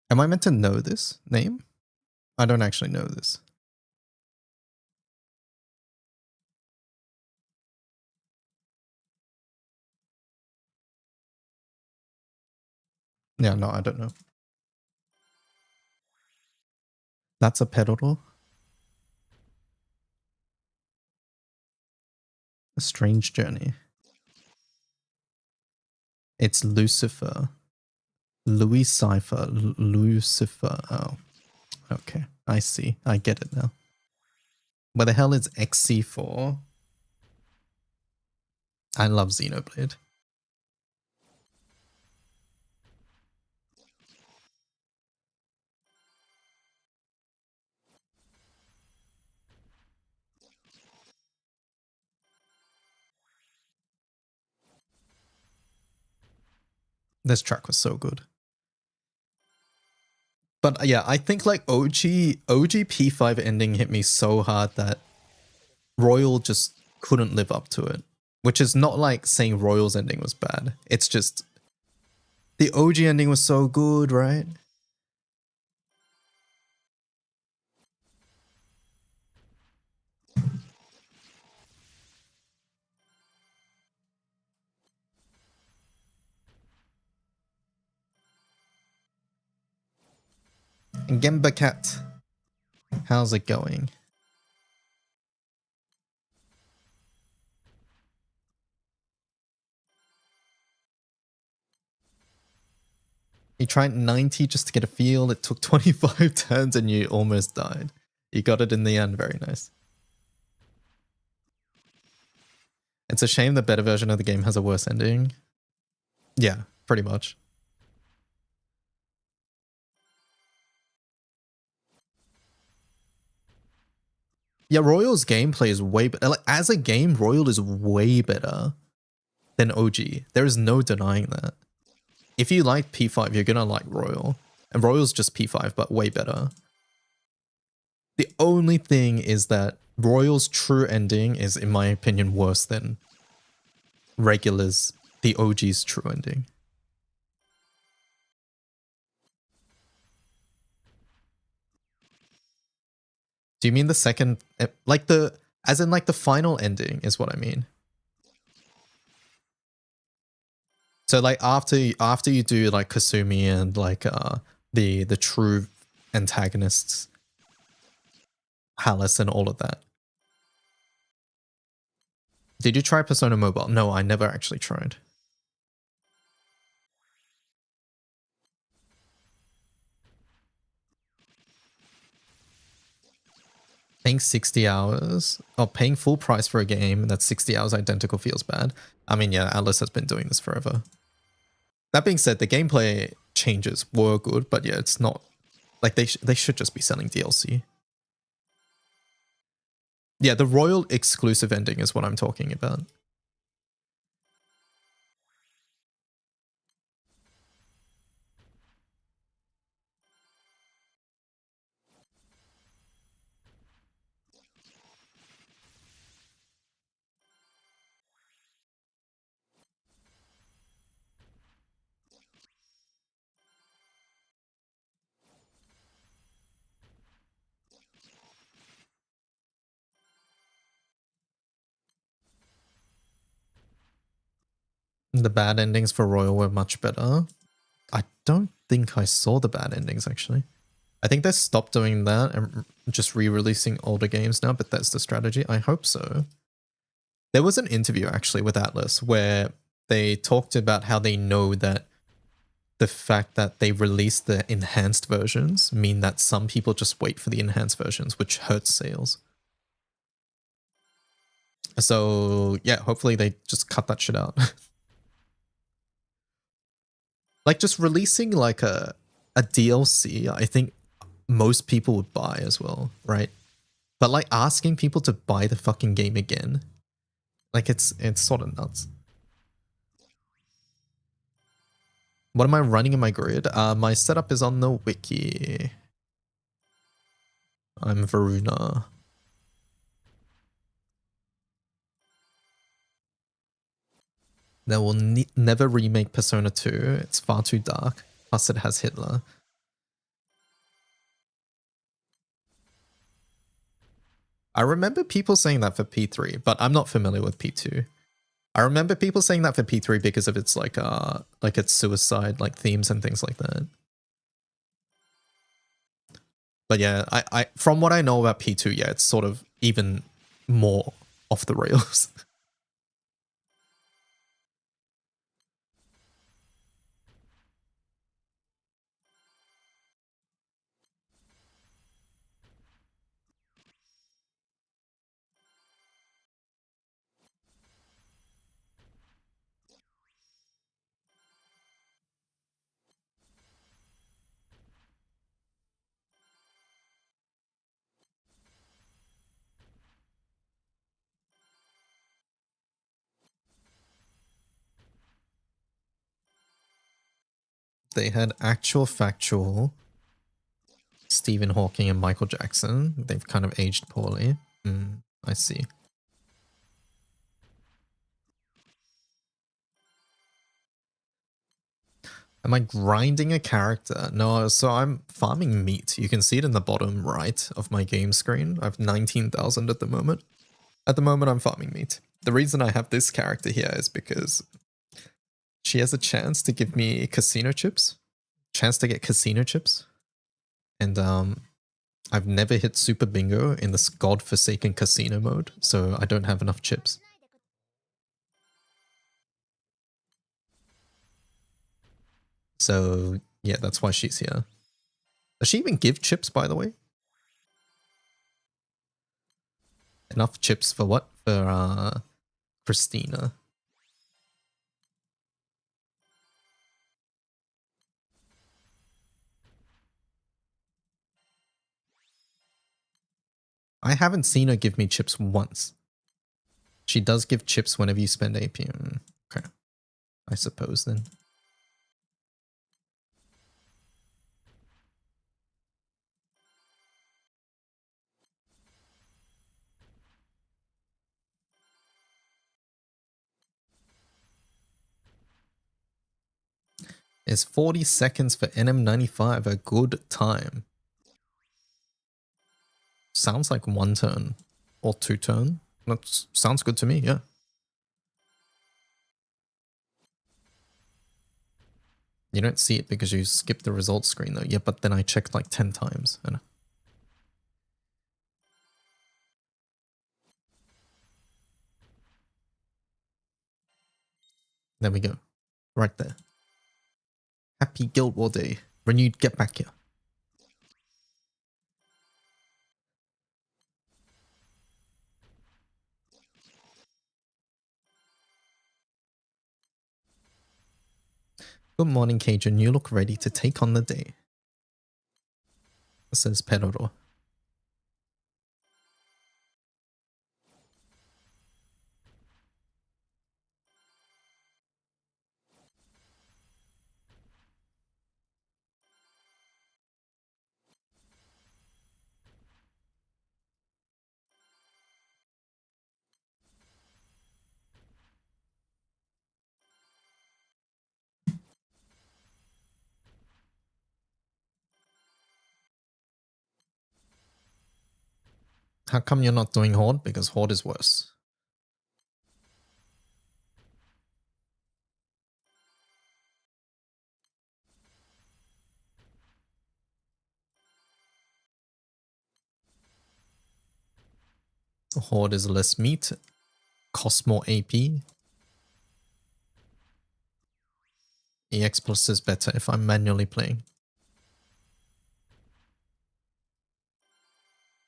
Am I meant to know this name? I don't actually know this. Yeah, no, I don't know. That's a pedal. A strange journey. It's Lucifer. Louis Cypher. Lucifer. Oh, okay. I see. I get it now. Where the hell is XC4? I love Xenoblade. This track was so good. But yeah, I think like OG P5 ending hit me so hard that Royal just couldn't live up to it. Which is not like saying Royal's ending was bad. It's just the OG ending was so good, right? And Gemba Cat, how's it going? You tried 90 just to get a feel. It took 25 turns and you almost died. You got it in the end. Very nice. It's a shame the better version of the game has a worse ending. Yeah, pretty much. Yeah, Royal's gameplay is way better. Like, as a game, Royal is way better than OG. There is no denying that. If you like P5, you're gonna like Royal. And Royal's just P5, but way better. The only thing is that Royal's true ending is, in my opinion, worse than Regular's, the OG's true ending. Do you mean the second, like as in like the final ending is what I mean? So like after you do like Kasumi and like the true antagonists, Hallis and all of that. Did you try Persona Mobile? No, I never actually tried. Paying 60 hours, or paying full price for a game that's 60 hours identical feels bad. I mean, yeah, Atlas has been doing this forever. That being said, the gameplay changes were good, but yeah, it's not like they should just be selling DLC. Yeah, the Royal exclusive ending is what I'm talking about. The bad endings for Royal were much better. I don't think I saw the bad endings actually. I think they stopped doing that and just re-releasing older games now, but that's the strategy. I hope so. There was an interview actually with Atlas where they talked about how they know that the fact that they release the enhanced versions mean that some people just wait for the enhanced versions, which hurts sales. So yeah, hopefully they just cut that shit out. Like just releasing like a DLC, I think most people would buy as well, right? But like asking people to buy the fucking game again, like it's sort of nuts. What am I running in my grid? My setup is on the wiki. I'm Varuna. They will never remake Persona 2. It's far too dark. Plus it has Hitler. I remember people saying that for P3, but I'm not familiar with P2. I remember people saying that for P3 because of its like its suicide like themes and things like that. But yeah, I from what I know about P2, yeah, it's sort of even more off the rails. They had actual factual Stephen Hawking and Michael Jackson. They've kind of aged poorly. I see. Am I grinding a character? No, so I'm farming meat. You can see it in the bottom right of my game screen. I have 19,000 at the moment. At the moment, I'm farming meat. The reason I have this character here is because she has a chance to give me casino chips. Chance to get casino chips. And I've never hit Super Bingo in this godforsaken casino mode, so I don't have enough chips. So yeah, that's why she's here. Does she even give chips, by the way? Enough chips for what? For Christina. I haven't seen her give me chips once. She does give chips whenever you spend APM. Okay. I suppose then. Is 40 seconds for NM95 a good time? Sounds like 1 turn or 2 turn. That sounds good to me, yeah. You don't see it because you skipped the results screen though. Yeah, but then I checked like 10 times. And there we go. Right there. Happy Guild War Day. Renewed, get back here. Good morning, Cajun. You look ready to take on the day. Says Peroro. How come you're not doing Horde? Because Horde is worse. Horde is less meat, costs more AP. EX Plus is better if I'm manually playing.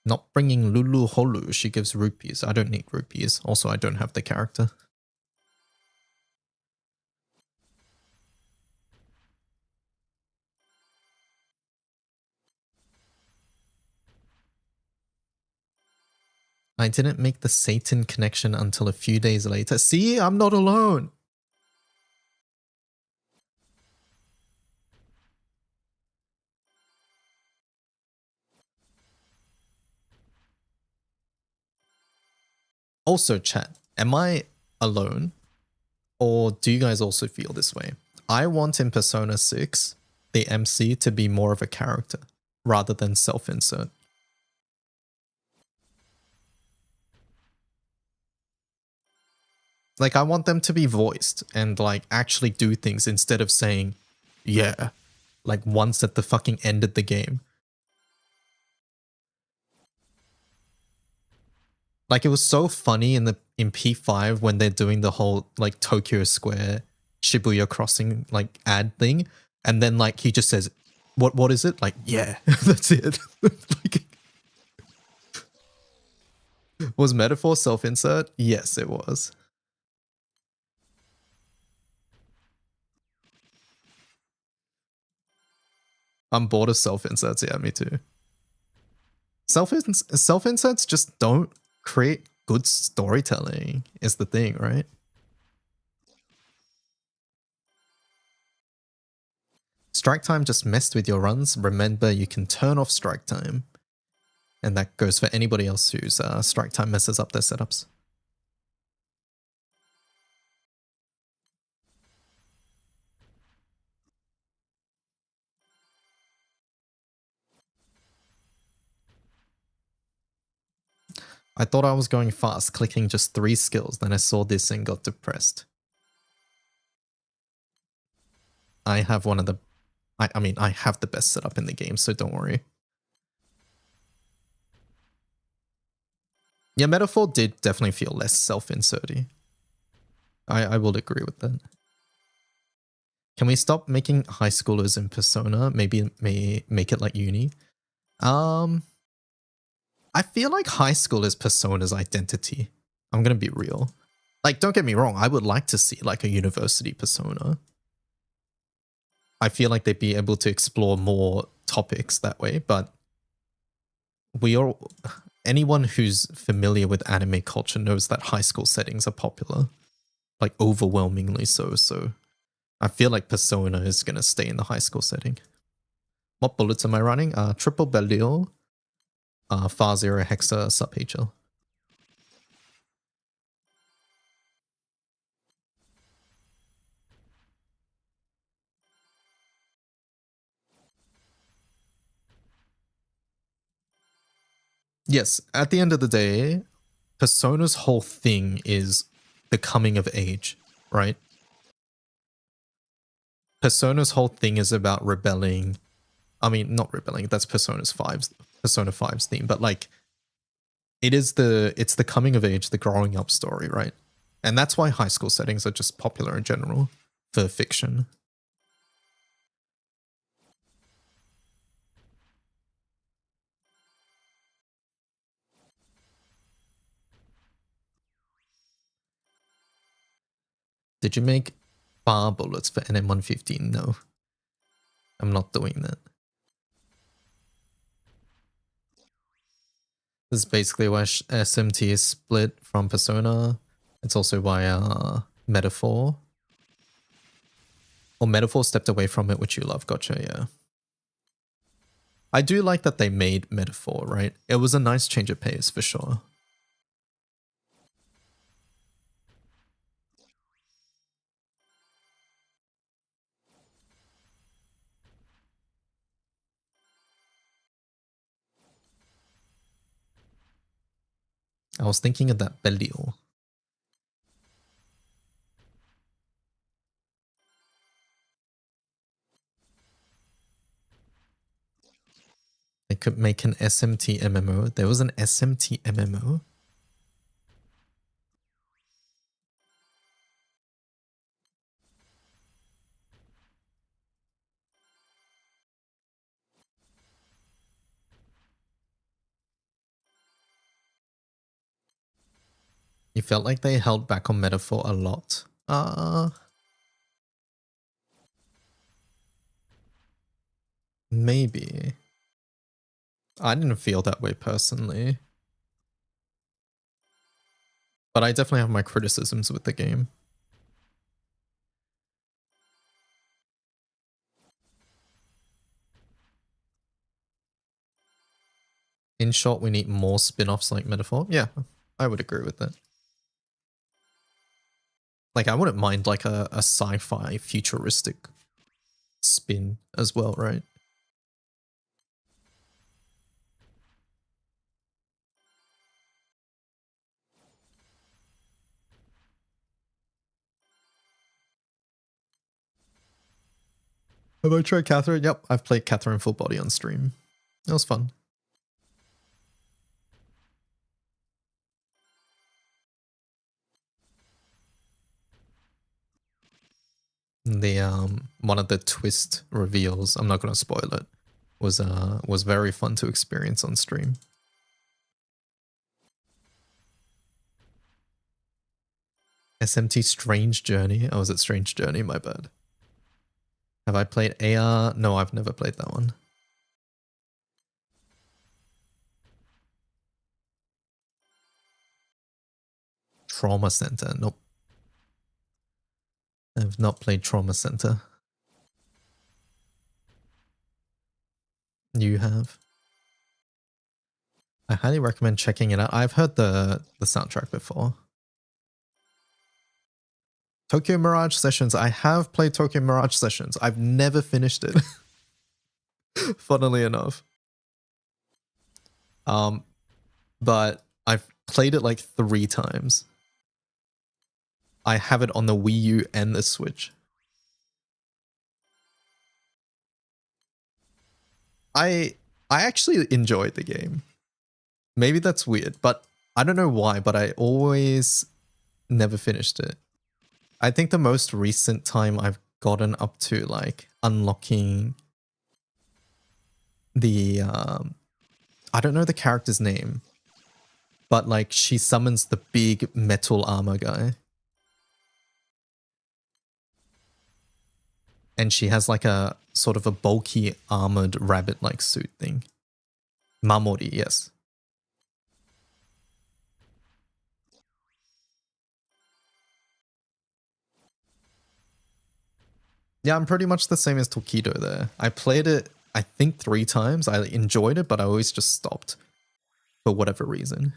Not bringing Lulu Holu, she gives rupees. I don't need rupees. Also, I don't have the character. I didn't make the Satan connection until a few days later. See, I'm not alone. Also, chat, am I alone? Or do you guys also feel this way? I want in Persona 6 the MC to be more of a character rather than self-insert. Like, I want them to be voiced and, like, actually do things instead of saying, yeah, like, once at the fucking end of the game. Like, it was so funny in P5 when they're doing the whole, like, Tokyo Square Shibuya Crossing, like, ad thing. And then, like, he just says, what is it? Like, yeah, that's it. Like, was metaphor self-insert? Yes, it was. I'm bored of self-inserts. Yeah, me too. Self-inserts just don't create good storytelling is the thing, right? Strike time just messed with your runs. Remember, you can turn off strike time. And that goes for anybody else whose strike time messes up their setups. I thought I was going fast, clicking just 3 skills. Then I saw this and got depressed. I have one of the... I mean, I have the best setup in the game, so don't worry. Yeah, Metaphor did definitely feel less self-inserty. I will agree with that. Can we stop making high schoolers in Persona? Maybe make it like uni? I feel like high school is Persona's identity. I'm gonna be real. Like, don't get me wrong, I would like to see like a university Persona. I feel like they'd be able to explore more topics that way, but anyone who's familiar with anime culture knows that high school settings are popular. Like, overwhelmingly so, so I feel like Persona is gonna stay in the high school setting. What bullets am I running? Triple Belial, Far Zero Hexa Sub HL. Yes, at the end of the day, Persona's whole thing is the coming of age, right? Persona's whole thing is about rebelling. I mean, not rebelling, that's Persona 5's theme, but like it's the coming of age, the growing up story, right? And that's why high school settings are just popular in general for fiction. Did you make bar bullets for NM115? No. I'm not doing that. This is basically why SMT is split from Persona. It's also why Metaphor. Or Metaphor stepped away from it, which you love. Gotcha, yeah. I do like that they made Metaphor, right? It was a nice change of pace for sure. I was thinking of that Belial. They could make an SMT MMO. There was an SMT MMO? You felt like they held back on Metaphor a lot. Maybe. I didn't feel that way personally. But I definitely have my criticisms with the game. In short, we need more spin-offs like Metaphor. Yeah, I would agree with that. Like, I wouldn't mind like a sci-fi futuristic spin as well, right? Have I tried Catherine? Yep, I've played Catherine full body on stream. It was fun. The one of the twist reveals, I'm not gonna spoil it, was very fun to experience on stream. SMT Strange Journey. Oh, was it Strange Journey? My bad. Have I played AR? No, I've never played that one. Trauma Center. Nope. I've not played Trauma Center. You have? I highly recommend checking it out. I've heard the soundtrack before. Tokyo Mirage Sessions. I have played Tokyo Mirage Sessions. I've never finished it. Funnily enough. But I've played it like 3 times. I have it on the Wii U and the Switch. I actually enjoyed the game. Maybe that's weird, but I don't know why, but I always never finished it. I think the most recent time I've gotten up to like unlocking the I don't know the character's name, but like she summons the big metal armor guy. And she has like a sort of a bulky armored rabbit-like suit thing. Mamori, yes. Yeah, I'm pretty much the same as Tokido there. I played it, I think 3 times. I enjoyed it, but I always just stopped for whatever reason.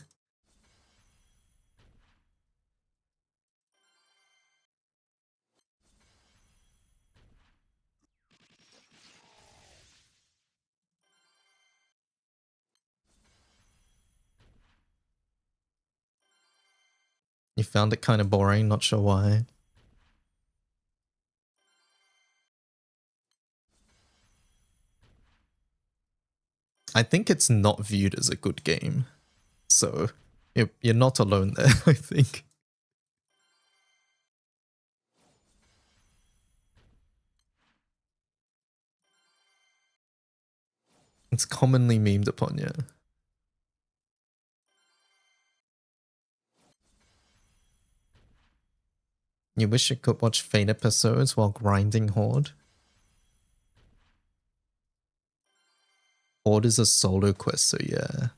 You found it kind of boring, not sure why. I think it's not viewed as a good game. So you're not alone there, I think. It's commonly memed upon, yeah. You wish you could watch Fate episodes while grinding Horde? Horde is a solo quest, so yeah.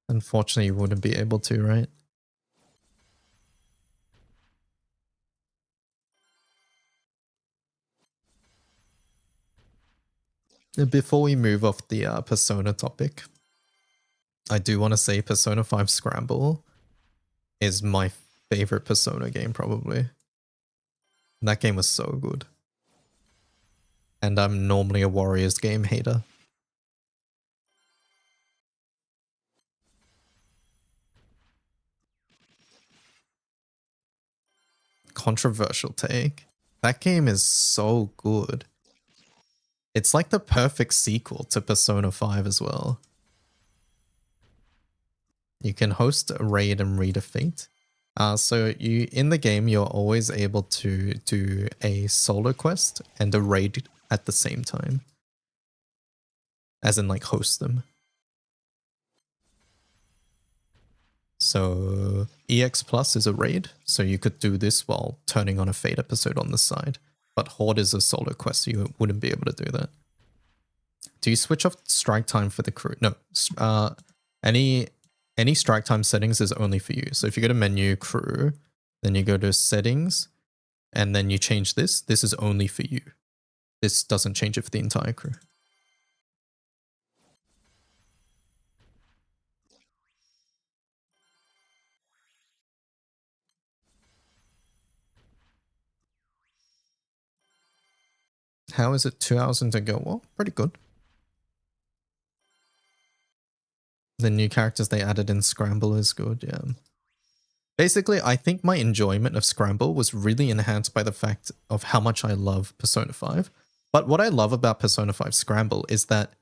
Unfortunately, you wouldn't be able to, right? Before we move off the Persona topic, I do want to say Persona 5 Scramble is my favorite Persona game, probably. That game was so good. And I'm normally a Warriors game hater. Controversial take. That game is so good. It's like the perfect sequel to Persona 5 as well. You can host a raid and read a fate. So you in the game, you're always able to do a solo quest and a raid at the same time. As in like host them. So EX Plus is a raid, so you could do this while turning on a Fate episode on the side. But Horde is a solo quest, so you wouldn't be able to do that. Do you switch off strike time for the crew? No. Any strike time settings is only for you. So if you go to menu crew, then you go to settings, and then you change this. This is only for you. This doesn't change it for the entire crew. How is it 2 hours into Guild War? Pretty good. The new characters they added in Scramble is good, yeah. Basically, I think my enjoyment of Scramble was really enhanced by the fact of how much I love Persona 5. But what I love about Persona 5 Scramble is that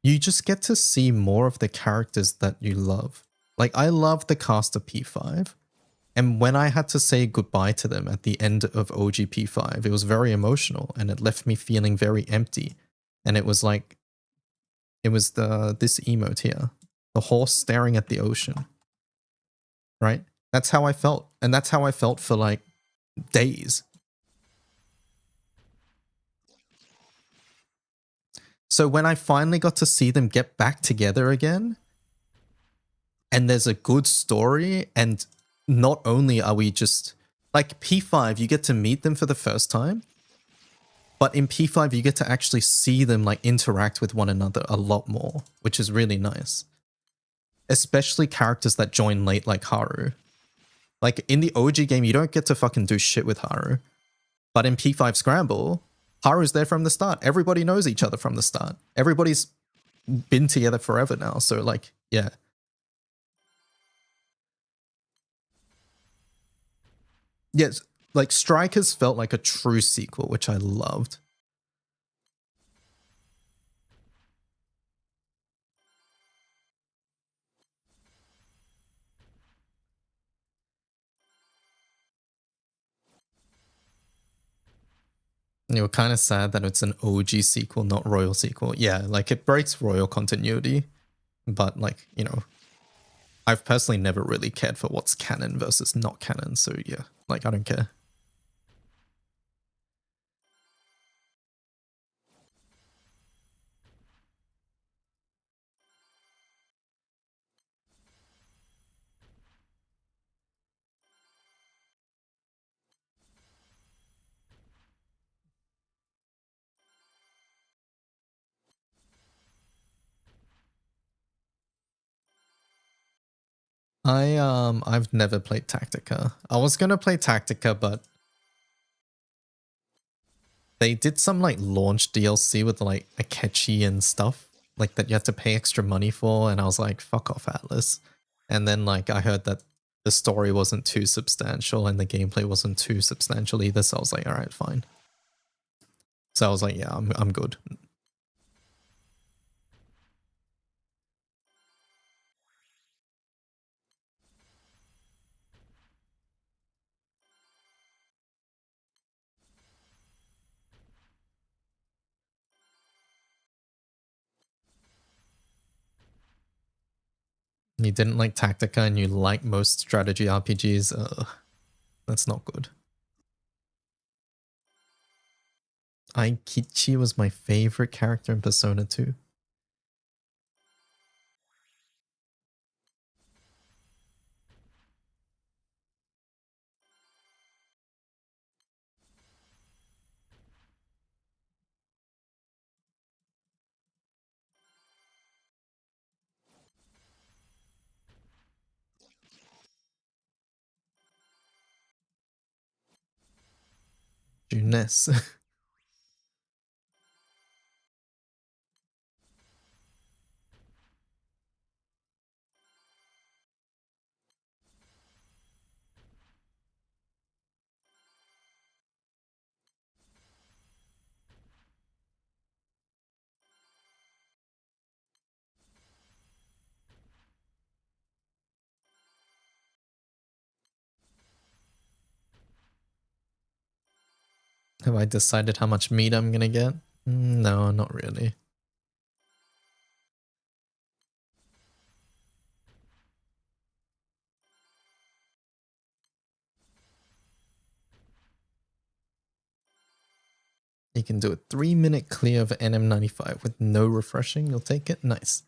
you just get to see more of the characters that you love. Like, I love the cast of P5. And when I had to say goodbye to them at the end of OG P5, it was very emotional and it left me feeling very empty. And it was like, it was this emote here, the horse staring at the ocean, right? That's how I felt. And that's how I felt for like days. So when I finally got to see them get back together again, and there's a good story, and not only are we just like P5, you get to meet them for the first time, but in P5 you get to actually see them like interact with one another a lot more, which is really nice. Especially characters that join late like Haru. Like in the OG game, you don't get to fucking do shit with Haru. But in P5 Scramble, Haru's there from the start. Everybody knows each other from the start. Everybody's been together forever now. So like, yeah. Yes, like Strikers felt like a true sequel, which I loved. And you were kind of sad that it's an OG sequel, not Royal sequel. Yeah, like it breaks Royal continuity, but like, you know, I've personally never really cared for what's canon versus not canon. So yeah, like I don't care. I've never played Tactica. I was gonna play Tactica, but they did some like launch DLC with like Akechi and stuff, like that you had to pay extra money for, and I was like, fuck off, Atlas. And then like I heard that the story wasn't too substantial and the gameplay wasn't too substantial either, so I was like, all right, fine. So I was like, yeah, I'm good. You didn't like Tactica and you like most strategy RPGs. That's not good. Aikichi was my favorite character in Persona 2. Junes. Have I decided how much meat I'm gonna get? No, not really. You can do a 3-minute clear of NM95 with no refreshing. You'll take it? Nice.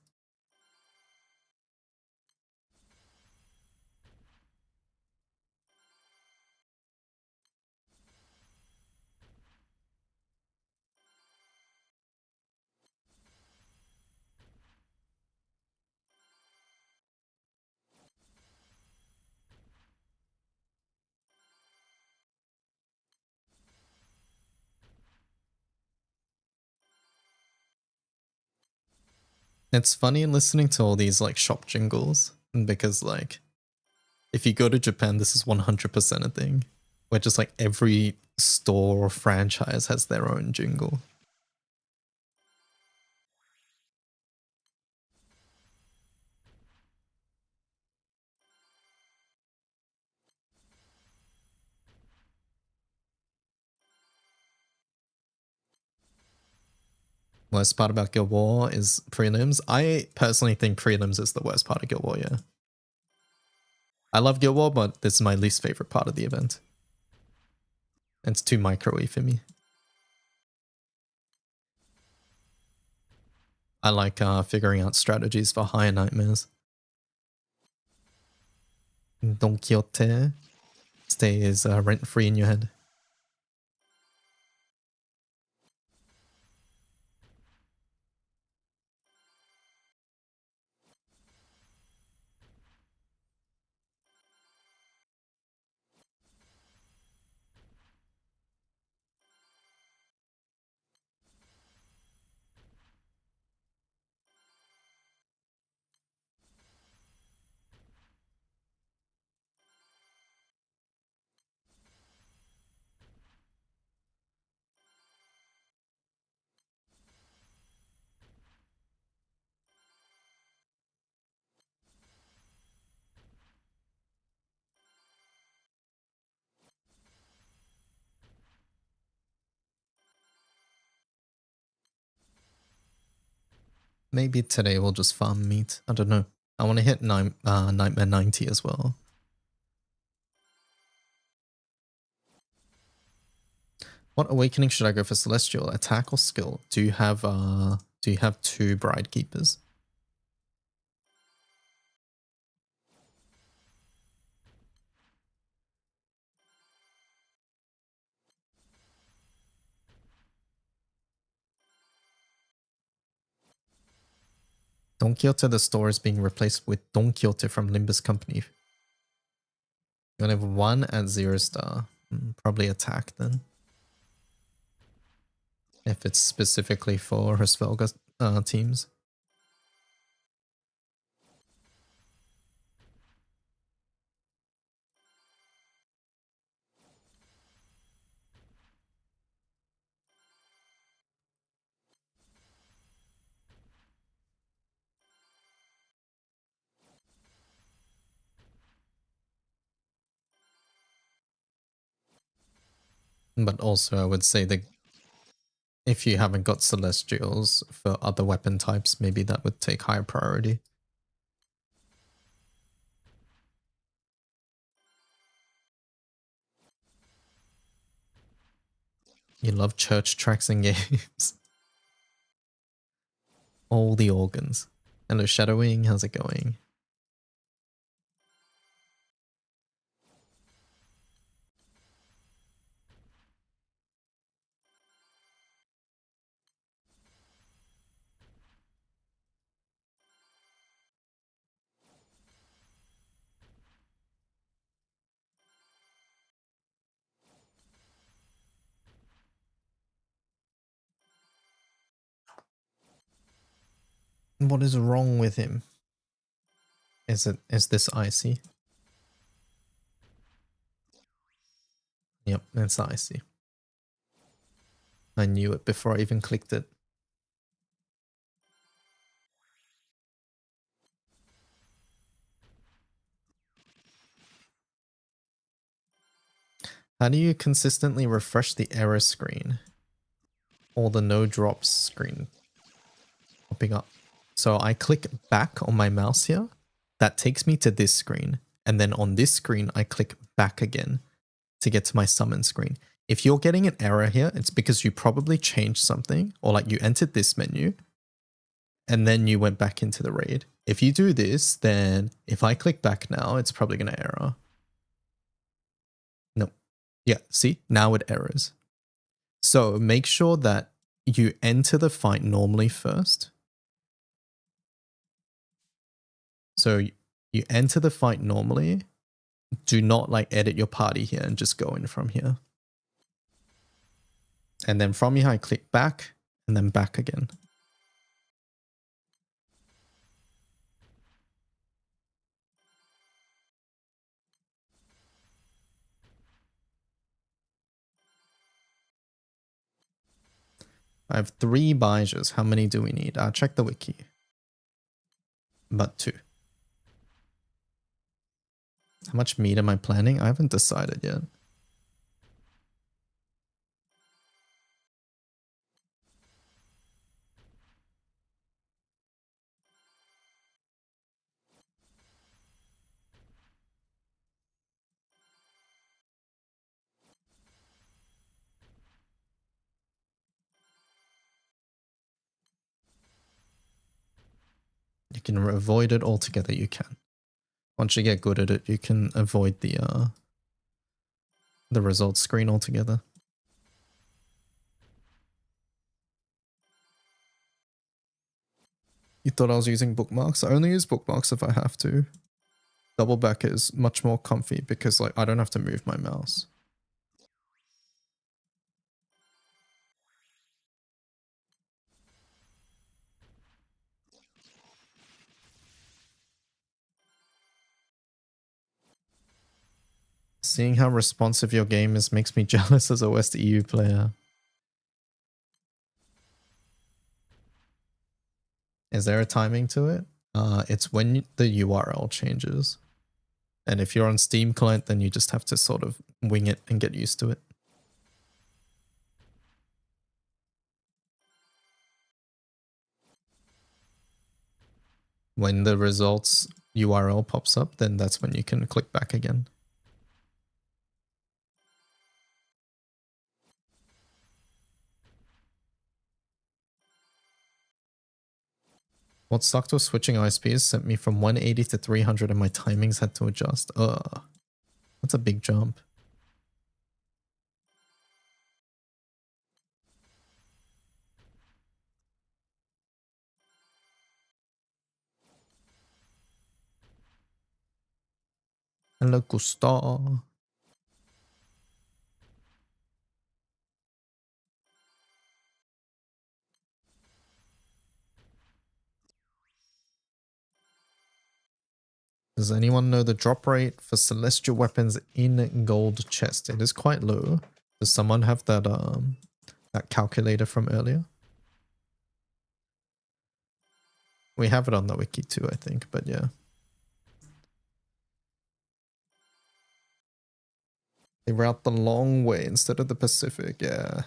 It's funny listening to all these like shop jingles because like if you go to Japan, this is 100% a thing. Where just like every store or franchise has their own jingle. Worst part about Guild War is prelims. I personally think prelims is the worst part of Guild War, yeah. I love Guild War, but this is my least favorite part of the event. It's too microwave for me. I like figuring out strategies for higher nightmares. Don Quixote stays rent-free in your head. Maybe today we'll just farm meat. I don't know. I want to hit Nightmare 90 as well. What awakening should I go for? Celestial, attack or skill? Do you have 2 bride keepers? Don Quixote the store is being replaced with Don Quixote from Limbus Company. You only have 1 at 0 star. Probably attack then. If it's specifically for Hrsvelga teams. But also I would say that if you haven't got Celestials for other weapon types, maybe that would take higher priority. You love church tracks and games. All the organs. Hello Shadowing, how's it going? What is wrong with him? Is this icy? Yep, it's icy. I knew it before I even clicked it. How do you consistently refresh the error screen? Or the no drops screen popping up? So I click back on my mouse here. That takes me to this screen. And then on this screen, I click back again to get to my summon screen. If you're getting an error here, it's because you probably changed something, or like you entered this menu and then you went back into the raid. If you do this, then if I click back now, it's probably going to error. No. Yeah, see, now it errors. So make sure that you enter the fight normally first. So you enter the fight normally. Do not like edit your party here and just go in from here. And then from here, I click back and then back again. I have 3 Baijas. How many do we need? Check the wiki. But 2. How much meat am I planning? I haven't decided yet. You can avoid it altogether, you can. Once you get good at it, you can avoid the results screen altogether. You thought I was using bookmarks? I only use bookmarks if I have to. Double back is much more comfy because like I don't have to move my mouse. Seeing how responsive your game is makes me jealous as a West EU player. Is there a timing to it? It's when the URL changes. And if you're on Steam client, then you just have to sort of wing it and get used to it. When the results URL pops up, then that's when you can click back again. What sucked was switching ISPs sent me from 180 to 300 and my timings had to adjust. Ugh. That's a big jump. Hello, Gustav. Does anyone know the drop rate for celestial weapons in gold chest? It is quite low. Does someone have that calculator from earlier? We have it on the wiki too, I think, but yeah. They route the long way instead of the Pacific, yeah.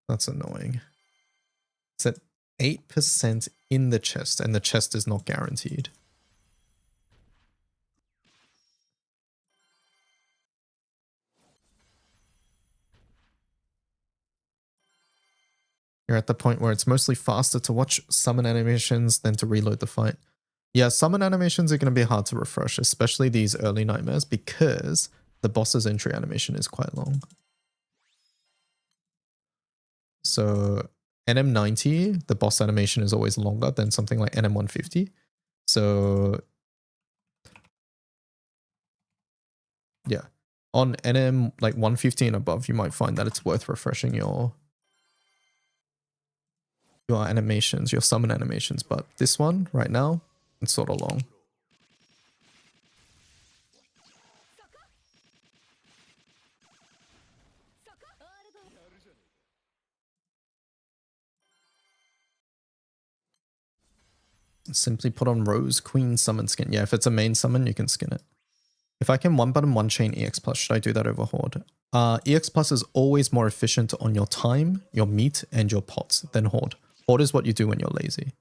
That's annoying. It's at 8% in the chest, and the chest is not guaranteed. You're at the point where it's mostly faster to watch summon animations than to reload the fight. Yeah, summon animations are going to be hard to refresh, especially these early nightmares, because the boss's entry animation is quite long. So NM90, the boss animation is always longer than something like NM150. So yeah, on NM like 150 and above, you might find that it's worth refreshing your animations, your summon animations. But this one right now, it's sort of long. Simply put on Rose Queen summon skin. Yeah, if it's a main summon, you can skin it. If I can one button one chain EX plus, should I do that over Horde? EX plus is always more efficient on your time, your meat, and your pots than Horde. Horde is what you do when you're lazy.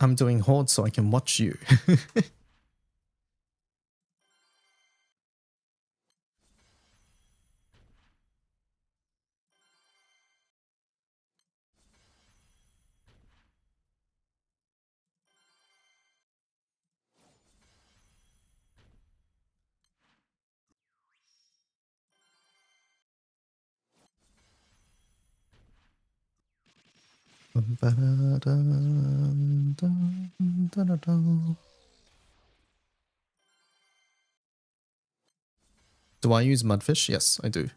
I'm doing Horde so I can watch you. Do I use Mudfish? Yes, I do.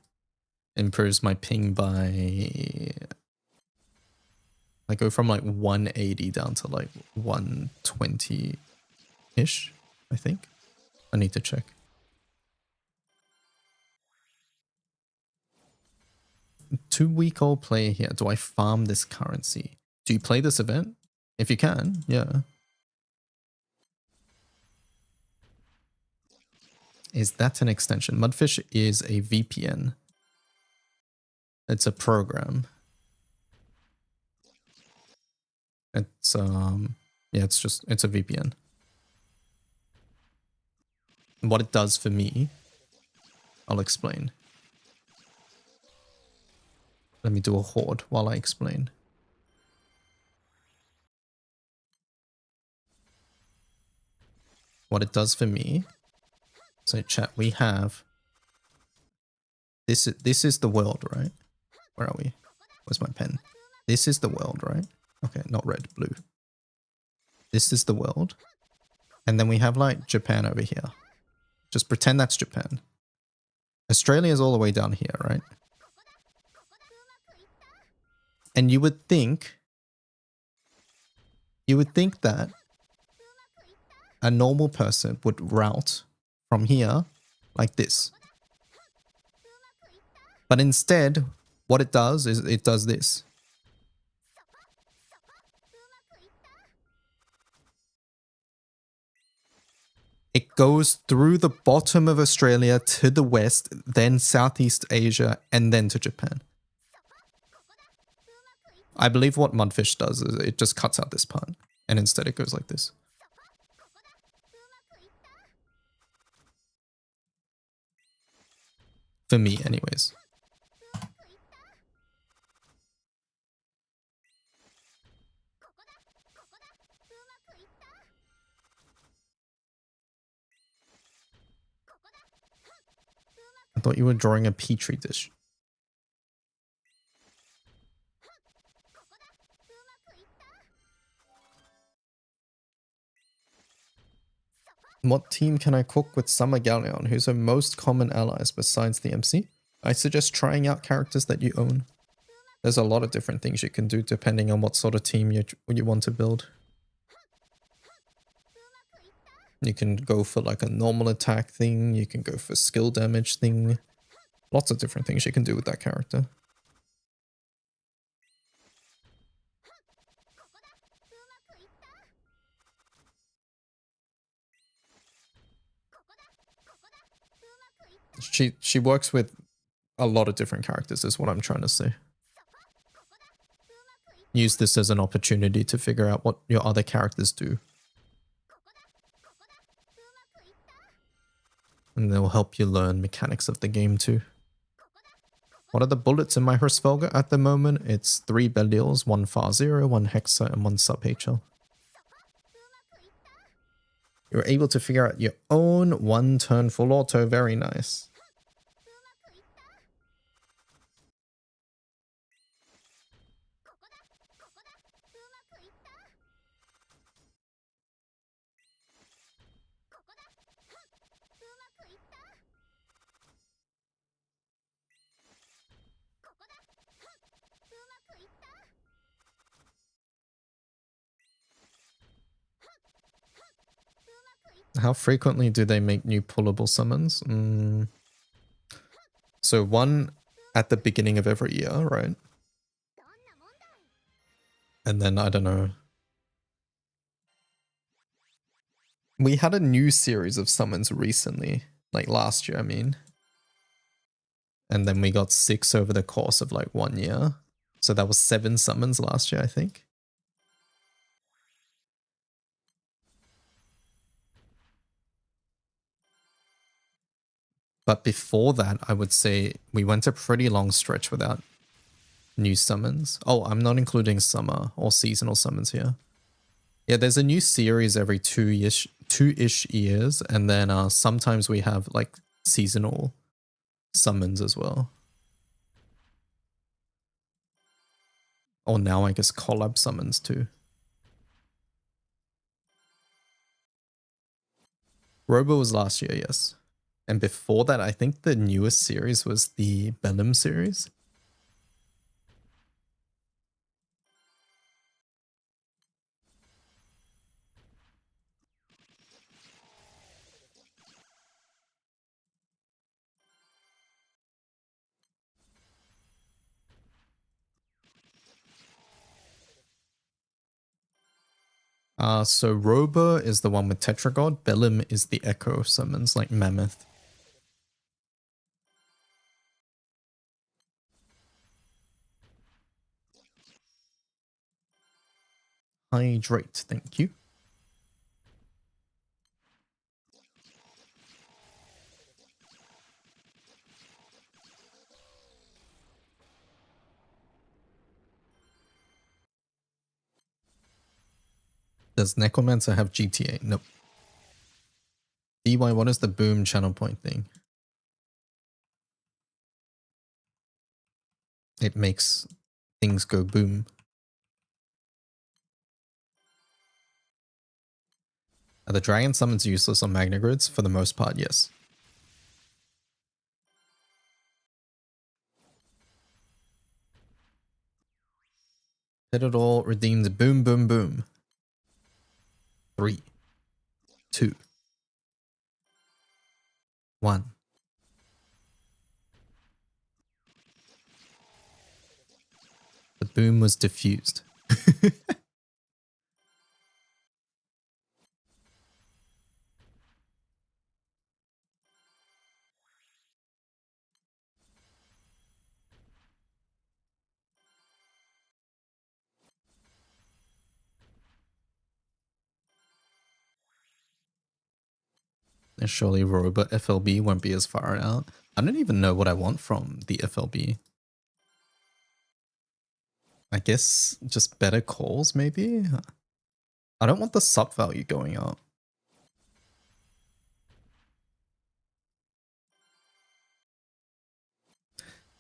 Improves my ping by... I go from like 180 down to like 120-ish, I think. I need to check. Two-week-old player here. Do I farm this currency? Do you play this event? If you can, yeah. Is that an extension? Mudfish is a VPN. It's a program. It's yeah, it's a VPN. What it does for me, I'll explain. Let me do a horde while I explain. What it does for me. So chat, we have this is the world, right? Where are we? Where's my pen? This is the world, right? Okay, not red, blue. This is the world. And then we have like Japan over here. Just pretend that's Japan. Australia is all the way down here, right? And you would think that a normal person would route from here like this. But instead, what it does is it does this. It goes through the bottom of Australia to the west, then Southeast Asia, and then to Japan. I believe what Mudfish does is it just cuts out this part, and instead it goes like this. For me, anyways. I thought you were drawing a petri dish. What team can I cook with Summer Galleon? Who's her most common allies besides the MC? I suggest trying out characters that you own. There's a lot of different things you can do depending on what sort of team you want to build. You can go for like a normal attack thing. You can go for skill damage thing. Lots of different things you can do with that character. She works with a lot of different characters is what I'm trying to say. Use this as an opportunity to figure out what your other characters do. And they'll help you learn mechanics of the game too. What are the bullets in my Hrsvelga at the moment? It's 3 Belials, 1 Far Zero, 1 Hexa, and 1 Sub HL. You're able to figure out your own 1 turn full auto. Very nice. How frequently do they make new pullable summons? So 1 at the beginning of every year, right? And then, I don't know. We had a new series of summons recently. Like last year, I mean. And then we got 6 over the course of like 1 year. So that was 7 summons last year, I think. But before that, I would say we went a pretty long stretch without new summons. Oh, I'm not including summer or seasonal summons here. Yeah, there's a new series every two-ish years. And then sometimes we have like seasonal summons as well. Or now I guess collab summons too. Robo was last year, yes. And before that, I think the newest series was the Bellum series. So Robo is the one with Tetragod. Bellum is the Echo summons, like Mammoth. Hydrate, thank you. Does Necromancer have GTA? Nope. DY, what is the boom channel point thing? It makes things go boom. Are the dragon summons useless on Magna Grids? For the most part, yes. Hit it all, redeemed, boom, boom, boom. 3, 2, 1. The boom was diffused. And surely Robot FLB won't be as far out. I don't even know what I want from the FLB. I guess just better calls, maybe? I don't want the sub value going up.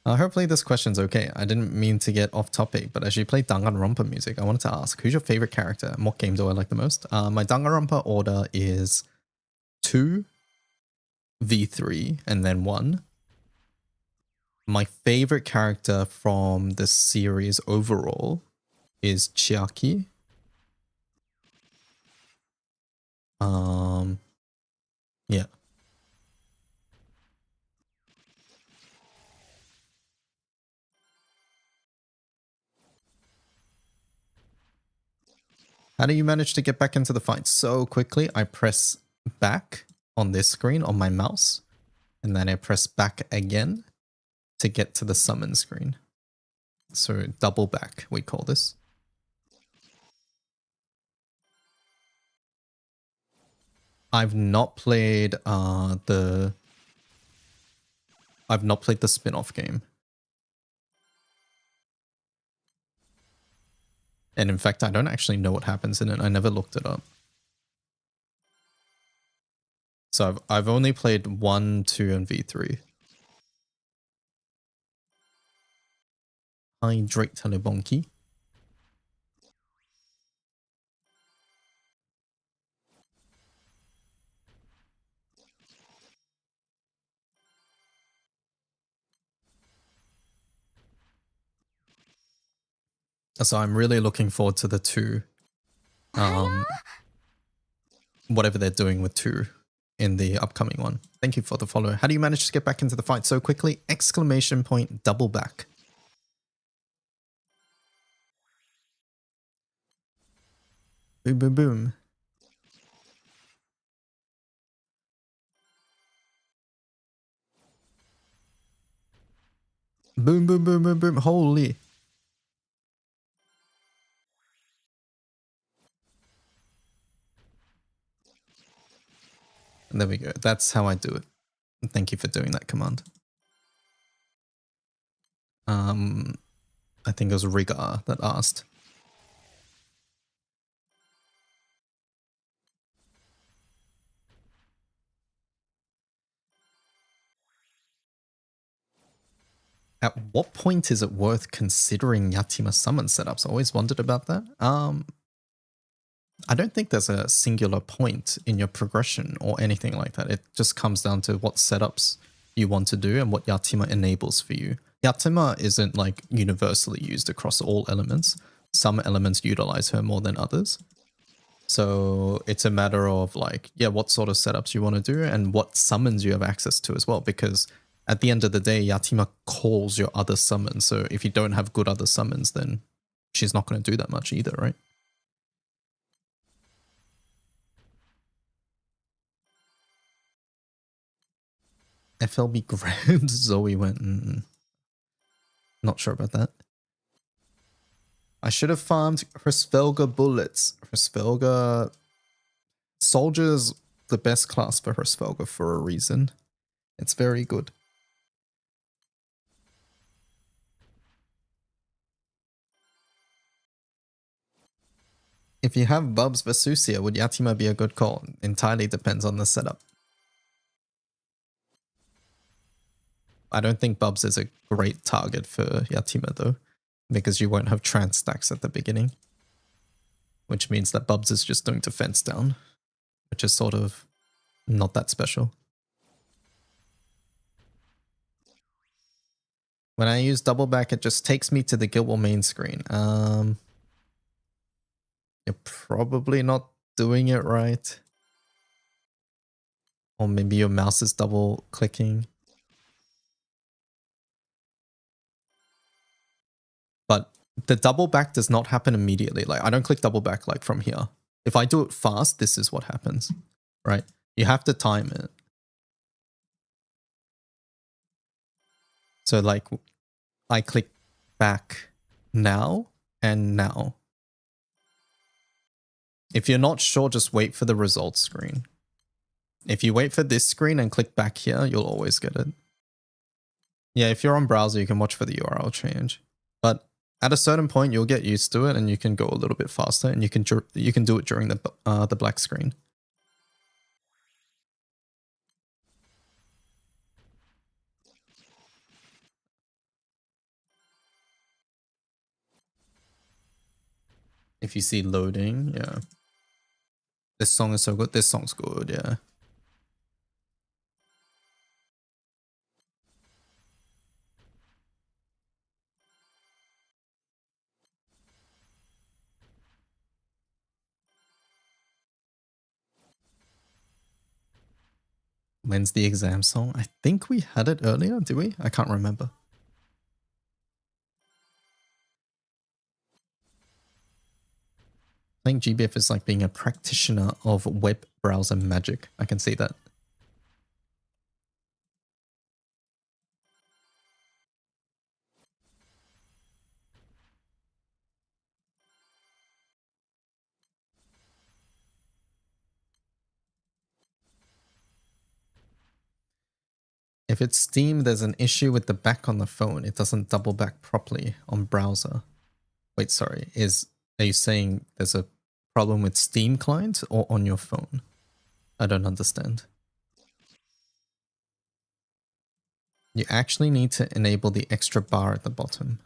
Hopefully this question's okay. I didn't mean to get off topic, but as you play Danganronpa music, I wanted to ask, who's your favorite character and what game do I like the most? My Danganronpa order is 2, V3, and then 1. My favorite character from the series overall is Chiaki. Yeah. How do you manage to get back into the fight so quickly? I press back on this screen on my mouse, and then I press back again to get to the summon screen. So double back, we call this. I've not played the spin-off game. And in fact, I don't actually know what happens in it. I never looked it up. So I've only played 1, 2, and V3. Hydrate Talibonki. So I'm really looking forward to the 2. Whatever they're doing with 2 in the upcoming one. Thank you for the follow. How do you manage to get back into the fight so quickly? Exclamation point, double back. Boom, boom, boom. Boom, boom, boom, boom, boom. Holy. And there we go. That's how I do it. Thank you for doing that command. I think it was Rigar that asked. At what point is it worth considering Yatima summon setups? I always wondered about that. I don't think there's a singular point in your progression or anything like that. It just comes down to what setups you want to do and what Yatima enables for you. Yatima isn't like universally used across all elements. Some elements utilize her more than others. So it's a matter of like, yeah, what sort of setups you want to do and what summons you have access to as well. Because at the end of the day, Yatima calls your other summons. So if you don't have good other summons, then she's not going to do that much either, right? FLB grabbed Zoe went, not sure about that. I should have farmed Hrisvelga bullets. Hrisvelga Soldier's the best class for Hrisvelga for a reason. It's very good. If you have Bubs Vesusia, would Yatima be a good call? Entirely depends on the setup. I don't think Bubs is a great target for Yatima though, because you won't have trance stacks at the beginning. Which means that Bubs is just doing defense down, which is sort of not that special. When I use double back, it just takes me to the Guild War main screen. You're probably not doing it right. Or maybe your mouse is double clicking. But the double back does not happen immediately. Like I don't click double back like from here. If I do it fast, this is what happens, right? You have to time it. So like I click back now and now. If you're not sure, just wait for the results screen. If you wait for this screen and click back here, you'll always get it. Yeah, if you're on browser, you can watch for the URL change. But at a certain point, you'll get used to it and you can go a little bit faster and you can do it during the black screen. If you see loading, yeah. This song is so good. This song's good, yeah. When's the exam song? I think we had it earlier, did we? I can't remember. I think GBF is like being a practitioner of web browser magic. I can see that. If it's Steam, there's an issue with the back on the phone. It doesn't double back properly on browser. Wait, sorry. Are you saying there's a problem with Steam client or on your phone? I don't understand. You actually need to enable the extra bar at the bottom.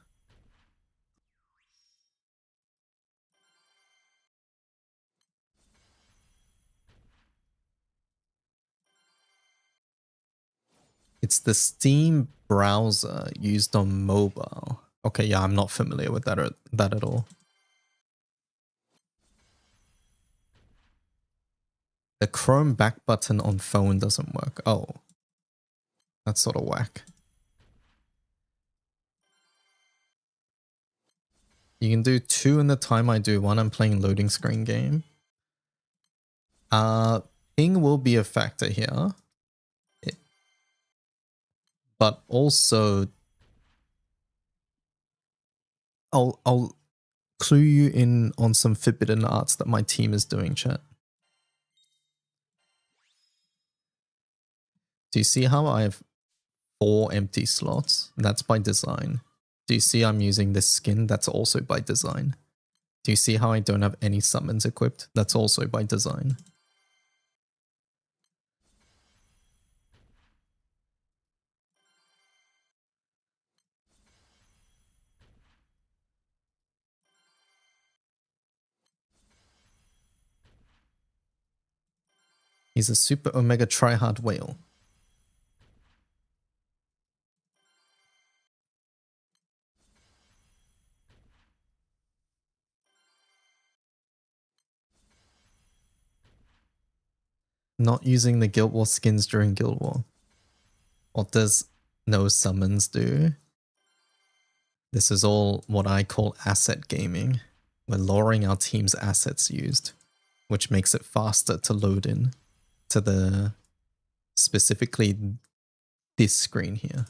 It's the Steam browser used on mobile. Okay, yeah, I'm not familiar with that at all. The Chrome back button on phone doesn't work. Oh, that's sort of whack. You can do 2 in the time I do 1. I'm playing loading screen game. Ping will be a factor here. But also, I'll clue you in on some forbidden arts that my team is doing, chat. Do you see how I have 4 empty slots? That's by design. Do you see I'm using this skin? That's also by design. Do you see how I don't have any summons equipped? That's also by design. He's a super omega tryhard whale. Not using the Guild War skins during Guild War. What does no summons do? This is all what I call asset gaming. We're lowering our team's assets used, which makes it faster to load in to the specifically this screen here.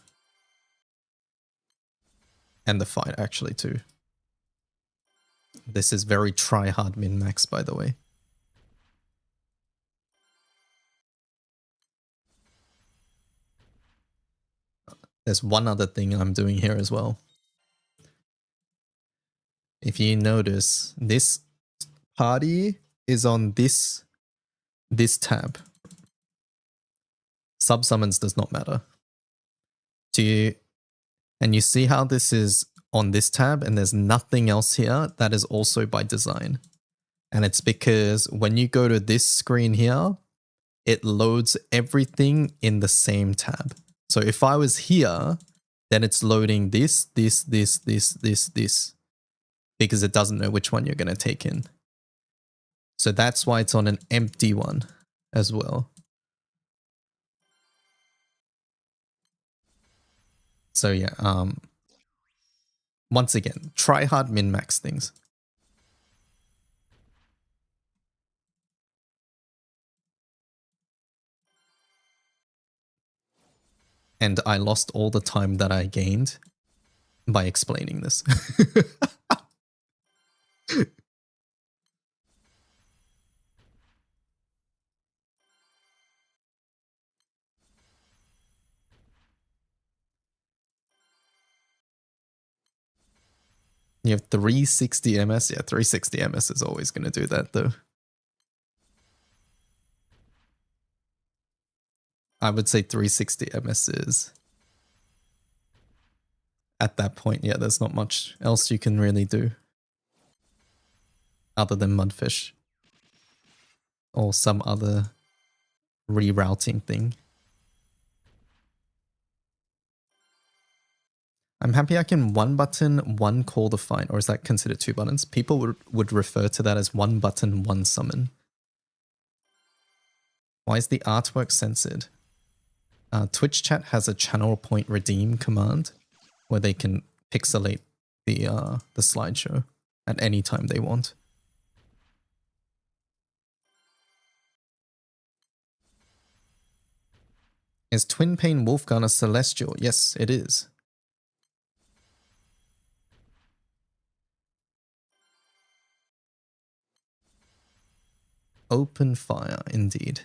And the fight actually too. This is very try-hard min-max, by the way. There's one other thing I'm doing here as well. If you notice, this party is on this tab. Sub-summons does not matter. And you see how this is on this tab and there's nothing else here? That is also by design. And it's because when you go to this screen here, it loads everything in the same tab. So if I was here, then it's loading this, because it doesn't know which one you're going to take in. So that's why it's on an empty one as well. So yeah, once again, try hard min-max things. And I lost all the time that I gained by explaining this. You have 360 MS? Yeah, 360 MS is always going to do that though. I would say 360 MS is... At that point, yeah, there's not much else you can really do. Other than Mudfish. Or some other rerouting thing. I'm happy I can one button, one call the fight, or is that considered two buttons? People would refer to that as one button, one summon. Why is the artwork censored? Twitch chat has a channel point redeem command where they can pixelate the slideshow at any time they want. Is Twin Pain Wolfgun a Celestial? Yes, it is. Open fire, indeed.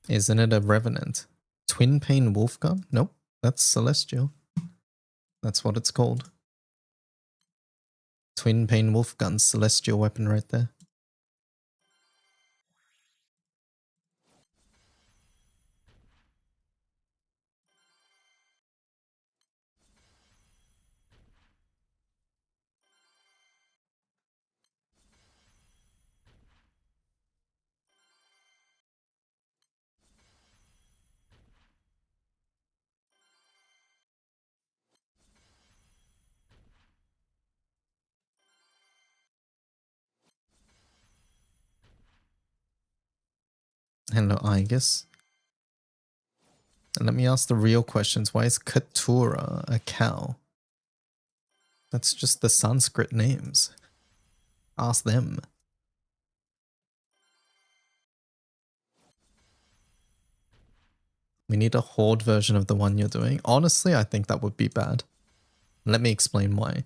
Isn't it a Revenant? Twin Pain Wolfgun? Nope, that's Celestial. That's what it's called. Twin Pain Wolfgun, Celestial weapon right there. Hello, Igus. And let me ask the real questions. Why is Keturah a cow? That's just the Sanskrit names. Ask them. We need a horde version of the one you're doing. Honestly, I think that would be bad. Let me explain why.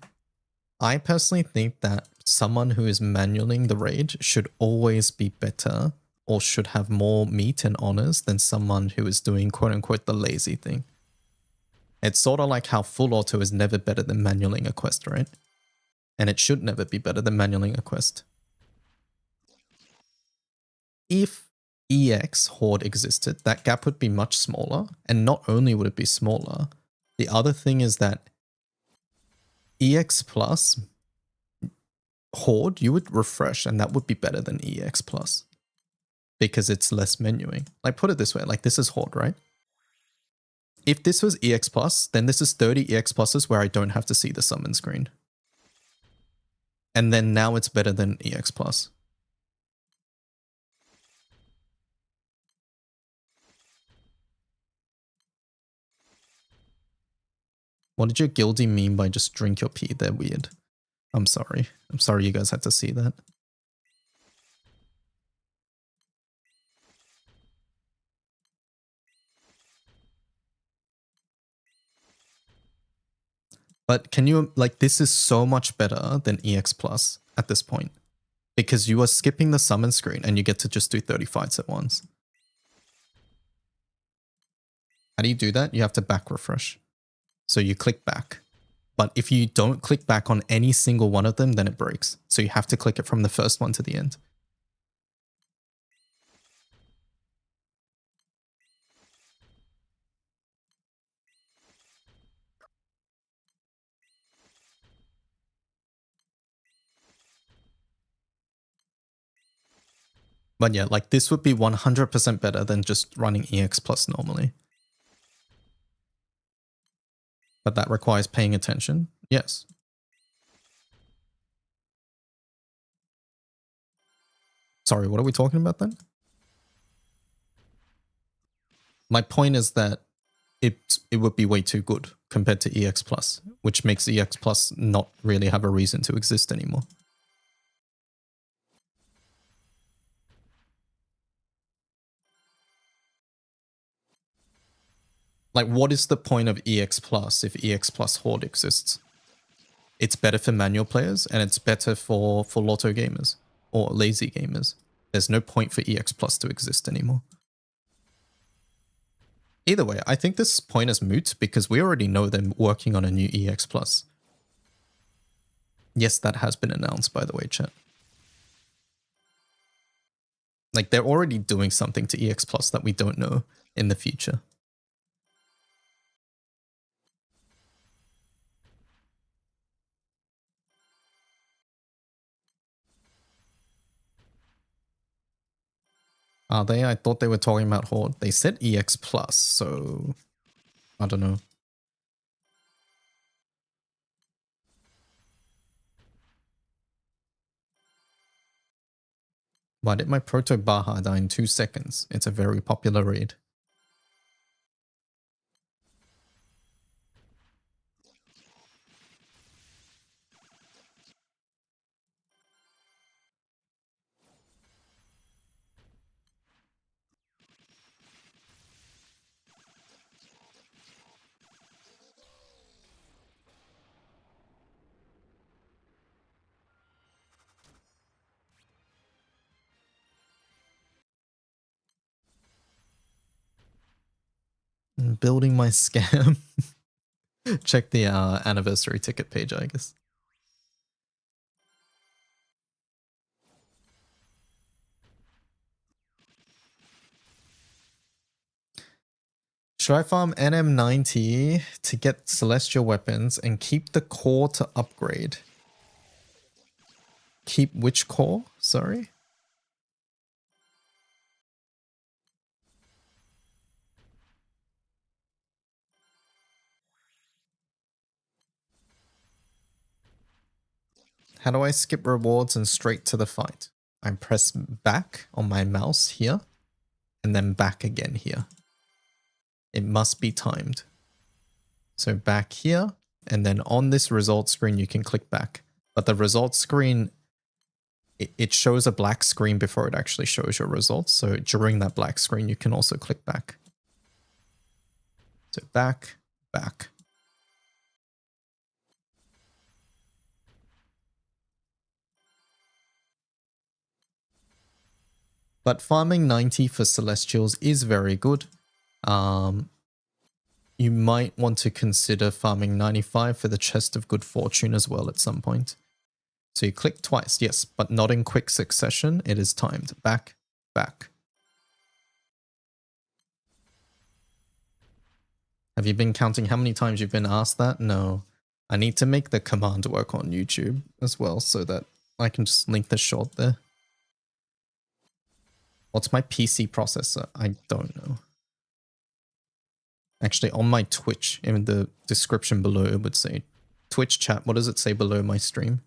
I personally think that someone who is manualing the raid should always be better or should have more meat and honors than someone who is doing quote-unquote the lazy thing. It's sort of like how full auto is never better than manualing a quest, right? And it should never be better than manualing a quest. If EX Horde existed, that gap would be much smaller. And not only would it be smaller, the other thing is that EX plus Horde, you would refresh and that would be better than EX plus because it's less menuing. Like, put it this way, like this is Horde, right? If this was EX plus, then this is 30 EX pluses where I don't have to see the summon screen. And then now it's better than EX plus. What did your guildie mean by just drink your pee? They're weird. I'm sorry. I'm sorry you guys had to see that. But can you, like, this is so much better than EX Plus at this point. Because you are skipping the summon screen and you get to just do 30 fights at once. How do you do that? You have to back refresh. So you click back. But if you don't click back on any single one of them, then it breaks. So you have to click it from the first one to the end. But yeah, like this would be 100% better than just running EX Plus normally. But that requires paying attention. Yes. Sorry, what are we talking about then? My point is that it would be way too good compared to EX Plus, which makes EX Plus not really have a reason to exist anymore. Like, what is the point of EX Plus if EX Plus Horde exists? It's better for manual players and it's better for lotto gamers or lazy gamers. There's no point for EX Plus to exist anymore. Either way, I think this point is moot because we already know they're working on a new EX Plus. Yes, that has been announced, by the way, chat. Like, they're already doing something to EX Plus that we don't know in the future. Are they? I thought they were talking about Horde. They said EX Plus, so I don't know. Why did my Proto Baja die in 2 seconds? It's a very popular raid. Building my scam. Check the anniversary ticket page, I guess. Should I farm NM90 to get celestial weapons and keep the core to upgrade? Keep which core? Sorry? How do I skip rewards and straight to the fight? I press back on my mouse here and then back again here. It must be timed. So back here, and then on this results screen, you can click back. But the results screen, it shows a black screen before it actually shows your results. So during that black screen, you can also click back. So back, back. But farming 90 for Celestials is very good. You might want to consider farming 95 for the Chest of Good Fortune as well at some point. So you click twice, yes, but not in quick succession. It is timed. Back, back. Have you been counting how many times you've been asked that? No. I need to make the command work on YouTube as well so that I can just link the short there. What's my PC processor? I don't know. Actually, on my Twitch, in the description below, it would say Twitch chat. What does it say below my stream?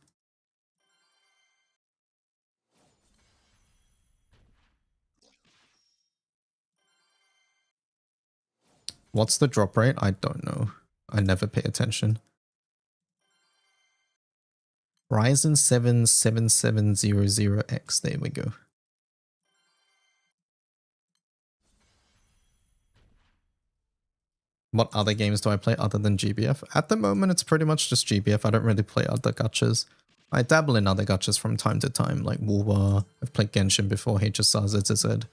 What's the drop rate? I don't know. I never pay attention. Ryzen 7 7700X. There we go. What other games do I play other than GBF? At the moment, it's pretty much just GBF. I don't really play other gachas. I dabble in other gachas from time to time, like Woowa. I've played Genshin before, HSR, ZZZ.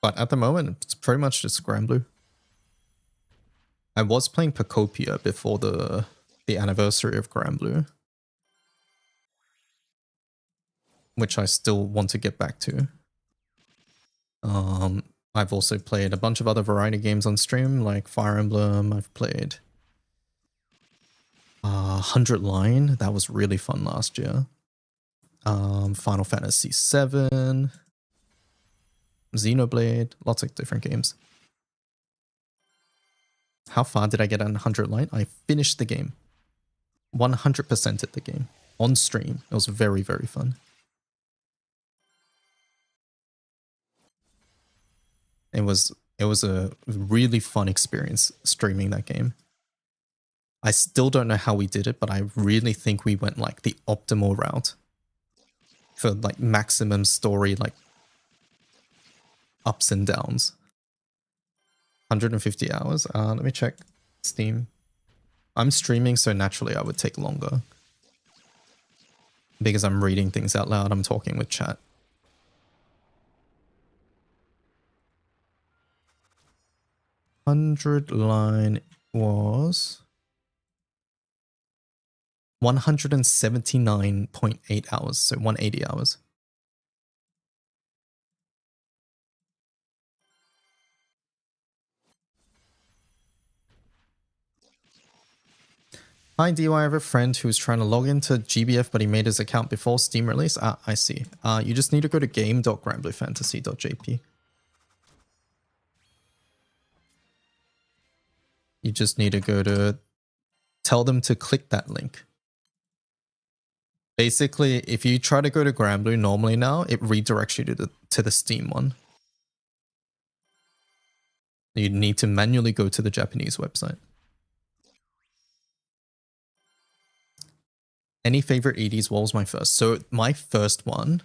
But at the moment, it's pretty much just Granblue. I was playing Pacopia before the anniversary of Granblue, which I still want to get back to. I've also played a bunch of other variety games on stream, like Fire Emblem. I've played 100 Line. That was really fun last year. Final Fantasy VII. Xenoblade. Lots of different games. How far did I get on 100 Line? I finished the game. 100%ed the game. On stream. It was very, very fun. It was a really fun experience streaming that game. I still don't know how we did it, but I really think we went like the optimal route for like maximum story, like ups and downs. 150 hours. Let me check Steam. I'm streaming, so naturally I would take longer because I'm reading things out loud. I'm talking with chat. 100 Line was 179.8 hours, so 180 hours. Hi DY, I have a friend who's trying to log into GBF, but he made his account before Steam release. I see. You just need to go to game.granbluefantasy.jp. You just need to go to, tell them to click that link. Basically, if you try to go to Granblue normally now, it redirects you to the Steam one. You need to manually go to the Japanese website. Any favorite EDs? What was my first? So my first one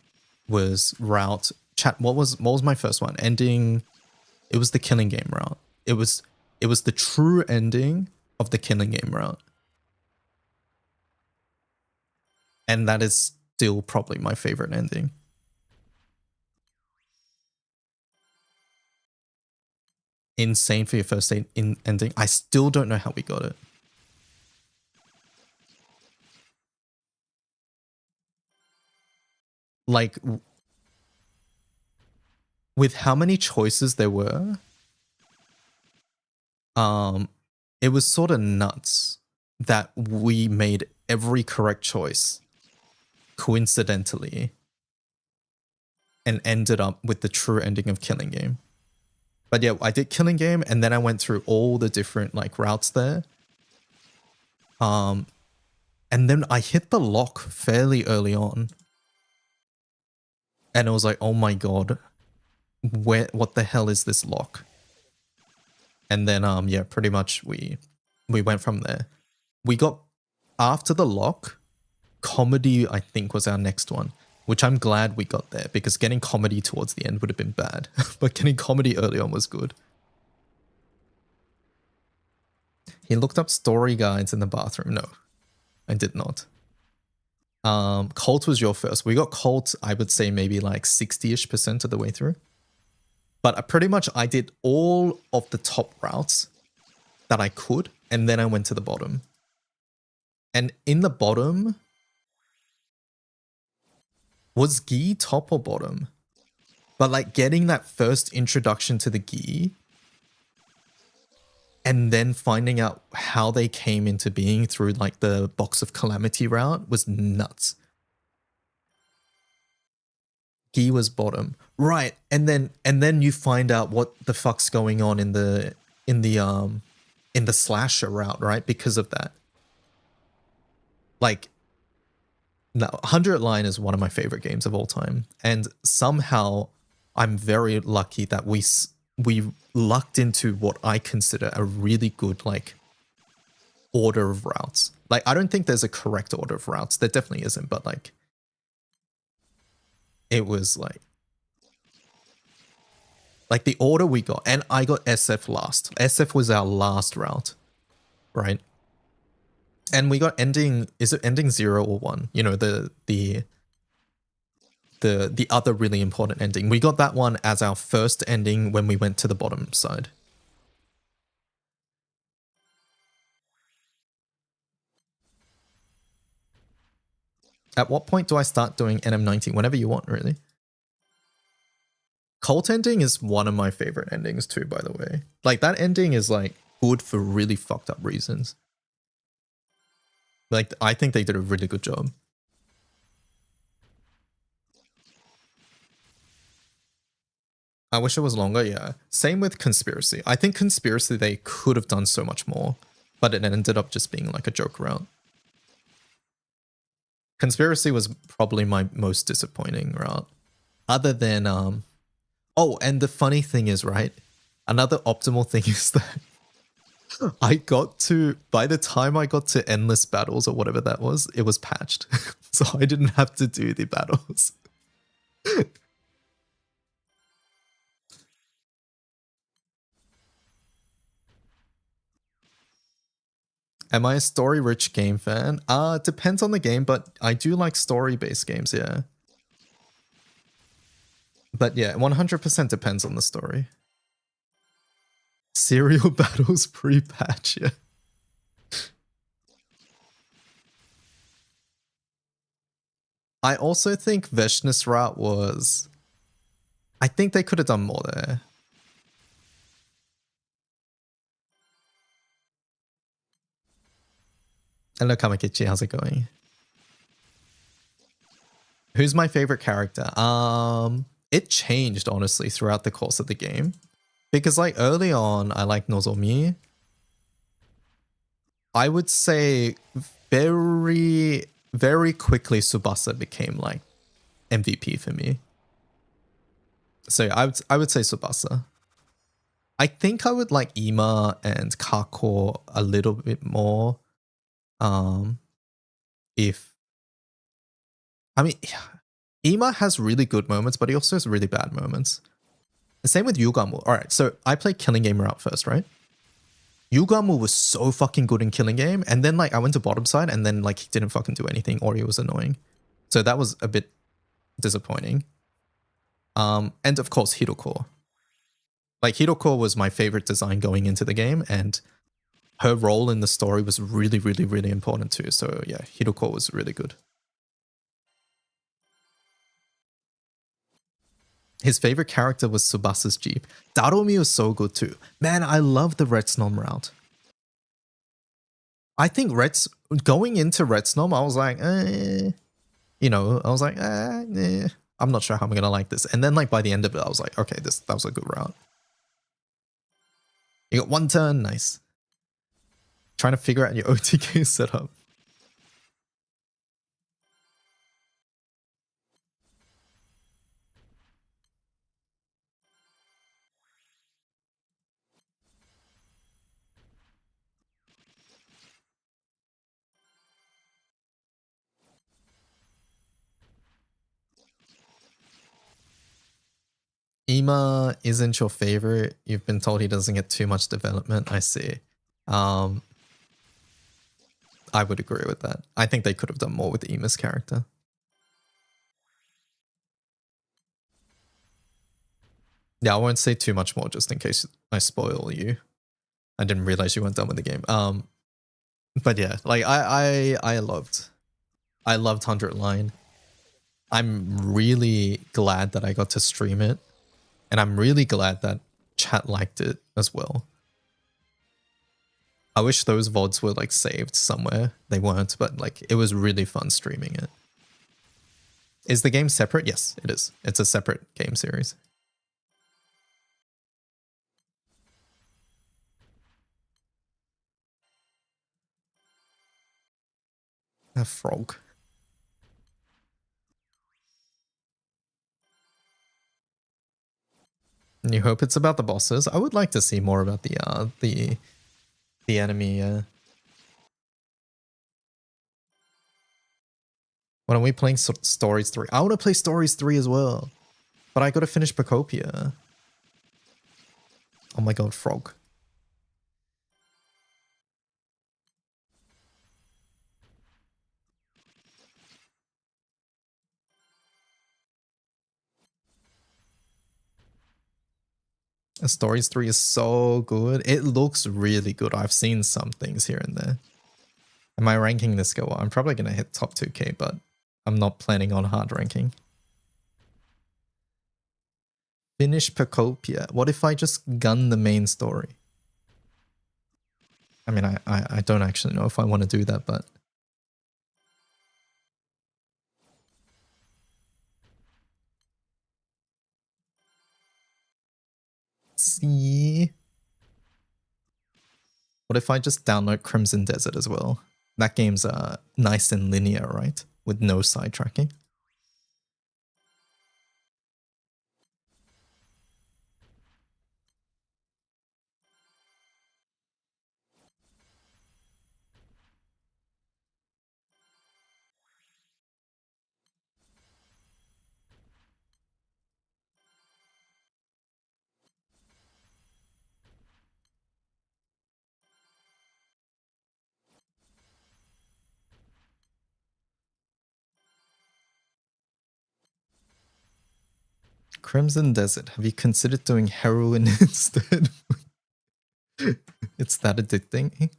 was route chat. What was my first one? Ending. It was the killing game route. It was the true ending of the killing game route. And that is still probably my favorite ending. Insane for your first ending. I still don't know how we got it. Like, with how many choices there were, it was sort of nuts that we made every correct choice coincidentally and ended up with the true ending of Killing Game. But yeah, I did Killing Game and then I went through all the different like routes there. And then I hit the lock fairly early on. And it was like, oh my god, what the hell is this lock? And then yeah, pretty much we went from there. We got, after the lock, comedy I think was our next one, which I'm glad we got there because getting comedy towards the end would have been bad. But getting comedy early on was good. He looked up story guides in the bathroom. No, I did not. Cult was your first. We got Cult, I would say maybe like 60-ish% of the way through. But pretty much I did all of the top routes that I could, and then I went to the bottom. And in the bottom, was Gi top or bottom? But like getting that first introduction to the gi and then finding out how they came into being through like the Box of Calamity route was nuts. Gi was bottom. Right. And then you find out what the fuck's going on in the slasher route, right? Because of that. Like, no, 100 Line is one of my favorite games of all time. And somehow I'm very lucky that we lucked into what I consider a really good, like, order of routes. Like, I don't think there's a correct order of routes. There definitely isn't, but, like, it was, like the order we got. And I got SF last. SF was our last route, right? And we got ending, is it ending 0 or 1? You know, the other really important ending. We got that one as our first ending when we went to the bottom side. At what point do I start doing NM90? Whenever you want, really. Cult ending is one of my favorite endings too, by the way. Like, that ending is, like, good for really fucked up reasons. Like, I think they did a really good job. I wish it was longer, yeah. Same with Conspiracy. I think Conspiracy, they could have done so much more, but it ended up just being like a joke route. Conspiracy was probably my most disappointing route. Other than, oh, and the funny thing is, right? Another optimal thing is that I got to, by the time I got to Endless Battles or whatever that was, it was patched. So I didn't have to do the battles. Am I a story-rich game fan? Depends on the game, but I do like story-based games, yeah. But yeah, 100% depends on the story. Serial battles pre-patch, yeah. I also think Veshna's route was... I think they could have done more there. Hello, Kamakichi, how's it going? Who's my favorite character? It changed, honestly, throughout the course of the game. Because, like, early on, I liked Nozomi. I would say very, very quickly Tsubasa became, like, MVP for me. So yeah, I would say Tsubasa. I think I would like Ima and Kako a little bit more. If I mean, Ima has really good moments, but he also has really bad moments. The same with Yugamu. All right, so I played Killing Game route first, right? Yugamu was so fucking good in Killing Game, and then like I went to bottom side, and then like he didn't fucking do anything, or he was annoying. So that was a bit disappointing. And of course Hiroko. Like Hiroko was my favorite design going into the game, and her role in the story was really, really, really important too. So yeah, Hiroko was really good. His favorite character was Tsubasa's Jeep. Daromi was so good too. Man, I love the Red Snom route. I think going into Red Snom, I was like, you know, I was like, I'm not sure how I'm gonna like this. And then like by the end of it, I was like, okay, that was a good route. You got one turn, nice. Trying to figure out your OTK setup. Ima isn't your favorite. You've been told he doesn't get too much development. I see. I would agree with that. I think they could have done more with Ima's character. Yeah, I won't say too much more just in case I spoil you. I didn't realize you weren't done with the game. But yeah, like I loved 100 Line. I'm really glad that I got to stream it And I'm really glad that chat liked it as well. I wish those VODs were like saved somewhere. They weren't, but like it was really fun streaming it. Is the game separate? Yes, it is. It's a separate game series. A frog. And you hope it's about the bosses. I would like to see more about the enemy. When are we playing Stories 3? I want to play Stories 3 as well. But I got to finish Pacopia. Oh my god, frog. Stories 3 is so good. It looks really good. I've seen some things here and there. Am I ranking this go? I'm probably going to hit top 2k, but I'm not planning on hard ranking. Finish Pacopia. What if I just gun the main story? I mean, I don't actually know if I want to do that, but... See? What if I just download Crimson Desert as well? That game's nice and linear, right? With no sidetracking. Crimson Desert. Have you considered doing heroin instead? It's that addicting.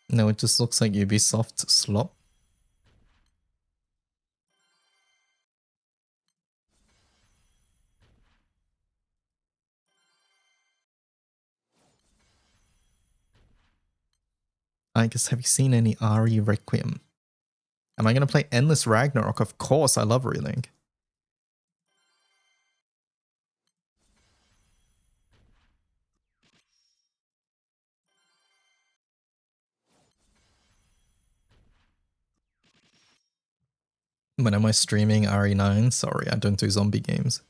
No, it just looks like Ubisoft slop. I guess, have you seen any RE Requiem? Am I going to play Endless Ragnarok? Of course, I love Relink. When am I streaming RE9? Sorry, I don't do zombie games.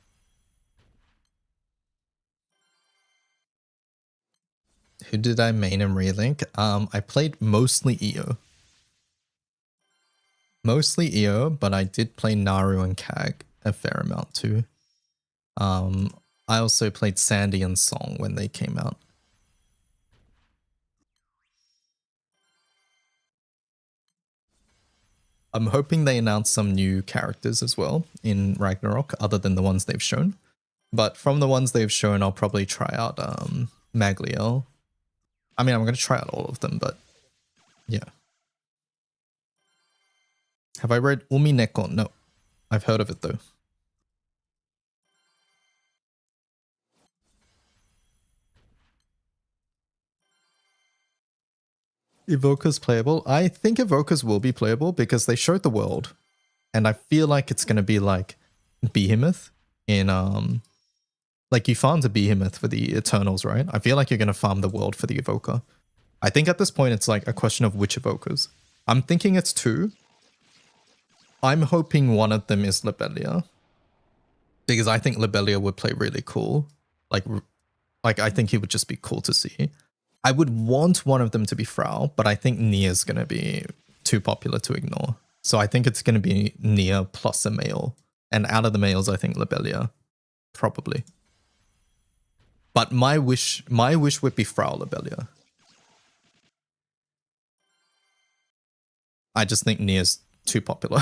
Who did I main in Relink? I played mostly EO. Mostly EO, but I did play Naru and Kag a fair amount too. I also played Sandy and Song when they came out. I'm hoping they announce some new characters as well in Ragnarok, other than the ones they've shown. But from the ones they've shown, I'll probably try out Magliel. I mean, I'm going to try out all of them, but yeah. Have I read Umi Neko? No. I've heard of it though. Evoker's playable? I think Evokers will be playable because they showed the world. And I feel like it's going to be like Behemoth in like you farmed a Behemoth for the Eternals, right? I feel like you're going to farm the world for the Evoker. I think at this point it's like a question of which Evokers. I'm thinking it's two. I'm hoping one of them is Lobelia. Because I think Lobelia would play really cool. Like I think he would just be cool to see. I would want one of them to be Frau, but I think Nia's going to be too popular to ignore. So I think it's going to be Nia plus a male. And out of the males, I think Lobelia. Probably. But my wish would be Frau Lobelia. I just think Nia's too popular.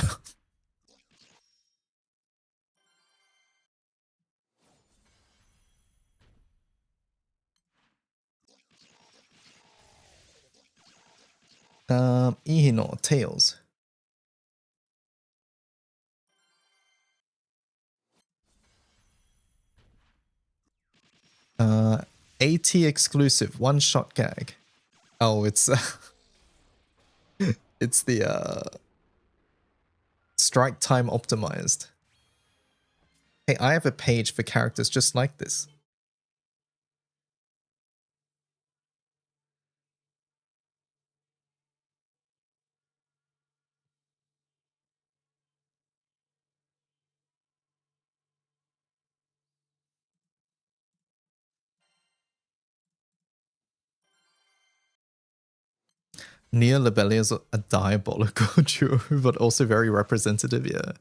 Ihino, Tails. AT exclusive, one shot gag. Oh, it's it's the strike time optimized. Hey, I have a page for characters just like this. Nia Lobelia is a diabolical duo, but also very representative, yeah.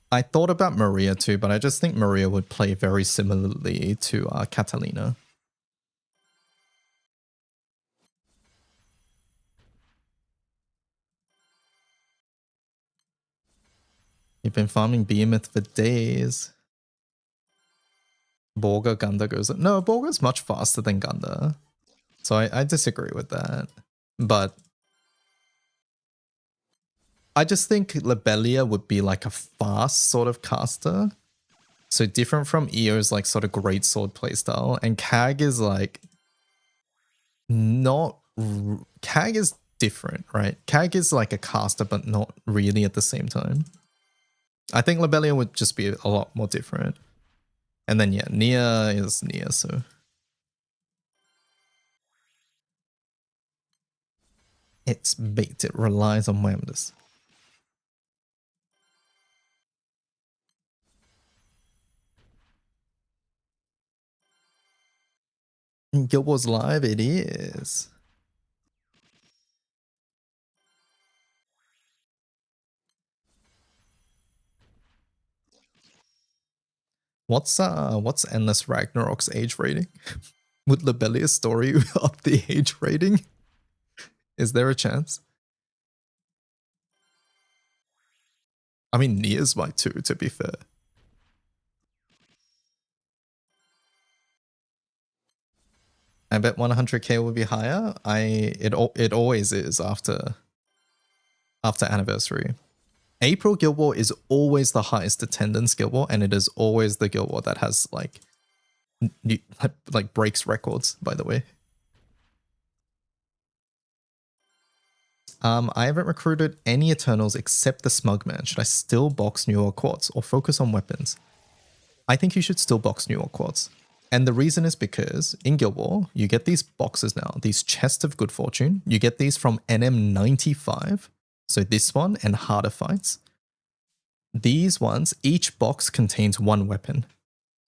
I thought about Maria too, but I just think Maria would play very similarly to Catalina. You've been farming Behemoth for days. Borga, Gunda goes... No, Borga's much faster than Gunda. So I disagree with that. But I just think Lobelia would be like a fast sort of caster. So different from Eo's like sort of great sword playstyle. And Kag is like... not... Kag is different, right? Kag is like a caster, but not really at the same time. I think Lobelia would just be a lot more different. And then, yeah, Nia is Nia, so... It's baked. It relies on Whamdas. Guild Wars Live, it is. What's Endless Ragnarok's age rating? Would Lobelia's story up the age rating? Is there a chance? I mean, Nia's might too, to be fair. I bet 100k will be higher. It always is after anniversary. April Guild War is always the highest attendance Guild War, and it is always the Guild War that has like breaks records, by the way. I haven't recruited any Eternals except the Smugman. Should I still box New York Quartz or focus on weapons? I think you should still box New York Quartz. And the reason is because in Guild War, you get these boxes now, these chests of good fortune. You get these from NM95. So this one and harder fights. These ones, each box contains one weapon,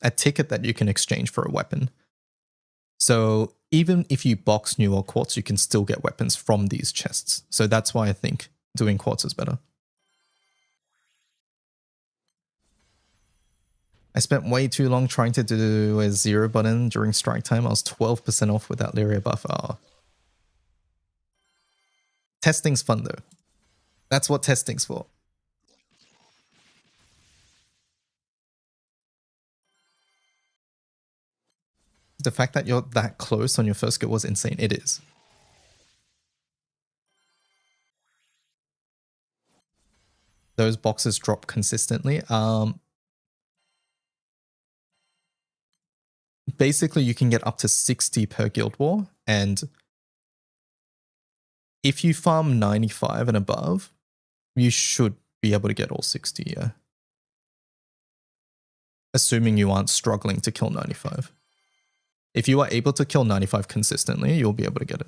a ticket that you can exchange for a weapon. So even if you box New York Quartz, you can still get weapons from these chests. So that's why I think doing Quartz is better. I spent way too long trying to do a 0 button during strike time. I was 12% off without Lyria buff. Oh. Testing's fun though. That's what testing's for. The fact that you're that close on your first go was insane. It is. Those boxes drop consistently. Basically, you can get up to 60 per Guild War, and if you farm 95 and above, you should be able to get all 60, yeah. Assuming you aren't struggling to kill 95. If you are able to kill 95 consistently, you'll be able to get it.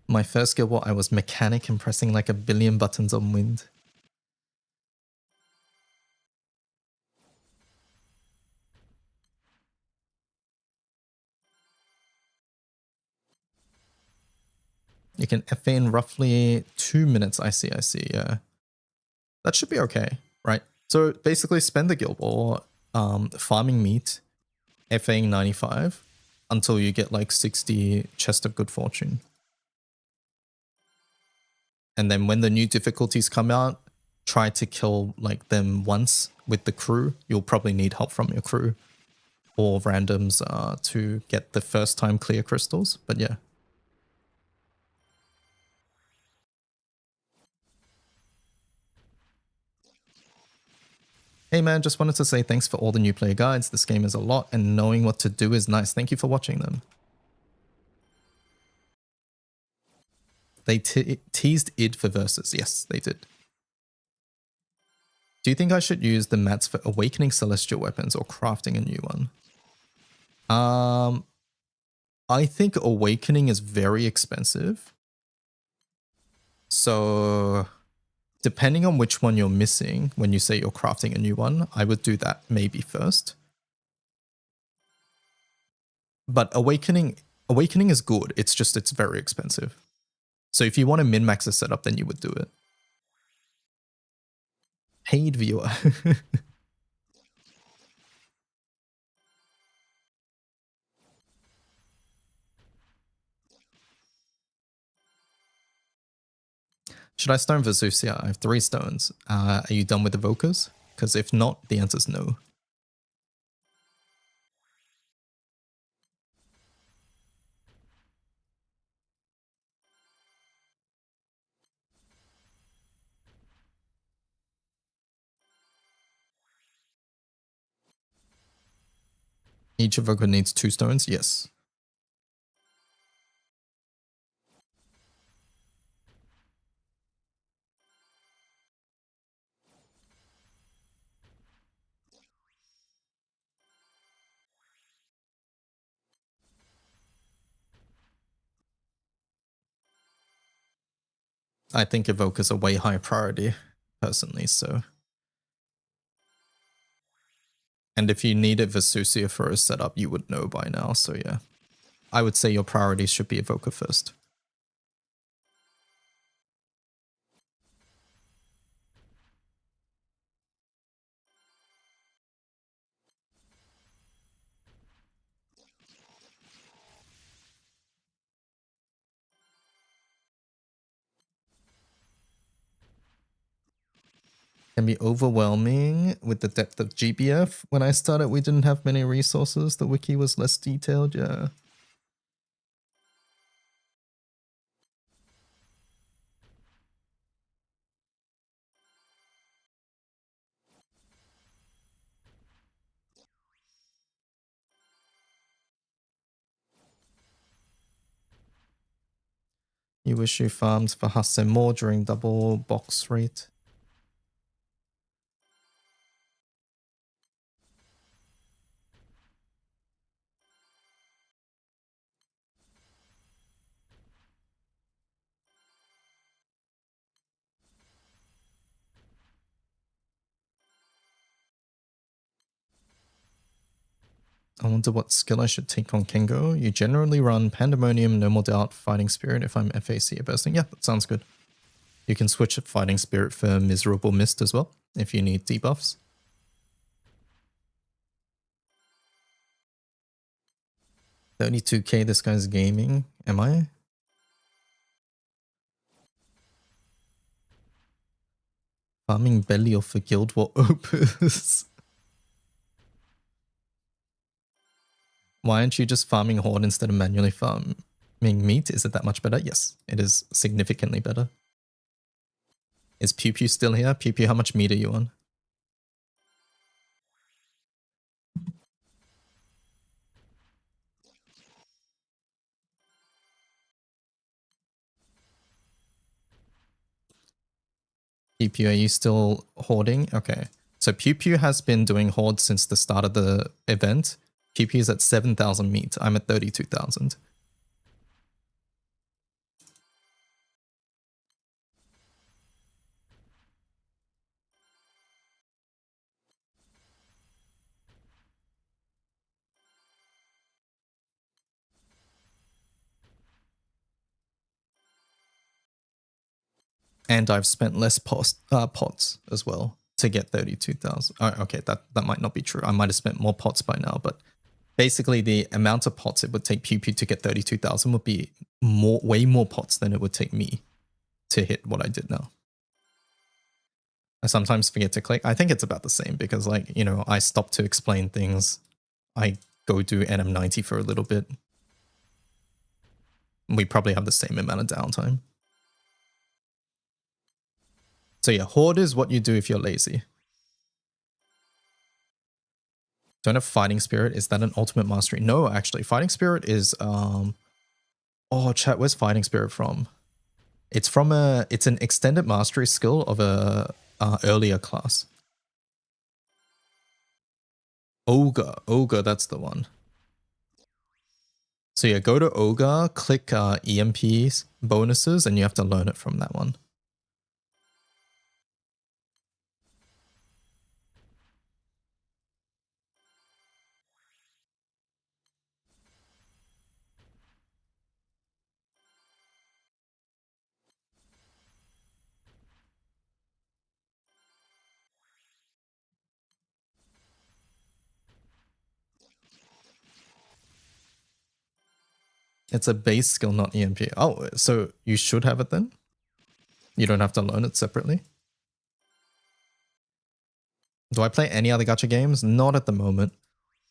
My first Guild War, I was mechanic and pressing like a billion buttons on wind. You can FA in roughly 2 minutes. I see, yeah. That should be okay, right? So basically spend the guild ball farming meat, FAing 95 until you get like 60 chest of good fortune. And then when the new difficulties come out, try to kill like them once with the crew. You'll probably need help from your crew or randoms to get the first time clear crystals. But yeah. Hey man, just wanted to say thanks for all the new player guides. This game is a lot and knowing what to do is nice. Thank you for watching them. They teased id for verses. Yes, they did. Do you think I should use the mats for awakening celestial weapons or crafting a new one? I think awakening is very expensive. So depending on which one you're missing, when you say you're crafting a new one, I would do that maybe first. But awakening is good. It's just it's very expensive. So if you want to min-max a setup, then you would do it. Paid viewer. Should I stone Vesusia? I have 3 stones. Are you done with evokers? Because if not, the answer is no. Each evoker needs 2 stones? Yes. I think evokers are way higher priority, personally, so. And if you needed Vesusia for a setup, you would know by now, so yeah. I would say your priorities should be evoker first. Can be overwhelming with the depth of GBF. When I started, we didn't have many resources. The wiki was less detailed, yeah. You wish you farmed for Hasse more during double box rate. I wonder what skill I should take on Kengo. You generally run Pandemonium, No More Doubt, Fighting Spirit if I'm FAC or bursting. Yeah, that sounds good. You can switch at Fighting Spirit for Miserable Mist as well, if you need debuffs. $32k this guy's gaming. Am I? Farming Belial for Guild War Opus. Why aren't you just farming Horde instead of manually farming meat? Is it that much better? Yes, it is significantly better. Is Pew Pew still here? Pew Pew, how much meat are you on? Pew Pew, are you still hoarding? Okay. So Pew Pew has been doing Horde since the start of the event. Pew Pew is at 7,000 meat. I'm at 32,000. And I've spent less pots as well to get 32,000. Oh, okay, that might not be true. I might have spent more pots by now, but basically the amount of pots it would take Pew Pew to get 32,000 would be way more pots than it would take me to hit what I did now. I sometimes forget to click. I think it's about the same because, like, you know, I stop to explain things. I go do NM90 for a little bit. We probably have the same amount of downtime. So yeah, Horde is what you do if you're lazy. Don't have Fighting Spirit. Is that an ultimate mastery? No, actually. Fighting Spirit is... Oh, chat, where's Fighting Spirit from? It's from it's an extended mastery skill of a earlier class. Ogre, that's the one. So yeah, go to Ogre, click EMP bonuses, and you have to learn it from that one. It's a base skill, not EMP. Oh, so you should have it then? You don't have to learn it separately? Do I play any other gacha games? Not at the moment.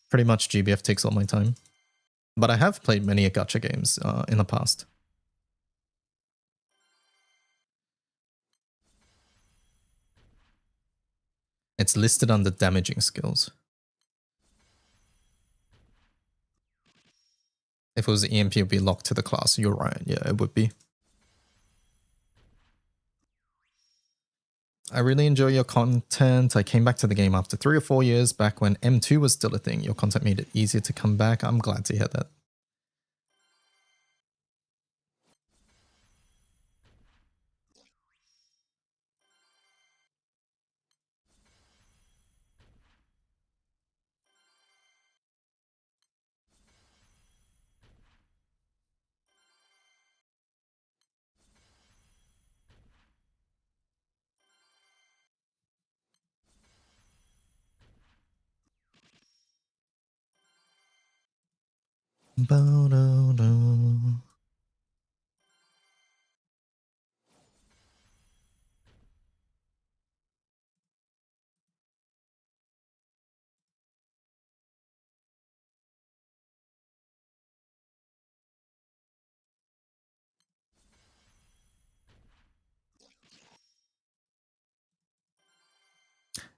Pretty much GBF takes all my time. But I have played many gacha games in the past. It's listed under damaging skills. If it was EMP, it would be locked to the class. You're right. Yeah, it would be. I really enjoy your content. I came back to the game after 3 or 4 years, back when M2 was still a thing. Your content made it easier to come back. I'm glad to hear that.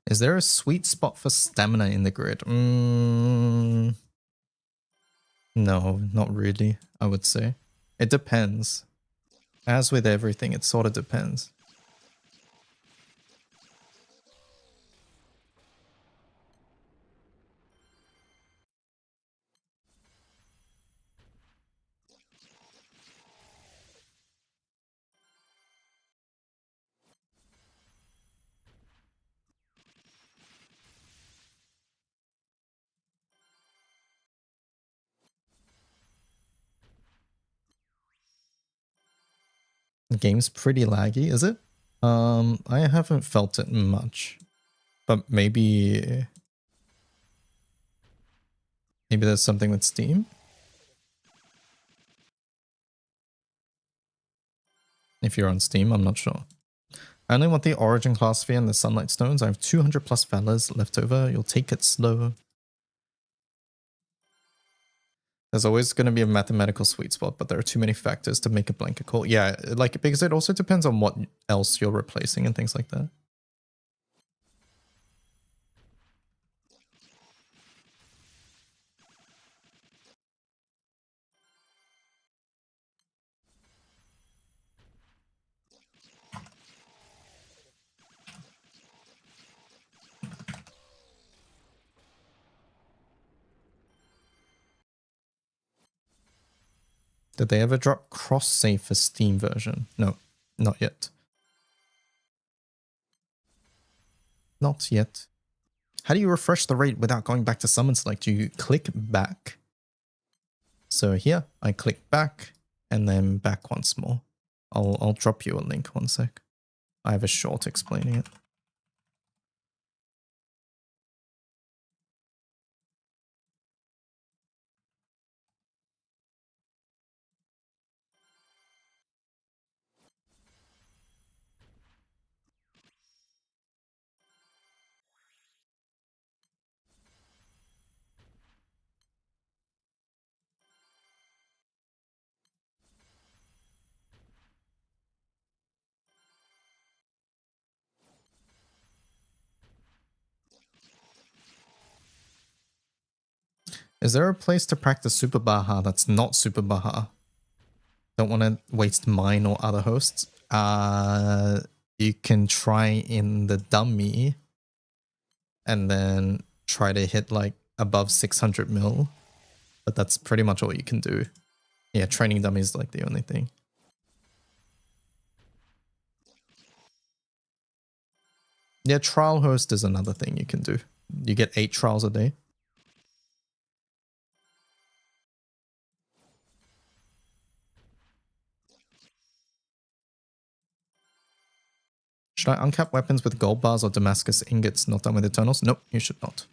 Is there a sweet spot for stamina in the grid? No, not really, I would say. It depends. As with everything, it sort of depends. The game's pretty laggy, is it? I haven't felt it much. But maybe there's something with Steam? If you're on Steam, I'm not sure. I only want the Origin class sphere and the Sunlight Stones. I have 200 plus Valors left over. You'll take it slow. There's always going to be a mathematical sweet spot, but there are too many factors to make a blanket call. Yeah, like, because it also depends on what else you're replacing and things like that. Did they ever drop cross-save for Steam version? No, not yet. Not yet. How do you refresh the rate without going back to summon select? You click back. So here, I click back and then back once more. I'll drop you a link, one sec. I have a short explaining it. Is there a place to practice Super Baja that's not Super Baja? Don't want to waste mine or other hosts. You can try in the dummy and then try to hit like above 600 mil. But that's pretty much all you can do. Yeah, training dummy is like the only thing. Yeah, trial host is another thing you can do. You get 8 trials a day. Should I uncap weapons with gold bars or Damascus ingots not done with Eternals? Nope, you should not.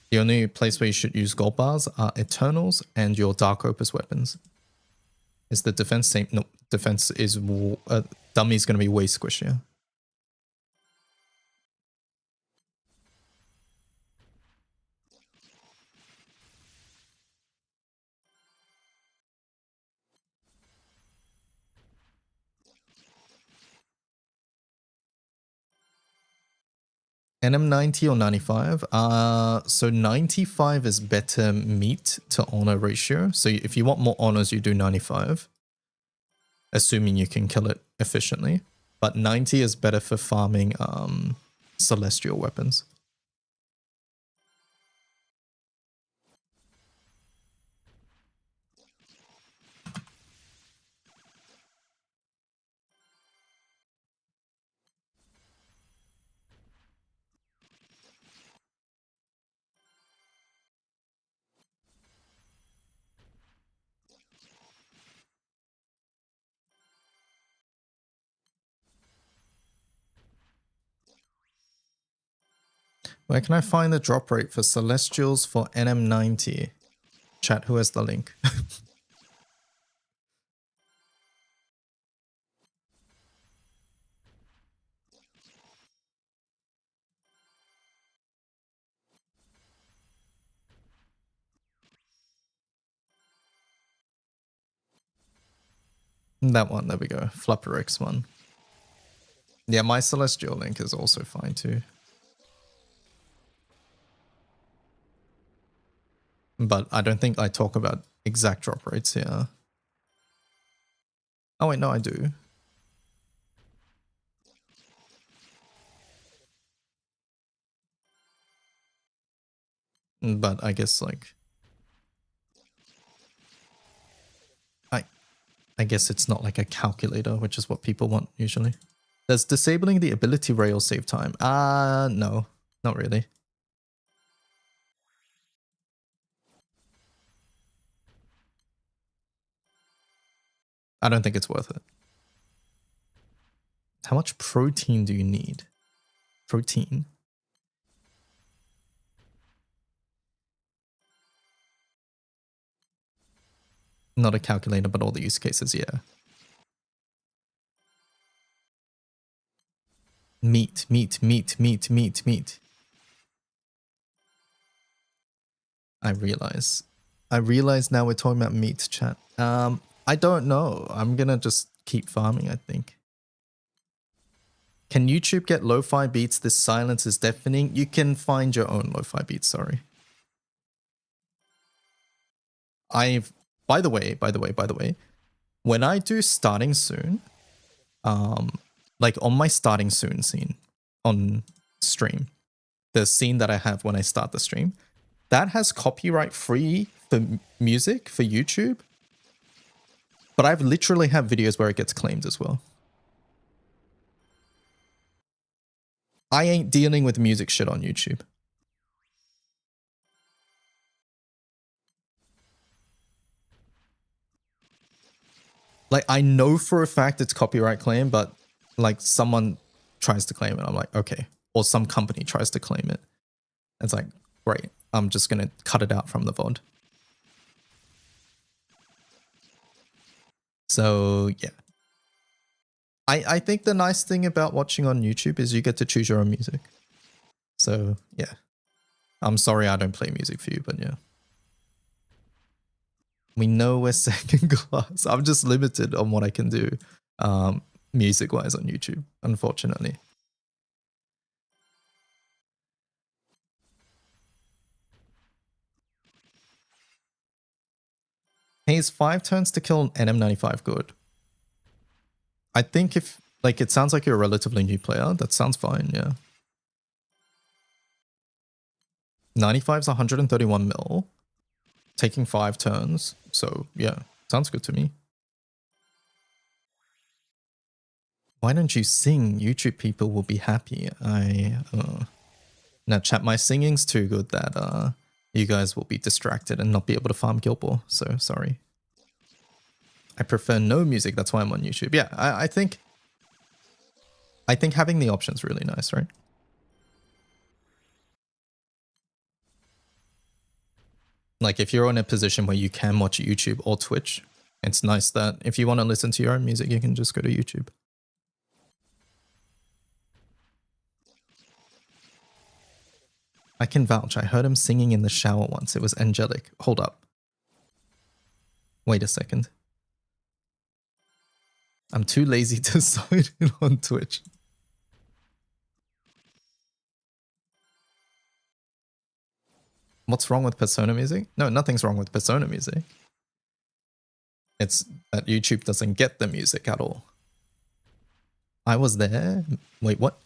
The only place where you should use gold bars are Eternals and your Dark Opus weapons. Is the defense same? Nope, defense is... dummy's going to be way squishier. NM90 or 95? So 95 is better meat to honor ratio. So if you want more honors, you do 95. Assuming you can kill it efficiently. But 90 is better for farming celestial weapons. Where can I find the drop rate for Celestials for NM90? Chat, who has the link? That one, there we go. Flupperix one. Yeah, my Celestial link is also fine too. But I don't think I talk about exact drop rates here. Oh wait, no, I do. But I guess like... I guess it's not like a calculator, which is what people want usually. Does disabling the ability rail save time? No, not really. I don't think it's worth it. How much protein do you need? Protein. Not a calculator, but all the use cases, yeah. Meat. I realize now we're talking about meat, chat. I don't know. I'm gonna just keep farming, I think. Can YouTube get lo-fi beats? This silence is deafening. You can find your own lo-fi beats, sorry. By the way, when I do starting soon, like on my starting soon scene on stream, the scene that I have when I start the stream, that has copyright free for music for YouTube. But I've literally have videos where it gets claimed as well. I ain't dealing with music shit on YouTube. Like, I know for a fact it's copyright claim, but like someone tries to claim it, I'm like, okay. Or some company tries to claim it. It's like, great, I'm just going to cut it out from the VOD. So, yeah. I think the nice thing about watching on YouTube is you get to choose your own music. So, yeah. I'm sorry I don't play music for you, but yeah. We know we're second class. I'm just limited on what I can do music-wise on YouTube, unfortunately. Hey, is 5 turns to kill an NM95 good? I think if, like, it sounds like you're a relatively new player. That sounds fine, yeah. 95's 131 mil. Taking 5 turns. So, yeah, sounds good to me. Why don't you sing? YouTube people will be happy. Now, chat, my singing's too good that you guys will be distracted and not be able to farm Guild Ball. So, sorry. I prefer no music. That's why I'm on YouTube. Yeah, I think having the option's really nice, right? Like, if you're in a position where you can watch YouTube or Twitch, it's nice that if you want to listen to your own music, you can just go to YouTube. I can vouch. I heard him singing in the shower once. It was angelic. Hold up. Wait a second. I'm too lazy to sign in on Twitch. What's wrong with Persona music? No, nothing's wrong with Persona music. It's that YouTube doesn't get the music at all. I was there. Wait, what?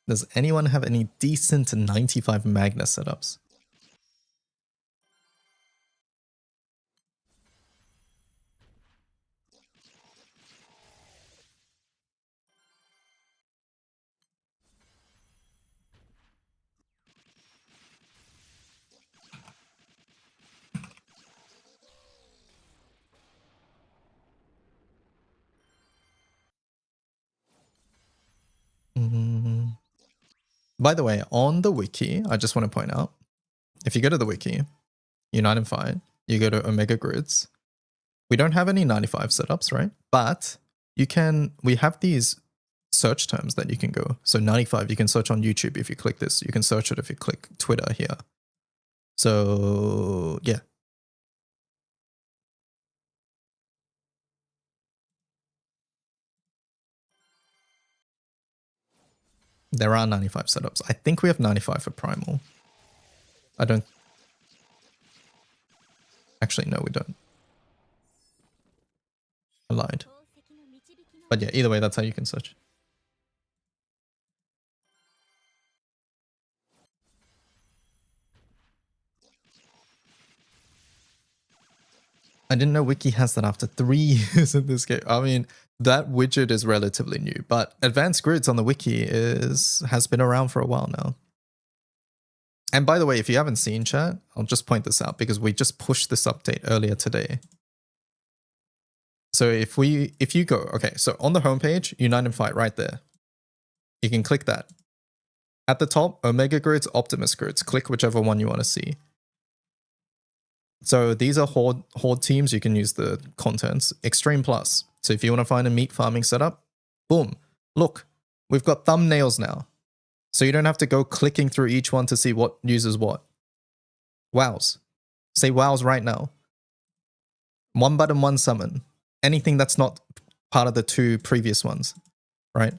Does anyone have any decent 95 Magna setups? By the way, on the wiki, I just want to point out, if you go to the wiki, Unite and Fight, you go to Omega Grids. We don't have any 95 setups, right? But you can, we have these search terms that you can go. So 95, you can search on YouTube if you click this. You can search it if you click Twitter here. So yeah. There are 95 setups. I think we have 95 for Primal. I don't. Actually, no, we don't. I lied. But yeah, either way, that's how you can search. I didn't know Wiki has that after 3 years in this game. I mean, that widget is relatively new, but Advanced Grids on the Wiki has been around for a while now. And by the way, if you haven't seen chat, I'll just point this out because we just pushed this update earlier today. So if you go, okay, so on the homepage, Unite and Fight right there. You can click that. At the top, Omega Grids, Optimus Grids. Click whichever one you want to see. So these are horde teams. You can use the contents. Extreme Plus. So if you want to find a meat farming setup, boom. Look, we've got thumbnails now. So you don't have to go clicking through each one to see what uses what. Wows. Say wows right now. 1 button, 1 summon. Anything that's not part of the 2 previous ones, right?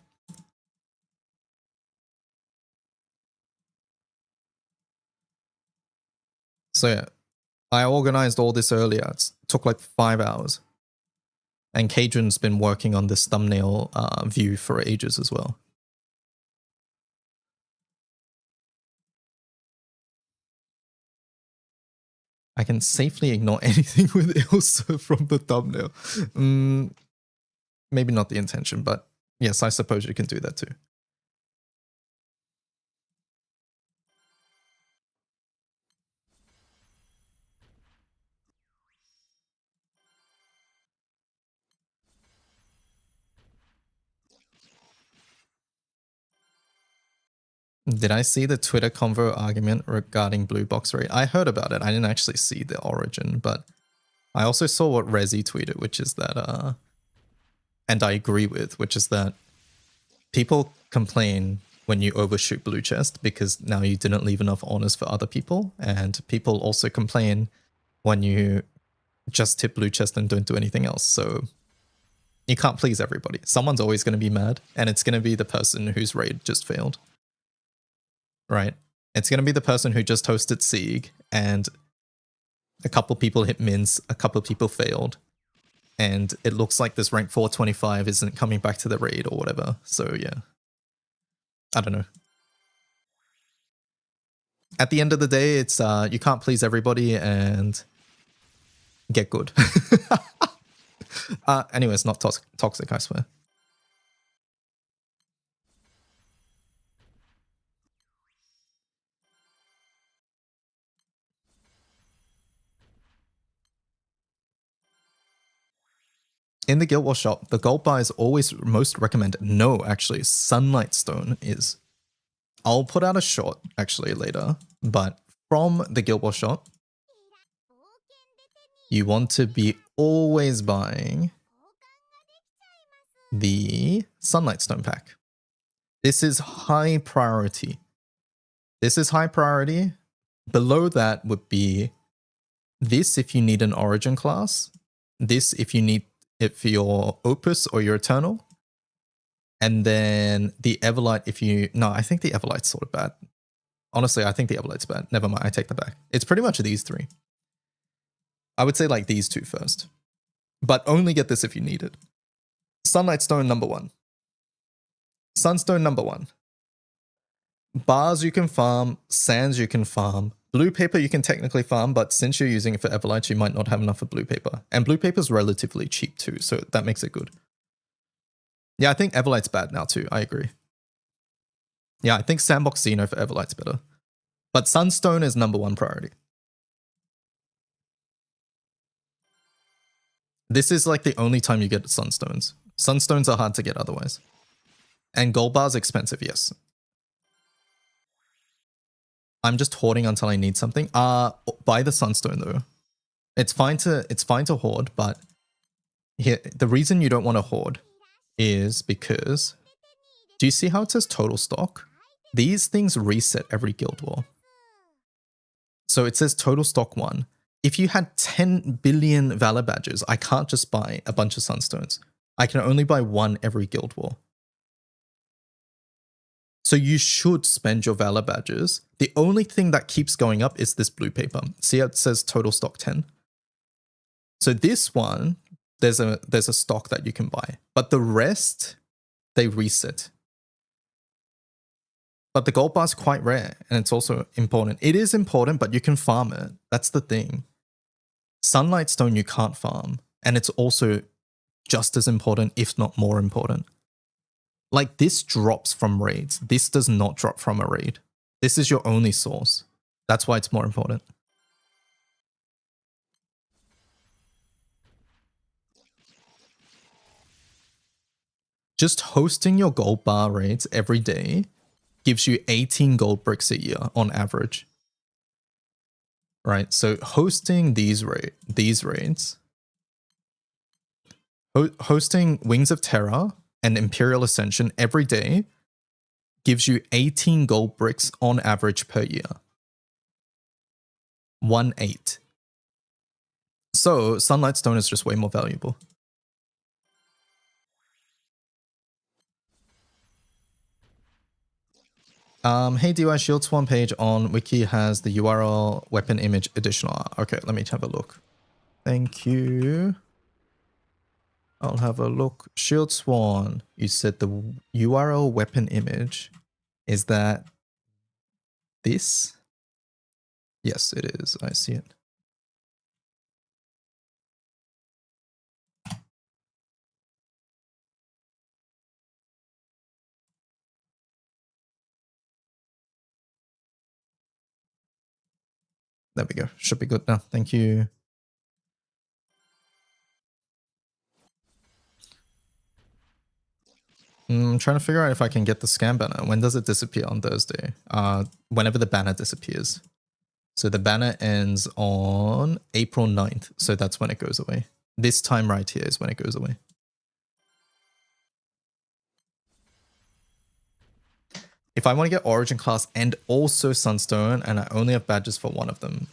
So yeah, I organized all this earlier. It took like 5 hours. And Cajun's been working on this thumbnail view for ages as well. I can safely ignore anything with Ilsa from the thumbnail. Maybe not the intention, but yes, I suppose you can do that too. Did I see the Twitter convo argument regarding blue box rate? I heard about it. I didn't actually see the origin, but I also saw what Rezi tweeted, which is that, and I agree with, which is that people complain when you overshoot blue chest because now you didn't leave enough honors for other people, and people also complain when you just tip blue chest and don't do anything else. So you can't please everybody. Someone's always going to be mad, and it's going to be the person whose raid just failed. Right? It's going to be the person who just hosted Sieg, and a couple people hit mins, a couple people failed, and it looks like this rank 425 isn't coming back to the raid or whatever. So yeah, I don't know. At the end of the day, it's you can't please everybody and get good. Anyways, not toxic, I swear. In the Guild Wars shop, the gold bar is always most recommended. No, actually, Sunlight Stone is. I'll put out a shot actually later, but from the Guild Wars shop, you want to be always buying the Sunlight Stone pack. This is high priority. This is high priority. Below that would be this if you need an Origin class, this if you need it for your Opus or your Eternal, and then the Everlight if you... No, I think the Everlight's sort of bad. Honestly, I think the Everlight's bad. Never mind, I take that back. It's pretty much these three. I would say like these two first. But only get this if you need it. Sunlight Stone number 1. Sunstone number 1. Bars you can farm, sands you can farm, blue paper you can technically farm, but since you're using it for Everlight, you might not have enough for blue paper. And blue paper is relatively cheap too, so that makes it good. Yeah, I think Everlight's bad now too, I agree. Yeah, I think Sandbox Xeno for Everlight's better. But Sunstone is number 1 priority. This is like the only time you get Sunstones. Sunstones are hard to get otherwise. And gold bar's expensive, yes. I'm just hoarding until I need something. Buy the Sunstone though. It's fine to hoard, but here the reason you don't want to hoard is because do you see how it says total stock? These things reset every Guild War. So it says total stock 1. If you had 10 billion Valor badges, I can't just buy a bunch of Sunstones. I can only buy 1 every Guild War. So you should spend your Valor badges. The only thing that keeps going up is this blue paper. See how it says total stock 10? So this one, there's a stock that you can buy. But the rest, they reset. But the gold bar is quite rare, and it's also important. It is important, but you can farm it. That's the thing. Sunlight Stone you can't farm, and it's also just as important, if not more important. Like, this drops from raids. This does not drop from a raid. This is your only source. That's why it's more important. Just hosting your gold bar raids every day gives you 18 gold bricks a year on average. Right, so hosting these raids, hosting Wings of Terror and Imperial Ascension every day gives you 18 gold bricks on average per year. 18. So Sunlight Stone is just way more valuable. Hey DY Shield Swan page on Wiki has the URL weapon image additional art. Okay, let me have a look. Thank you. I'll have a look. Shield Swan, you said the URL weapon image. Is that this? Yes, it is. I see it. There we go. Should be good now. Thank you. I'm trying to figure out if I can get the scam banner. When does it disappear on Thursday? Whenever the banner disappears. So the banner ends on April 9th. So that's when it goes away. This time right here is when it goes away. If I want to get Origin class and also Sunstone, and I only have badges for one of them.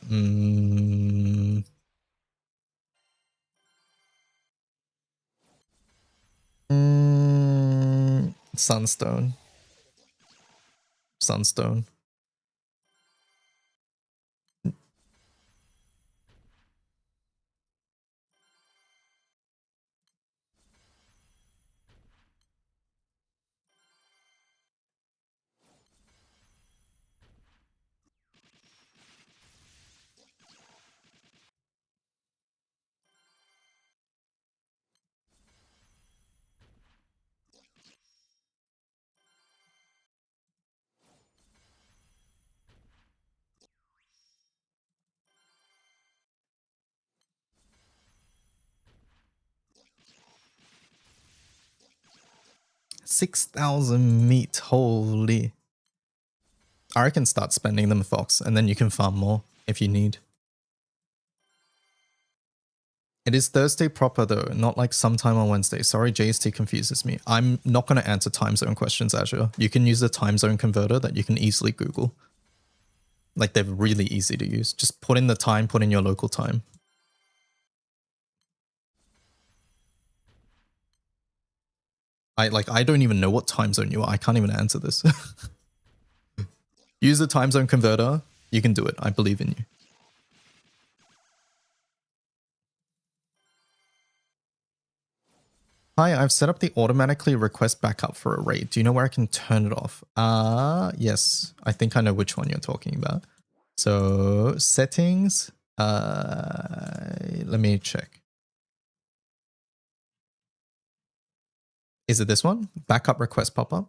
Sunstone. Sunstone. 6,000 meat. Holy. I reckon start spending them, Fox, and then you can farm more if you need. It is Thursday proper though, not like sometime on Wednesday. Sorry, JST confuses me. I'm not going to answer time zone questions, Azure. You can use the time zone converter that you can easily Google. Like they're really easy to use. Just put in the time, put in your local time. I don't even know what time zone you are. I can't even answer this. Use the time zone converter. You can do it. I believe in you. Hi, I've set up the automatically request backup for a raid. Do you know where I can turn it off? Yes. I think I know which one you're talking about. So settings. Let me check. Is it this one? Backup request pop-up.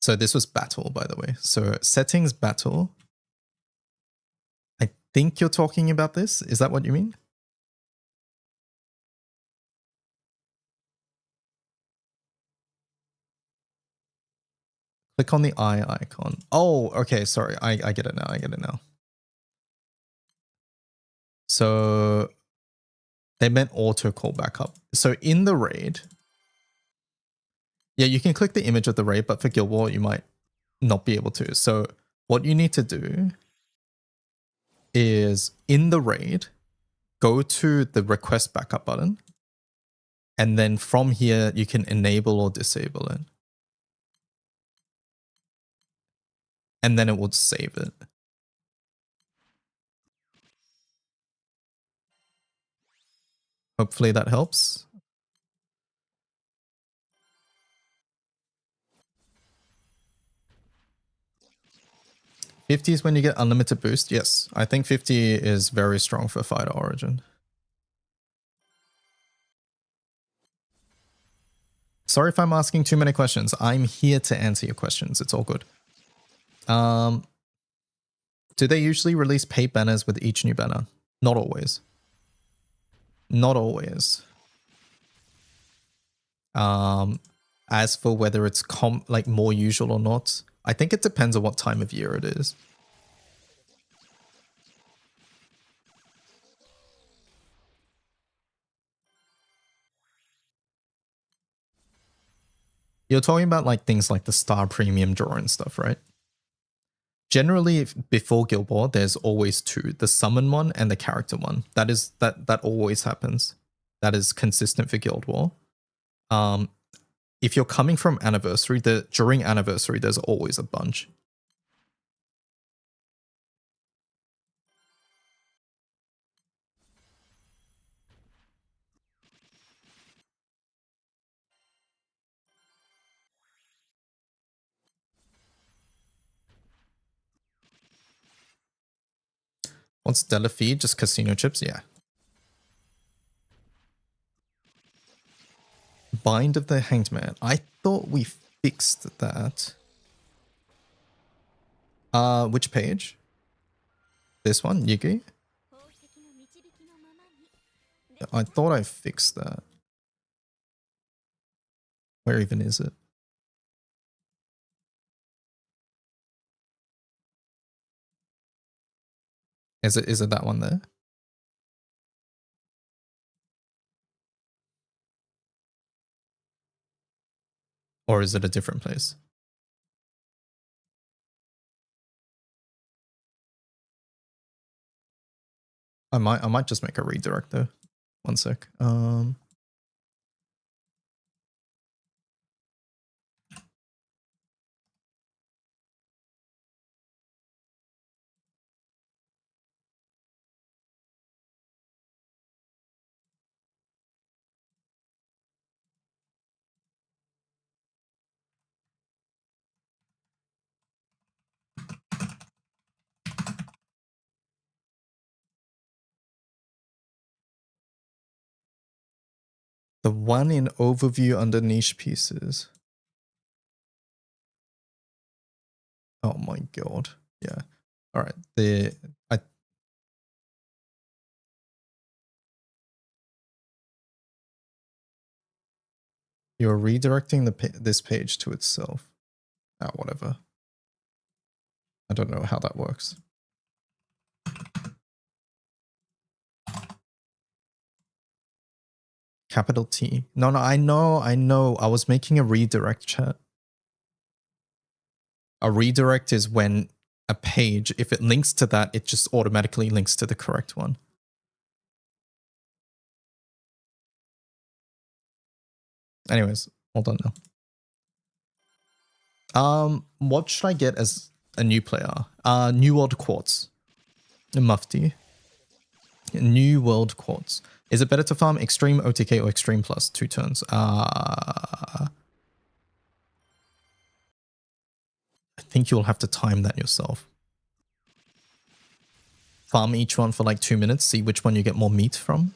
So this was battle, by the way. So settings battle. I think you're talking about this. Is that what you mean? Click on the eye icon. Oh, okay. Sorry. I get it now. I get it now. So they meant auto call backup. So in the raid, yeah, you can click the image of the raid, but for Guild War, you might not be able to. So what you need to do is in the raid, go to the request backup button. And then from here, you can enable or disable it. And then it will save it. Hopefully that helps. 50 is when you get unlimited boost. Yes, I think 50 is very strong for Fighter Origin. Sorry if I'm asking too many questions. I'm here to answer your questions. It's all good. Do they usually release paid banners with each new banner? Not always. Not always. As for whether it's like more usual or not, I think it depends on what time of year it is. You're talking about like things like the Star Premium draw and stuff, right? Generally, before Guild War, there's always two: the summon one and the character one. That always happens. That is consistent for Guild War. If you're coming from Anniversary, during Anniversary, there's always a bunch. What's Della Feed? Just casino chips? Yeah. Bind of the Hanged Man. I thought we fixed that. Which page? This one, Yugi? I thought I fixed that. Where even is it? Is it that one there? Or is it a different place? I might just make a redirect though. One sec. The one in overview under niche pieces. Oh my god. Yeah. All right. You're redirecting this page to itself. Ah, whatever. I don't know how that works. Capital T. No, I know. I was making a redirect, chat. A redirect is when a page, if it links to that, it just automatically links to the correct one. Anyways, hold on now. What should I get as a new player? New World Quartz. Mufti. New World Quartz. Is it better to farm Extreme OTK or Extreme Plus? 2 turns. I think you'll have to time that yourself. Farm each one for like 2 minutes, see which one you get more meat from.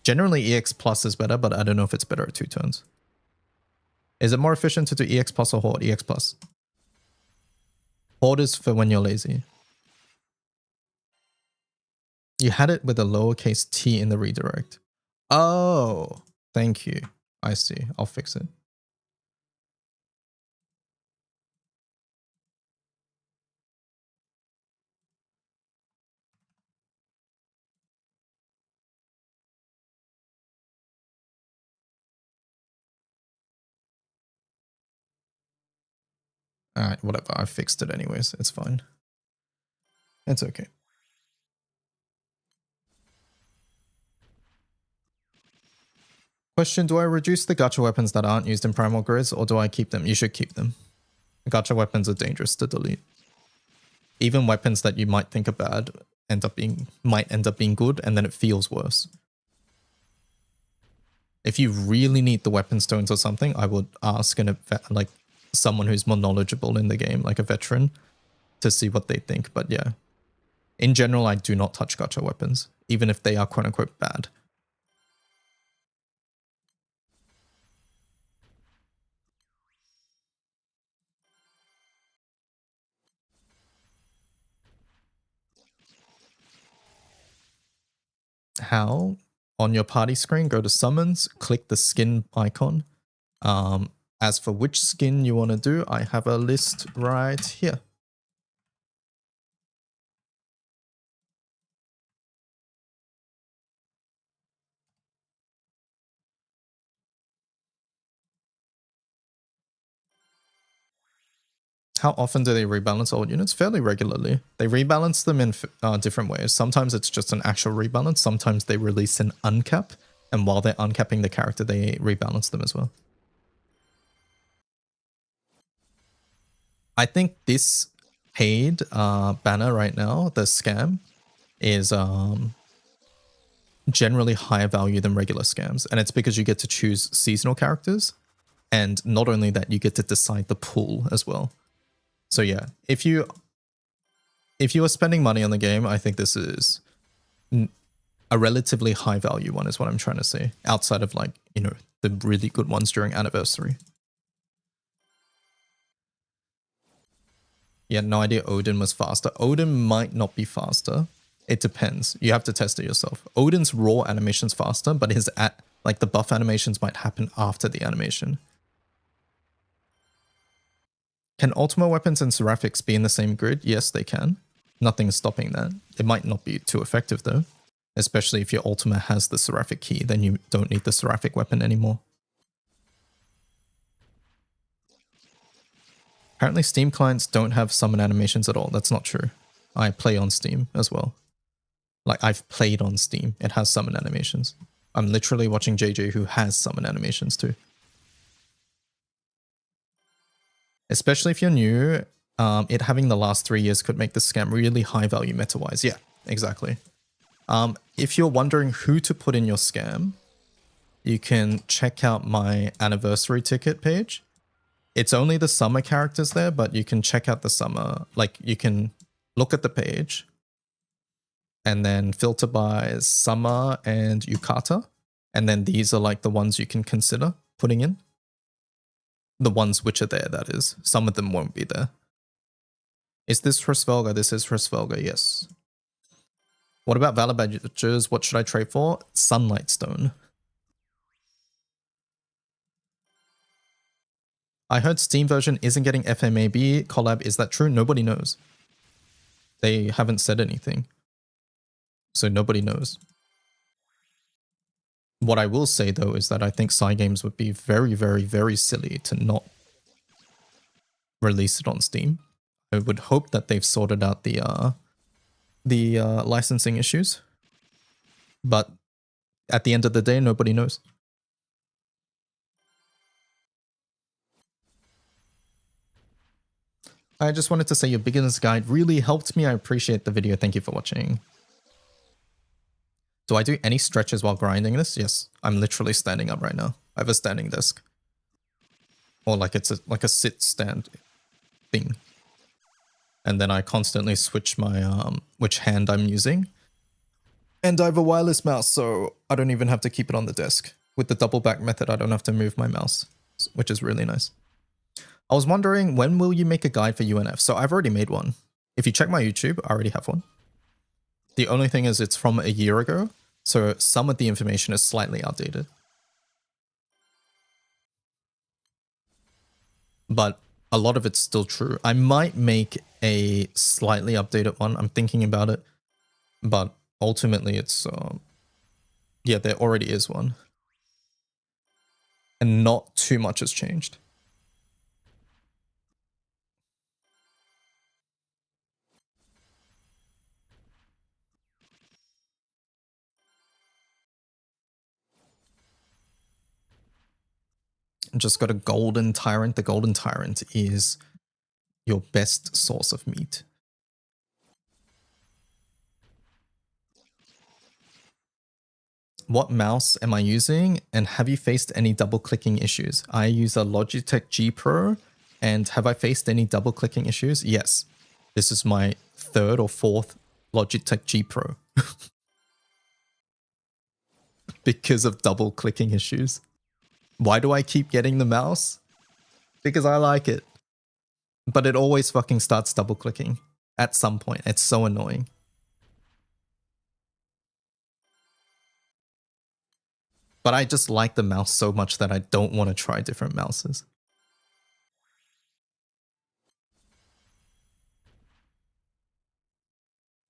Generally, EX Plus is better, but I don't know if it's better at 2 turns. Is it more efficient to do EX Plus or Horde? EX Plus. Horde is for when you're lazy. You had it with a lowercase t in the redirect. Oh, thank you. I see. I'll fix it. Alright, whatever. I fixed it anyways. It's fine. It's okay. Question, do I reduce the gacha weapons that aren't used in Primal Grids, or do I keep them? You should keep them. Gacha weapons are dangerous to delete. Even weapons that you might think are bad might end up being good, and then it feels worse. If you really need the weapon stones or something, I would ask like someone who's more knowledgeable in the game, like a veteran, to see what they think. But yeah, in general, I do not touch gacha weapons, even if they are quote unquote bad. How? On your party screen, go to summons, click the skin icon. As for which skin you want to do, I have a list right here. How often do they rebalance old units? Fairly regularly. They rebalance them in different ways. Sometimes it's just an actual rebalance. Sometimes they release an uncap. And while they're uncapping the character, they rebalance them as well. I think this paid banner right now, the scam, is generally higher value than regular scams. And it's because you get to choose seasonal characters. And not only that, you get to decide the pool as well. So yeah, if you are spending money on the game, I think this is a relatively high value one is what I'm trying to say, outside of like, you know, the really good ones during anniversary. Yeah, no idea Odin was faster. Odin might not be faster. It depends. You have to test it yourself. Odin's raw animation's faster, but his like the buff animations might happen after the animation. Can Ultima weapons and Seraphics be in the same grid? Yes, they can. Nothing's stopping that. It might not be too effective though. Especially if your Ultima has the Seraphic key, then you don't need the Seraphic weapon anymore. Apparently Steam clients don't have summon animations at all. That's not true. I play on Steam as well. Like, I've played on Steam. It has summon animations. I'm literally watching JJ who has summon animations too. Especially if you're new, it having the last 3 years could make the scam really high value meta-wise. Yeah, exactly. If you're wondering who to put in your scam, you can check out my anniversary ticket page. It's only the summer characters there, but you can check out the summer. Like, you can look at the page and then filter by summer and yukata. And then these are like the ones you can consider putting in. The ones which are there, that is. Some of them won't be there. Is this Hrisvelga? This is Hrisvelga, yes. What about Valor Badges? What should I trade for? Sunlight Stone. I heard Steam version isn't getting FMAB collab. Is that true? Nobody knows. They haven't said anything. So nobody knows. What I will say though is that I think Cygames would be very, very, very silly to not release it on Steam. I would hope that they've sorted out the licensing issues. But at the end of the day, nobody knows. I just wanted to say your beginner's guide really helped me. I appreciate the video. Thank you for watching. Do I do any stretches while grinding this? Yes. I'm literally standing up right now. I have a standing desk. Or like it's like a sit stand thing. And then I constantly switch my which hand I'm using. And I have a wireless mouse, so I don't even have to keep it on the desk. With the double back method, I don't have to move my mouse, which is really nice. I was wondering, when will you make a guide for UNF? So I've already made one. If you check my YouTube, I already have one. The only thing is it's from a year ago, so some of the information is slightly outdated. But a lot of it's still true. I might make a slightly updated one. I'm thinking about it. But ultimately it's... yeah, there already is one. And not too much has changed. Just got a golden tyrant. The golden tyrant is your best source of meat. What mouse am I using, and have you faced any double clicking issues? I use a Logitech G Pro, and have I faced any double clicking issues? Yes. This is my 3rd or 4th Logitech G Pro. Because of double clicking issues. Why do I keep getting the mouse? Because I like it. But it always fucking starts double clicking at some point. It's so annoying. But I just like the mouse so much that I don't want to try different mouses.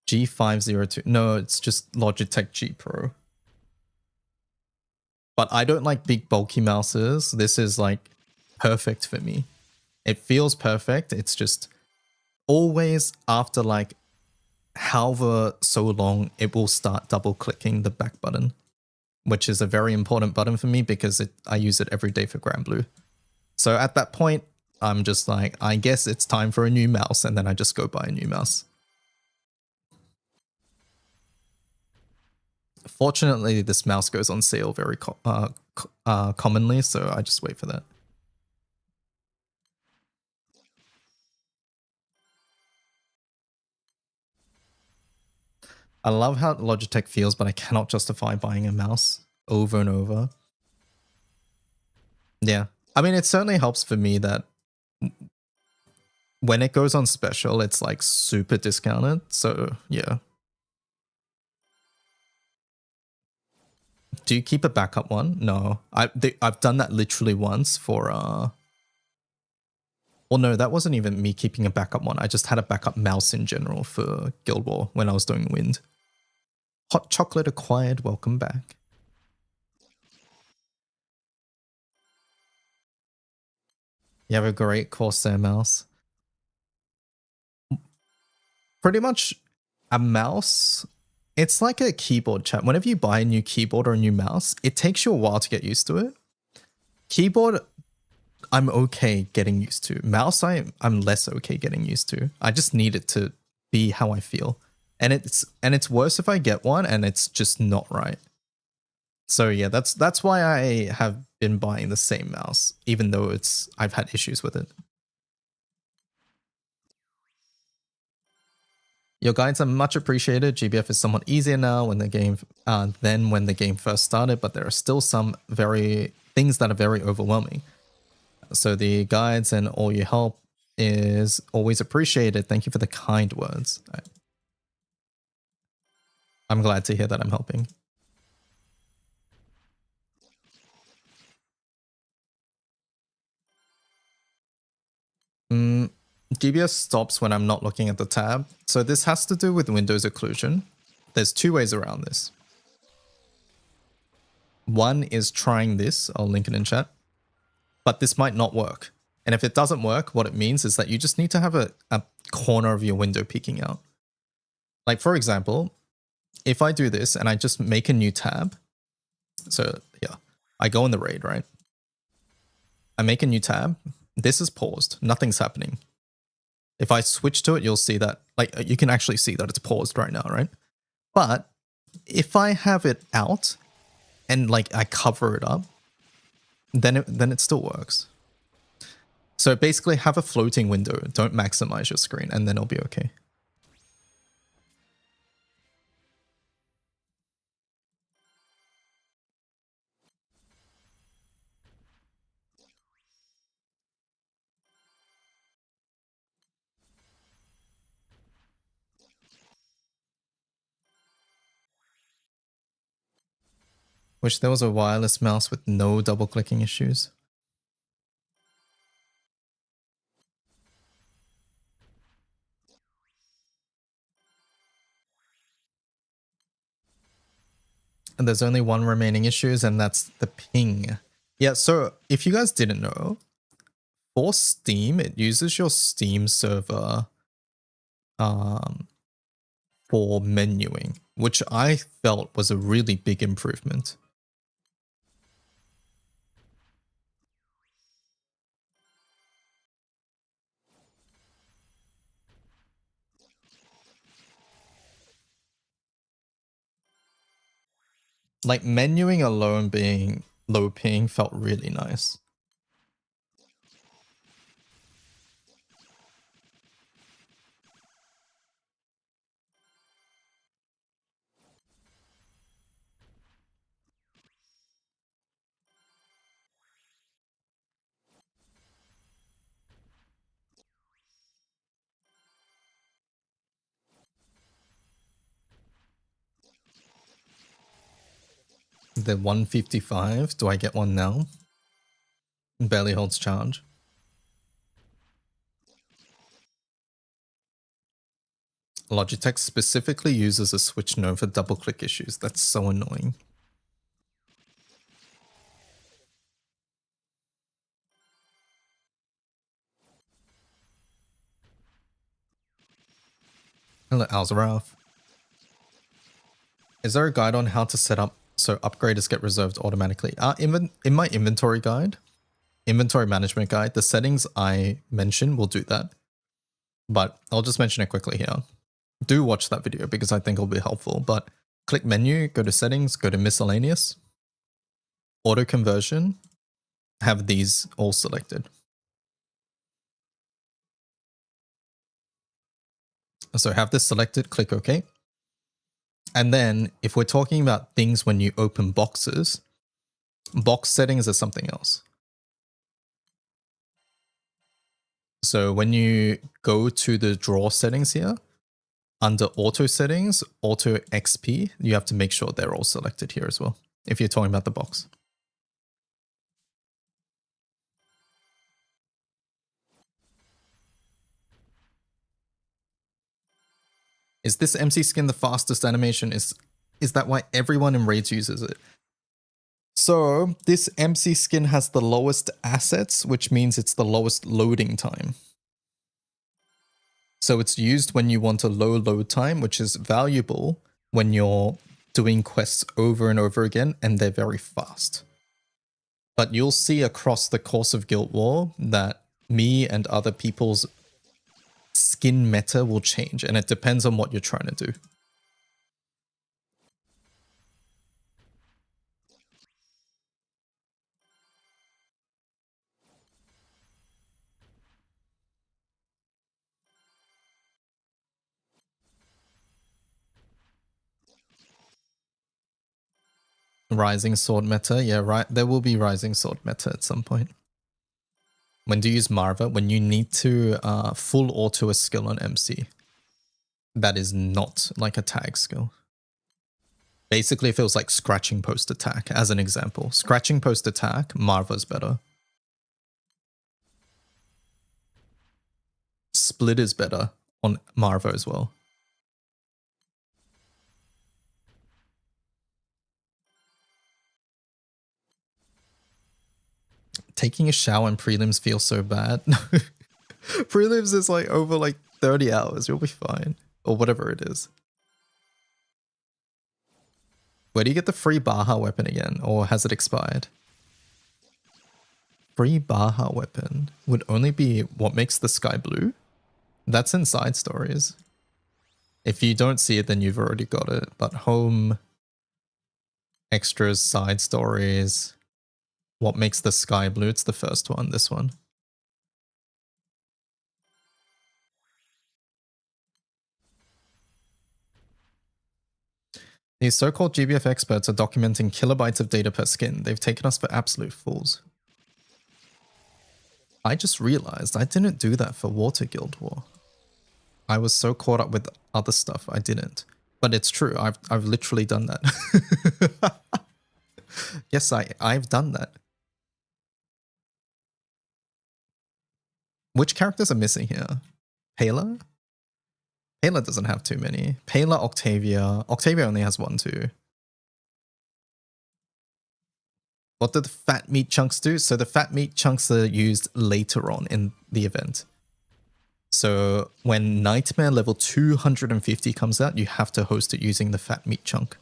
G502. No, it's just Logitech G Pro. But I don't like big bulky mouses. This is like perfect for me. It feels perfect. It's just always after like however so long, it will start double clicking the back button, which is a very important button for me because I use it every day for Grand Blue. So at that point, I'm just like, I guess it's time for a new mouse, and then I just go buy a new mouse. Fortunately, this mouse goes on sale very commonly, so I just wait for that. I love how Logitech feels, but I cannot justify buying a mouse over and over. Yeah. I mean, it certainly helps for me that when it goes on special, it's like super discounted. So yeah. Do you keep a backup one? No. I've done that literally once for Or no, that wasn't even me keeping a backup one. I just had a backup mouse in general for Guild War when I was doing Wind. Hot chocolate acquired, welcome back. You have a great Corsair mouse. Pretty much a mouse, it's like a keyboard, chat. Whenever you buy a new keyboard or a new mouse, it takes you a while to get used to it. Keyboard, I'm okay getting used to. Mouse, I'm less okay getting used to. I just need it to be how I feel. And it's worse if I get one and it's just not right. So yeah, that's why I have been buying the same mouse, even though I've had issues with it. Your guides are much appreciated. GBF is somewhat easier now when the game than when the game first started, but there are still some things that are very overwhelming. So the guides and all your help is always appreciated. Thank you for the kind words. I'm glad to hear that I'm helping. GBS stops when I'm not looking at the tab. So this has to do with Windows occlusion. There's two ways around this. One is trying this. I'll link it in chat. But this might not work. And if it doesn't work, what it means is that you just need to have a corner of your window peeking out. Like for example, if I do this and I just make a new tab. So yeah, I go in the raid, right? I make a new tab. This is paused. Nothing's happening. If I switch to it, you'll see that, like, you can actually see that it's paused right now, right? But if I have it out and like I cover it up, then it still works. So basically have a floating window. Don't maximize your screen and then it'll be okay. Wish there was a wireless mouse with no double clicking issues. And there's only one remaining issues, and that's the ping. Yeah, so if you guys didn't know, for Steam, it uses your Steam server for menuing, which I felt was a really big improvement. Like menuing alone being low ping felt really nice. The 155, do I get one now? Barely holds charge. Logitech specifically uses a switch node for double click issues. That's so annoying. Hello, Alzaraf. Is there a guide on how to set up so upgraders get reserved automatically? In my inventory guide, inventory management guide, the settings I mentioned will do that. But I'll just mention it quickly here. Do watch that video because I think it'll be helpful. But click menu, go to settings, go to miscellaneous, auto conversion, have these all selected. So have this selected, click OK. And then if we're talking about things when you open boxes, box settings is something else. So when you go to the drawer settings here, under auto settings, auto XP, you have to make sure they're all selected here as well, if you're talking about the box. Is this MC skin the fastest animation? Is that why everyone in raids uses it? So this MC skin has the lowest assets, which means it's the lowest loading time. So it's used when you want a low load time, which is valuable when you're doing quests over and over again, and they're very fast. But you'll see across the course of Guild War that me and other people's skin meta will change, and it depends on what you're trying to do. Rising Sword meta, yeah, right. There will be Rising Sword meta at some point. When do you use Marva? When you need to full auto a skill on MC. That is not like a tag skill. Basically, it feels like scratching post attack, as an example. Scratching post attack, Marva's better. Split is better on Marva as well. Taking a shower in prelims feels so bad. Prelims is like over like 30 hours. You'll be fine. Or whatever it is. Where do you get the free Baja weapon again? Or has it expired? Free Baja weapon would only be what makes the sky blue? That's in side stories. If you don't see it, then you've already got it. But home, extras, side stories, what makes the sky blue? It's the first one, this one. These so-called GBF experts are documenting kilobytes of data per skin. They've taken us for absolute fools. I just realized I didn't do that for Water Guild War. I was so caught up with other stuff, I didn't. But it's true, I've literally done that. Yes, I've done that. Which characters are missing here? Pela? Pela doesn't have too many. Pela, Octavia. Octavia only has one too. What do the fat meat chunks do? So the fat meat chunks are used later on in the event. So when Nightmare level 250 comes out, you have to host it using the fat meat chunk.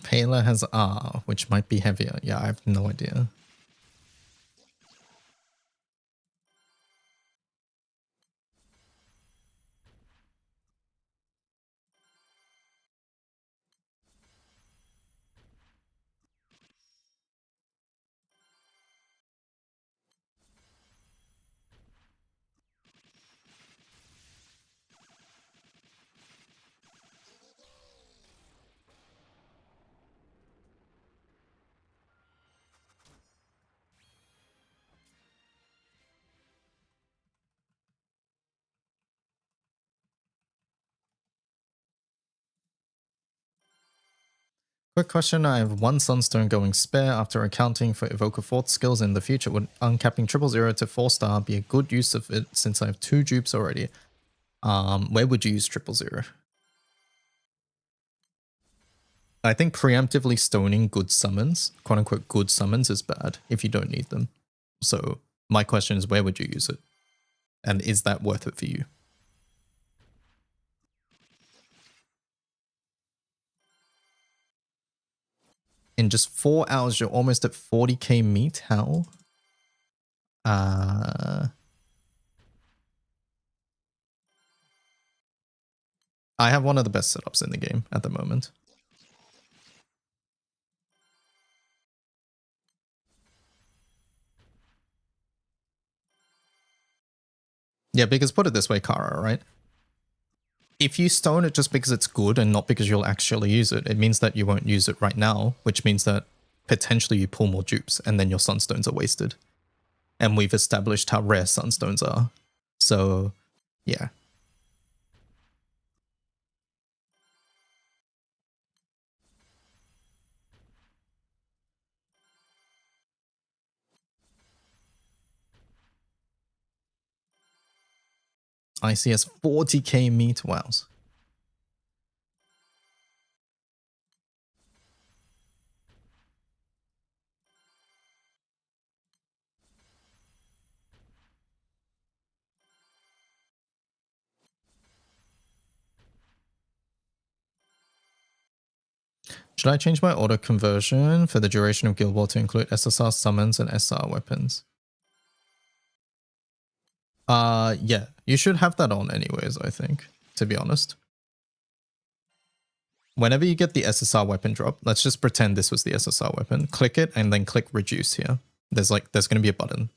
Pela has R, which might be heavier. Yeah, I have no idea. Quick question, I have one Sunstone going spare after accounting for Evoker 4th skills in the future. Would uncapping 000 to 4-star be a good use of it since I have 2 dupes already? Where would you use 000? I think preemptively stoning good summons, quote unquote good summons, is bad if you don't need them. So my question is, where would you use it? And is that worth it for you? In just 4 hours, you're almost at 40k meat. How? I have one of the best setups in the game at the moment. Yeah, because put it this way, Kara, right? If you stone it just because it's good and not because you'll actually use it, it means that you won't use it right now, which means that potentially you pull more dupes and then your sunstones are wasted. And we've established how rare sunstones are. So, yeah. ICS 40k meat, wows. Should I change my auto conversion for the duration of Guild War to include SSR summons and SR weapons? Yeah, you should have that on anyways, I think, to be honest. Whenever you get the SSR weapon drop, let's just pretend this was the SSR weapon. Click it and then click reduce here. There's going to be a button.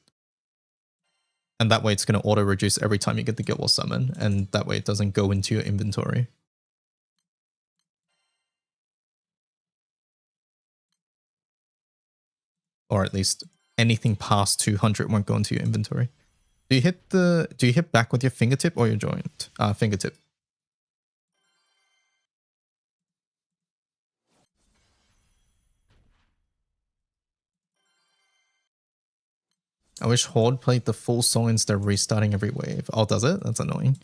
And that way it's going to auto reduce every time you get the Guild War summon. And that way it doesn't go into your inventory. Or at least anything past 200 won't go into your inventory. Do you hit back with your fingertip or your joint? Fingertip. I wish Horde played the full song instead of restarting every wave. Oh, does it? That's annoying.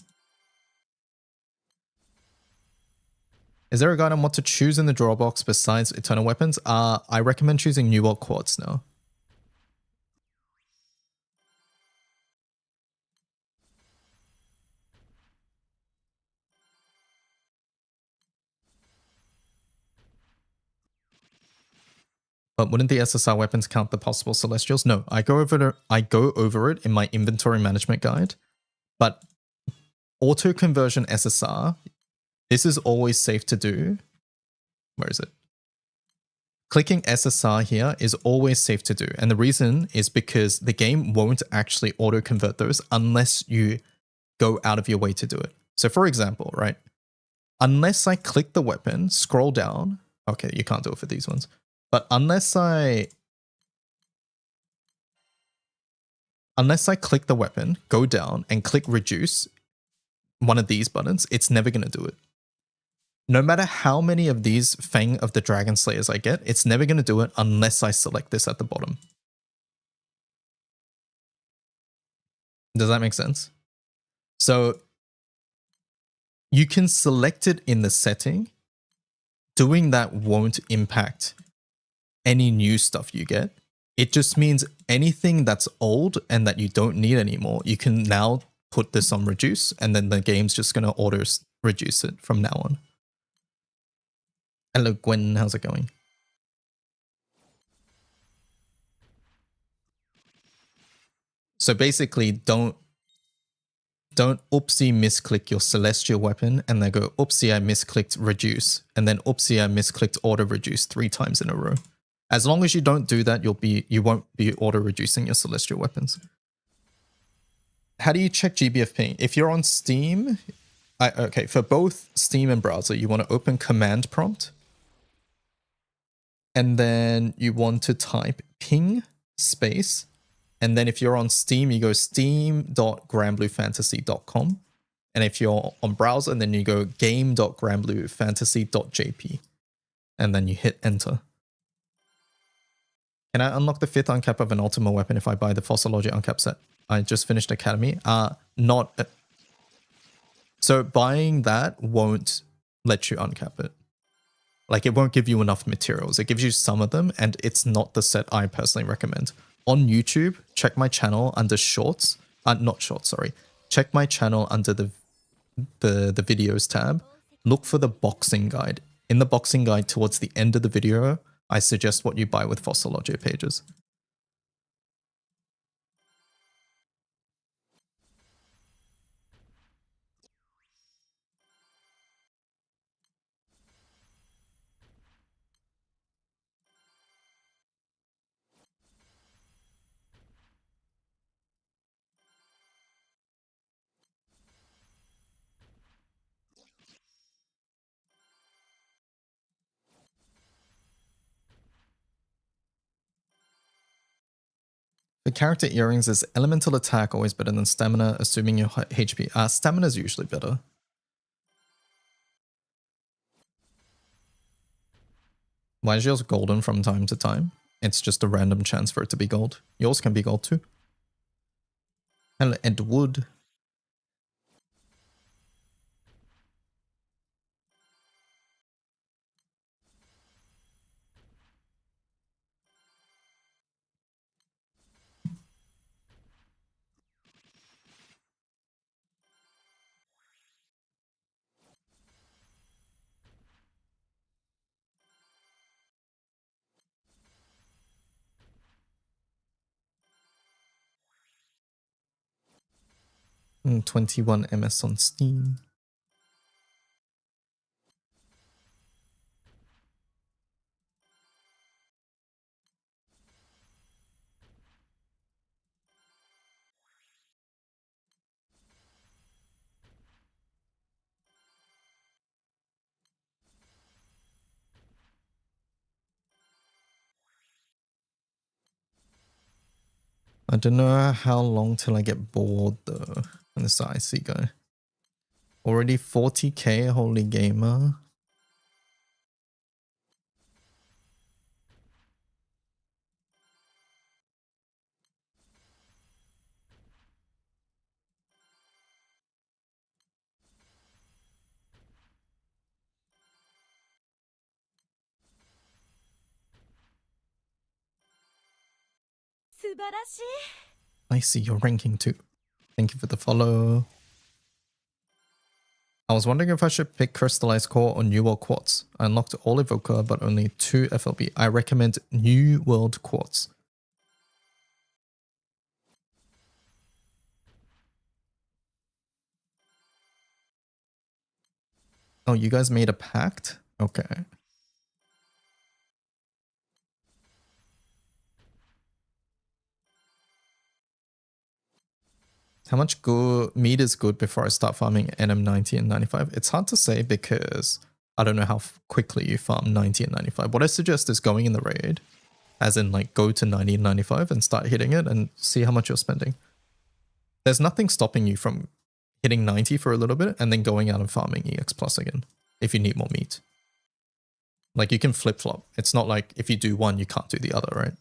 Is there a guide on what to choose in the draw box besides Eternal Weapons? I recommend choosing New World Quartz now. But wouldn't the SSR weapons count the possible Celestials? No, I go over it in my inventory management guide. But auto conversion SSR, this is always safe to do. Where is it? Clicking SSR here is always safe to do. And the reason is because the game won't actually auto convert those unless you go out of your way to do it. So for example, right? Unless I click the weapon, scroll down. Okay, you can't do it for these ones. But unless I click the weapon, go down and click reduce, one of these buttons, it's never going to do it. No matter how many of these Fang of the Dragon Slayers I get, it's never going to do it unless I select this at the bottom. Does that make sense? So you can select it in the setting. Doing that won't impact any new stuff you get. It just means anything that's old and that you don't need anymore, you can now put this on reduce, and then the game's just going to auto reduce it from now on. Hello, Gwen. How's it going? So basically, don't oopsie misclick your celestial weapon and then go oopsie I misclicked reduce and then oopsie I misclicked auto reduce 3 times in a row. As long as you don't do that, you won't be auto reducing your celestial weapons. How do you check GBF ping? If you're on Steam, okay, for both Steam and browser, you want to open command prompt. And then you want to type ping space. And then if you're on Steam, you go steam.grandbluefantasy.com. And if you're on browser, then you go game.grandbluefantasy.jp. And then you hit enter. Can I unlock the 5th uncap of an Ultima weapon if I buy the Fossology uncap set? I just finished Academy. Not. So buying that won't let you uncap it. Like, it won't give you enough materials. It gives you some of them, and it's not the set I personally recommend. On YouTube, check my channel under shorts. Not shorts, sorry. Check my channel under the videos tab. Look for the boxing guide. In the boxing guide towards the end of the video, I suggest what you buy with Fossology pages. The character earrings is elemental attack always better than stamina, assuming your HP. Stamina is usually better. Why is yours golden from time to time? It's just a random chance for it to be gold. Yours can be gold too. Hello, Ed Wood. And 21 MS on Steam. I don't know how long till I get bored though. And this icy guy. Already 40k, holy gamer. I see your ranking too. Thank you for the follow. I was wondering if I should pick Crystallized Core or New World Quartz. I unlocked all Evoker, but only 2 FLB. I recommend New World Quartz. Oh, you guys made a pact? Okay. How much meat is good before I start farming NM90 and 95? It's hard to say because I don't know how quickly you farm 90 and 95. What I suggest is going in the raid, as in like go to 90 and 95 and start hitting it and see how much you're spending. There's nothing stopping you from hitting 90 for a little bit and then going out and farming EX Plus again if you need more meat. Like you can flip-flop. It's not like if you do one, you can't do the other, right?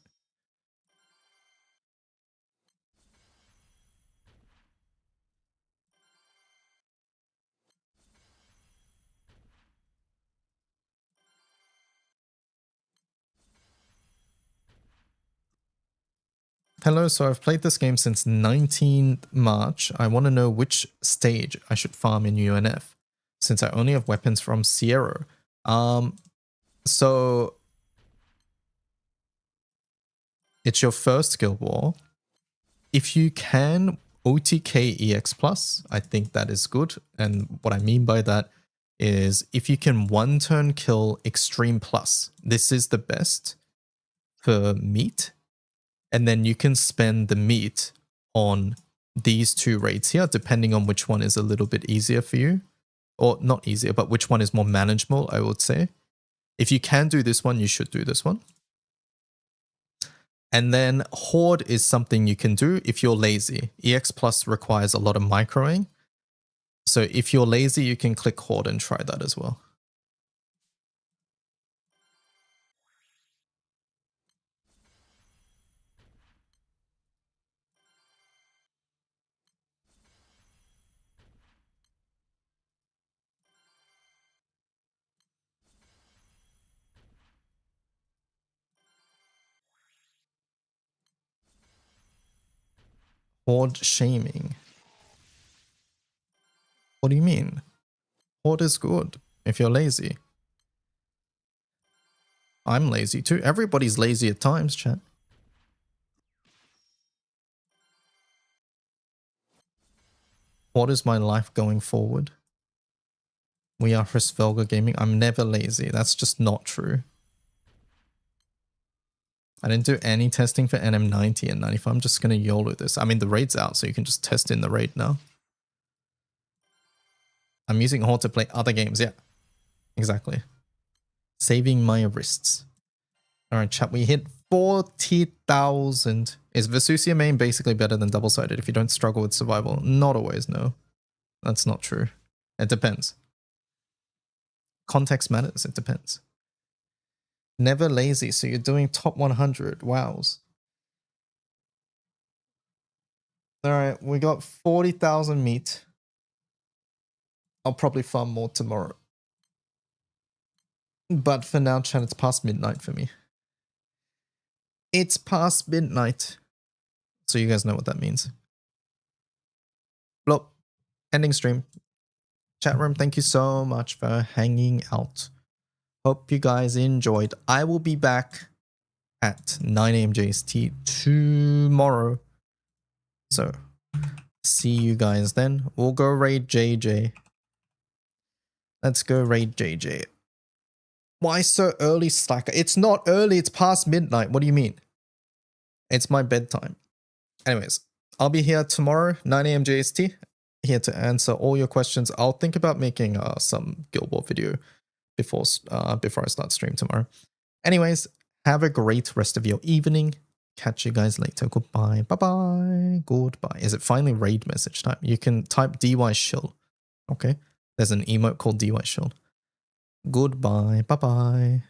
Hello, so I've played this game since 19th March. I want to know which stage I should farm in UNF, since I only have weapons from Sierra. So it's your first Guild War. If you can OTK EX Plus, I think that is good. And what I mean by that is if you can one turn kill Extreme Plus, this is the best for meat. And then you can spend the meat on these 2 raids here, depending on which one is a little bit easier for you. Or not easier, but which one is more manageable, I would say. If you can do this one, you should do this one. And then Horde is something you can do if you're lazy. EX Plus requires a lot of microing. So if you're lazy, you can click Horde and try that as well. Horde shaming. What do you mean? Horde is good if you're lazy. I'm lazy too. Everybody's lazy at times, chat. What is my life going forward? We are Hrisvelga Gaming. I'm never lazy. That's just not true. I didn't do any testing for NM90 and 95. I'm just going to YOLO this. I mean, the raid's out, so you can just test in the raid now. I'm using Horde to play other games. Yeah, exactly. Saving my wrists. All right, chat. We hit 40,000. Is Vesusia main basically better than double-sided if you don't struggle with survival? Not always, no. That's not true. It depends. Context matters, it depends. Never lazy, so you're doing top 100. Wows. Alright, we got 40,000 meat. I'll probably farm more tomorrow. But for now, chat, it's past midnight for me. It's past midnight. So you guys know what that means. Blop. Ending stream. Chat room, thank you so much for hanging out. Hope you guys enjoyed. I will be back at 9 AM JST tomorrow. So, see you guys then. We'll go raid JJ. Let's go raid JJ. Why so early, Slacker? It's not early, it's past midnight. What do you mean? It's my bedtime. Anyways, I'll be here tomorrow, 9 AM JST. Here to answer all your questions. I'll think about making some Guild War video before I start stream tomorrow. Anyways, have a great rest of your evening. Catch you guys later. Goodbye. Bye-bye. Goodbye. Is it finally raid message time? You can type DY Shield. Okay. There's an emote called DY Shield. Goodbye. Bye-bye.